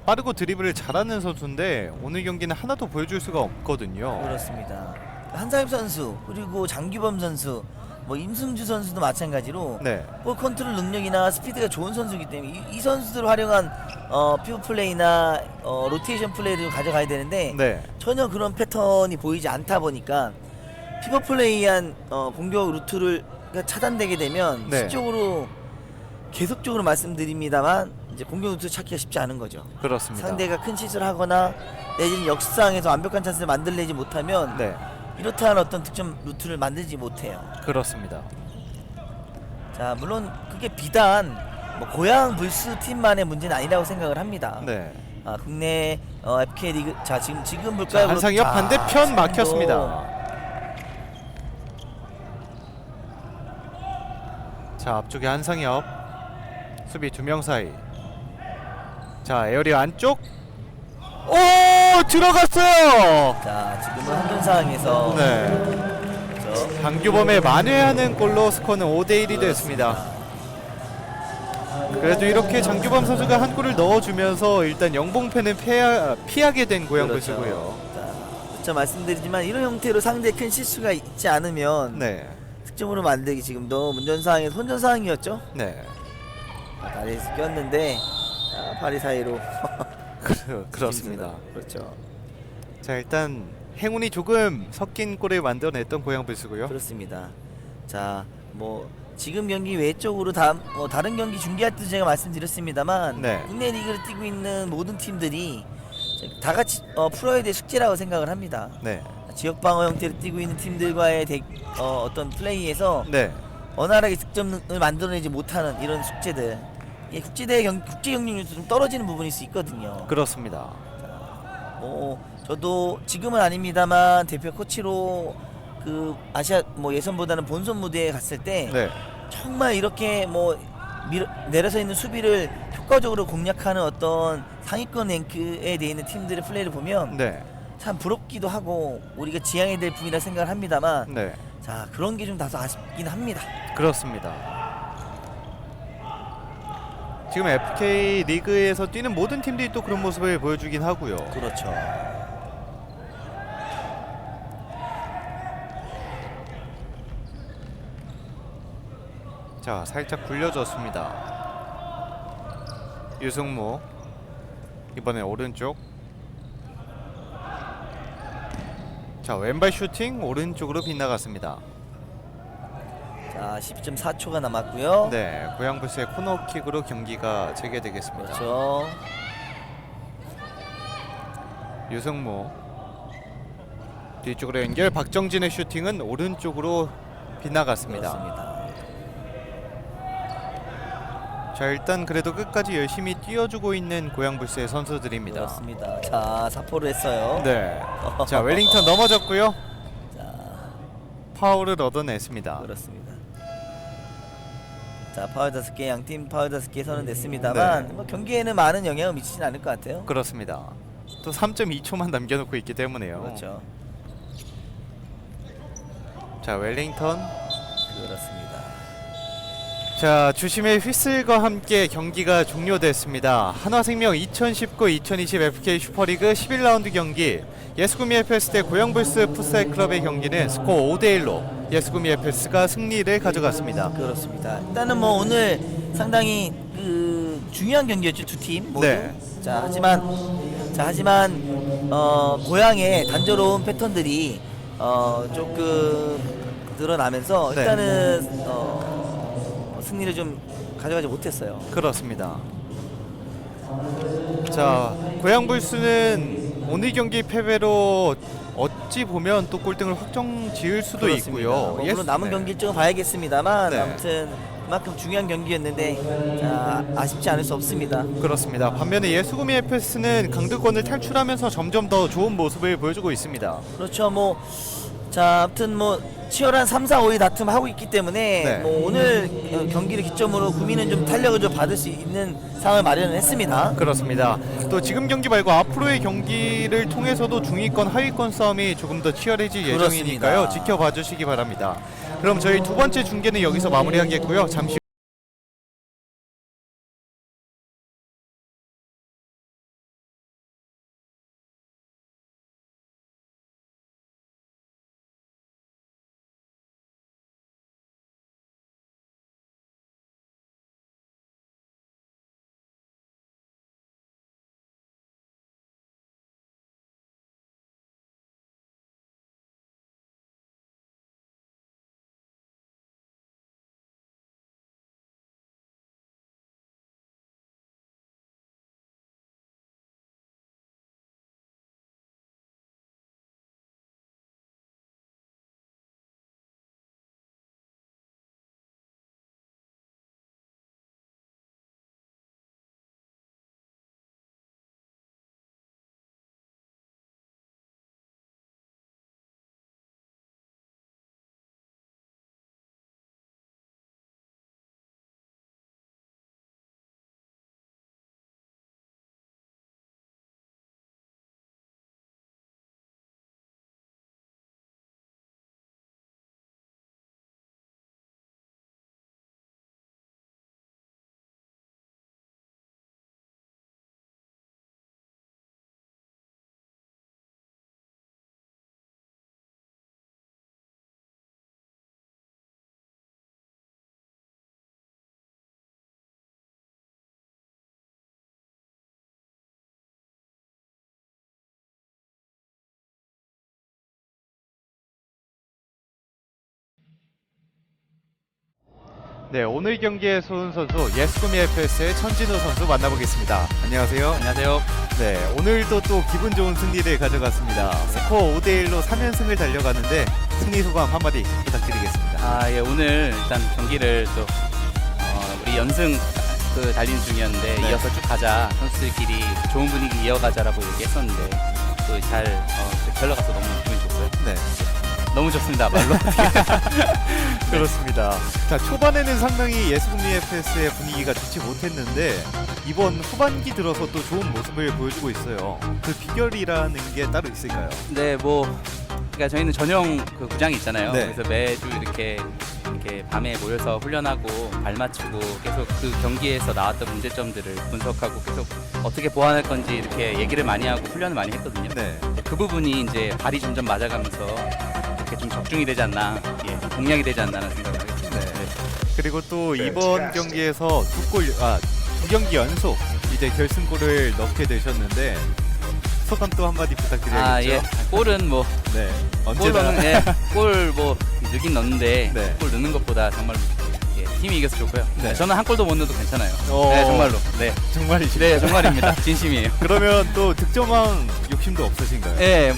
Speaker 5: 빠르고 드리블을 잘하는 선수인데 오늘 경기는 하나도 보여줄 수가 없거든요.
Speaker 6: 그렇습니다. 한상엽 선수 그리고 장규범 선수 뭐 임승주 선수도 마찬가지로
Speaker 5: 네.
Speaker 6: 볼 컨트롤 능력이나 스피드가 좋은 선수이기 때문에 이 선수들을 활용한 피부 플레이나 로테이션 플레이를 가져가야 되는데
Speaker 5: 네.
Speaker 6: 전혀 그런 패턴이 보이지 않다 보니까 피버 플레이한 공격 루트를 차단되게 되면
Speaker 5: 네.
Speaker 6: 실적으로 계속적으로 말씀드립니다만 이제 공격 루트 찾기가 쉽지 않은 거죠.
Speaker 5: 그렇습니다.
Speaker 6: 상대가 큰 실수를 하거나 내지는 역상에서 완벽한 찬스를 만들내지 못하면
Speaker 5: 네.
Speaker 6: 이렇다한 어떤 득점 루트를 만들지 못해요.
Speaker 5: 그렇습니다.
Speaker 6: 자, 물론 그게 비단 뭐 고양 불스 팀만의 문제는 아니라고 생각을 합니다.
Speaker 5: 네.
Speaker 6: 국내 FK 리그 자 지금 볼까요?
Speaker 5: 자, 한상엽
Speaker 6: 자,
Speaker 5: 반대편
Speaker 6: 지금도
Speaker 5: 막혔습니다. 자, 앞쪽에 한상엽 수비 2명 사이. 자, 에어리어 안쪽. 오, 들어갔어요.
Speaker 6: 자, 지금은 한분 상황에서
Speaker 5: 네.
Speaker 6: 그렇죠.
Speaker 5: 장규범의 만회하는 골로 스코어는 5대1이 됐습니다. 그래도 이렇게 장규범 선수가 한 골을 넣어주면서 일단 영봉패는 피하게 된 고양불스고요.
Speaker 6: 그렇죠. 말씀드리지만 이런 형태로 상대 큰 실수가 있지 않으면
Speaker 5: 네.
Speaker 6: 득점으로 만들기 지금도 문전 상황에서 혼전 상황이었죠.
Speaker 5: 네.
Speaker 6: 다리에서 꼈는데 발이 사이로
Speaker 5: 그렇습니다.
Speaker 6: 그렇죠.
Speaker 5: 자, 일단 행운이 조금 섞인 골을 만들어냈던 고양불스고요.
Speaker 6: 그렇습니다. 자, 뭐 지금 경기 외적으로 다른 경기 준비할 때도 제가 말씀드렸습니다만
Speaker 5: 네.
Speaker 6: 국내 리그를 뛰고 있는 모든 팀들이 다 같이 풀어야 될 숙제라고 생각을 합니다.
Speaker 5: 네.
Speaker 6: 지역 방어 형태로 뛰고 있는 팀들과의 어떤 플레이에서
Speaker 5: 네.
Speaker 6: 원활하게 득점을 만들어내지 못하는 이런 숙제들, 이게 국제 경쟁률도 좀 떨어지는 부분일 수 있거든요.
Speaker 5: 그렇습니다.
Speaker 6: 뭐 저도 지금은 아닙니다만 대표 코치로 그 아시아 뭐 예선보다는 본선 무대에 갔을 때
Speaker 5: 네.
Speaker 6: 정말 이렇게 뭐 내려서 있는 수비를 효과적으로 공략하는 어떤 상위권 랭크에 돼 있는 팀들의 플레이를 보면
Speaker 5: 네.
Speaker 6: 참 부럽기도 하고 우리가 지향해야 될 부분이라 생각을 합니다만
Speaker 5: 네.
Speaker 6: 자 그런 게 좀 다소 아쉽긴 합니다.
Speaker 5: 그렇습니다. 지금 FK 리그에서 뛰는 모든 팀들이 또 그런 모습을 보여주긴 하고요.
Speaker 6: 그렇죠.
Speaker 5: 자, 살짝 굴려줬습니다. 유승무 이번에 오른쪽. 자, 왼발 슈팅 오른쪽으로 빗나갔습니다.
Speaker 6: 자 12.4초가 남았고요.
Speaker 5: 네, 고양불스의 코너킥으로 경기가 재개되겠습니다.
Speaker 6: 그렇죠.
Speaker 5: 유승무 뒤쪽으로 연결. 박정진의 슈팅은 오른쪽으로 빗나갔습니다.
Speaker 6: 그렇습니다.
Speaker 5: 자, 일단 그래도 끝까지 열심히 뛰어주고 있는 고양불스의 선수들입니다.
Speaker 6: 그렇습니다. 자 사포를 했어요.
Speaker 5: 네. 자, 웰링턴 넘어졌고요. 파울을 얻어냈습니다.
Speaker 6: 그렇습니다. 자 파울 5개, 양팀 파울 5개 선언됐습니다만
Speaker 5: 네.
Speaker 6: 뭐 경기에는 많은 영향을 미치진 않을 것 같아요.
Speaker 5: 그렇습니다. 또 3.2초만 남겨놓고 있기 때문에요.
Speaker 6: 그렇죠.
Speaker 5: 자, 웰링턴.
Speaker 6: 그렇습니다.
Speaker 5: 자, 주심의 휘슬과 함께 경기가 종료됐습니다. 한화생명 2019-2020 FK 슈퍼리그 11라운드 경기, 예스구미 FS 대 고양불스 풋살클럽의 경기는 스코어 5대1로 예스구미 FS가 승리를 가져갔습니다.
Speaker 6: 그렇습니다. 일단은 뭐 오늘 상당히 그 중요한 경기였죠, 두 팀 모두.
Speaker 5: 네.
Speaker 6: 자 하지만 고향의 단조로운 패턴들이 조금 드러나면서
Speaker 5: 네.
Speaker 6: 일단은 승리를 좀 가져가지 못했어요.
Speaker 5: 그렇습니다. 자, 고양불스는 오늘 경기 패배로 어찌 보면 또 꼴등을 확정 지을 수도
Speaker 6: 그렇습니다.
Speaker 5: 있고요.
Speaker 6: 뭐 물론 남은
Speaker 5: 네.
Speaker 6: 경기 일정을 봐야겠습니다만
Speaker 5: 네.
Speaker 6: 아무튼 그만큼 중요한 경기였는데 자, 아쉽지 않을 수 없습니다.
Speaker 5: 그렇습니다. 반면에 예수구미 FS는 강등권을 탈출하면서 점점 더 좋은 모습을 보여주고 있습니다.
Speaker 6: 그렇죠. 뭐 자, 아무튼 뭐 치열한 3, 4, 5위 다툼 하고 있기 때문에
Speaker 5: 네.
Speaker 6: 뭐 오늘 경기를 기점으로 구미는 좀 탄력을 좀 받을 수 있는 상황을 마련을 했습니다.
Speaker 5: 그렇습니다. 또 지금 경기 말고 앞으로의 경기를 통해서도 중위권 하위권 싸움이 조금 더 치열해질 예정이니까요.
Speaker 6: 그렇습니다.
Speaker 5: 지켜봐 주시기 바랍니다. 그럼 저희 두 번째 중계는 여기서 마무리하겠고요. 잠시 네, 오늘 경기에 소은 선수, 예스구미 FS의 천진호 선수 만나보겠습니다. 안녕하세요.
Speaker 12: 안녕하세요.
Speaker 5: 네, 오늘도 또 기분 좋은 승리를 가져갔습니다. 스코어 5대1로 3연승을 달려가는데 승리 소감 한마디 부탁드리겠습니다.
Speaker 12: 예, 오늘 일단 경기를 또 우리 연승 달리는 중이었는데
Speaker 5: 네.
Speaker 12: 이어서 쭉 가자, 선수들끼리 좋은 분위기 이어가자라고 얘기했었는데 또 잘 결과가서 너무 기분이 좋고요.
Speaker 5: 네.
Speaker 12: 너무 좋습니다, 말로.
Speaker 5: 그렇습니다. 자, 초반에는 상당히 예스구미 FS의 분위기가 좋지 못했는데 이번 후반기 들어서 또 좋은 모습을 보여주고 있어요. 그 비결이라는 게 따로 있을까요?
Speaker 12: 네, 그러니까 저희는 전용 그 구장이 있잖아요.
Speaker 5: 네.
Speaker 12: 그래서 매주 이렇게 밤에 모여서 훈련하고 발 맞추고 계속 그 경기에서 나왔던 문제점들을 분석하고 계속 어떻게 보완할 건지 이렇게 얘기를 많이 하고 훈련을 많이 했거든요.
Speaker 5: 네.
Speaker 12: 그 부분이 이제 발이 점점 맞아가면서 이렇게 좀 적중이 되지 않나, 공략이 되지 않나라는 생각을 하게 됩니다.
Speaker 5: 네. 그리고 또 이번 경기에서 두 경기 연속 이제 결승골을 넣게 되셨는데 소감 또 한마디 부탁드려야겠죠?
Speaker 12: 골은
Speaker 5: 네.
Speaker 12: 골로는 골 넣긴 넣는데
Speaker 5: 네.
Speaker 12: 골 넣는 것보다 정말 팀이 이겨서 좋고요.
Speaker 5: 네.
Speaker 12: 저는 한 골도 못 넣어도 괜찮아요.
Speaker 5: 오.
Speaker 12: 네, 정말로. 네,
Speaker 5: 정말이시죠?
Speaker 12: 네, 정말입니다. 진심이에요.
Speaker 5: 그러면 또 득점왕 욕심도 없으신가요?
Speaker 12: 네,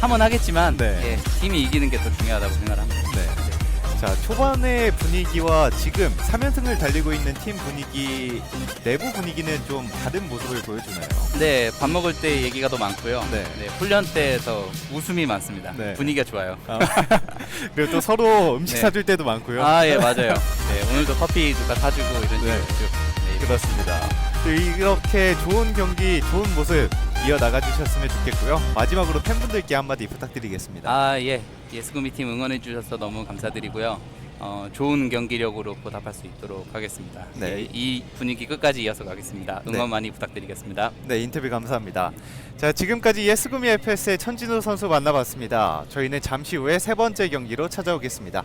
Speaker 12: 하면 하겠지만
Speaker 5: 네.
Speaker 12: 팀이 이기는 게 더 중요하다고 생각합니다.
Speaker 5: 네. 자, 초반의 분위기와 지금 3연승을 달리고 있는 팀 분위기, 내부 분위기는 좀 다른 모습을 보여주나요?
Speaker 12: 네, 밥 먹을 때 얘기가 더 많고요.
Speaker 5: 네.
Speaker 12: 훈련 때에서 웃음이 많습니다.
Speaker 5: 네.
Speaker 12: 분위기가 좋아요.
Speaker 5: 그리고 또 서로 음식
Speaker 12: 네.
Speaker 5: 사줄 때도 많고요.
Speaker 12: 예, 맞아요. 네, 오늘도 커피 누가 사주고 이런 식으로
Speaker 5: 네.
Speaker 12: 쭉. 네,
Speaker 5: 그렇습니다. 또 이렇게 좋은 경기, 좋은 모습 이어나가 주셨으면 좋겠고요. 마지막으로 팬분들께 한마디 부탁드리겠습니다.
Speaker 12: 예스구미 팀 응원해 주셔서 너무 감사드리고요. 좋은 경기력으로 보답할 수 있도록 하겠습니다.
Speaker 5: 네.
Speaker 12: 이 분위기 끝까지 이어서 가겠습니다. 응원
Speaker 5: 네.
Speaker 12: 많이 부탁드리겠습니다.
Speaker 5: 네, 인터뷰 감사합니다. 자, 지금까지 예스구미 FS의 천진호 선수 만나봤습니다. 저희는 잠시 후에 세 번째 경기로 찾아오겠습니다.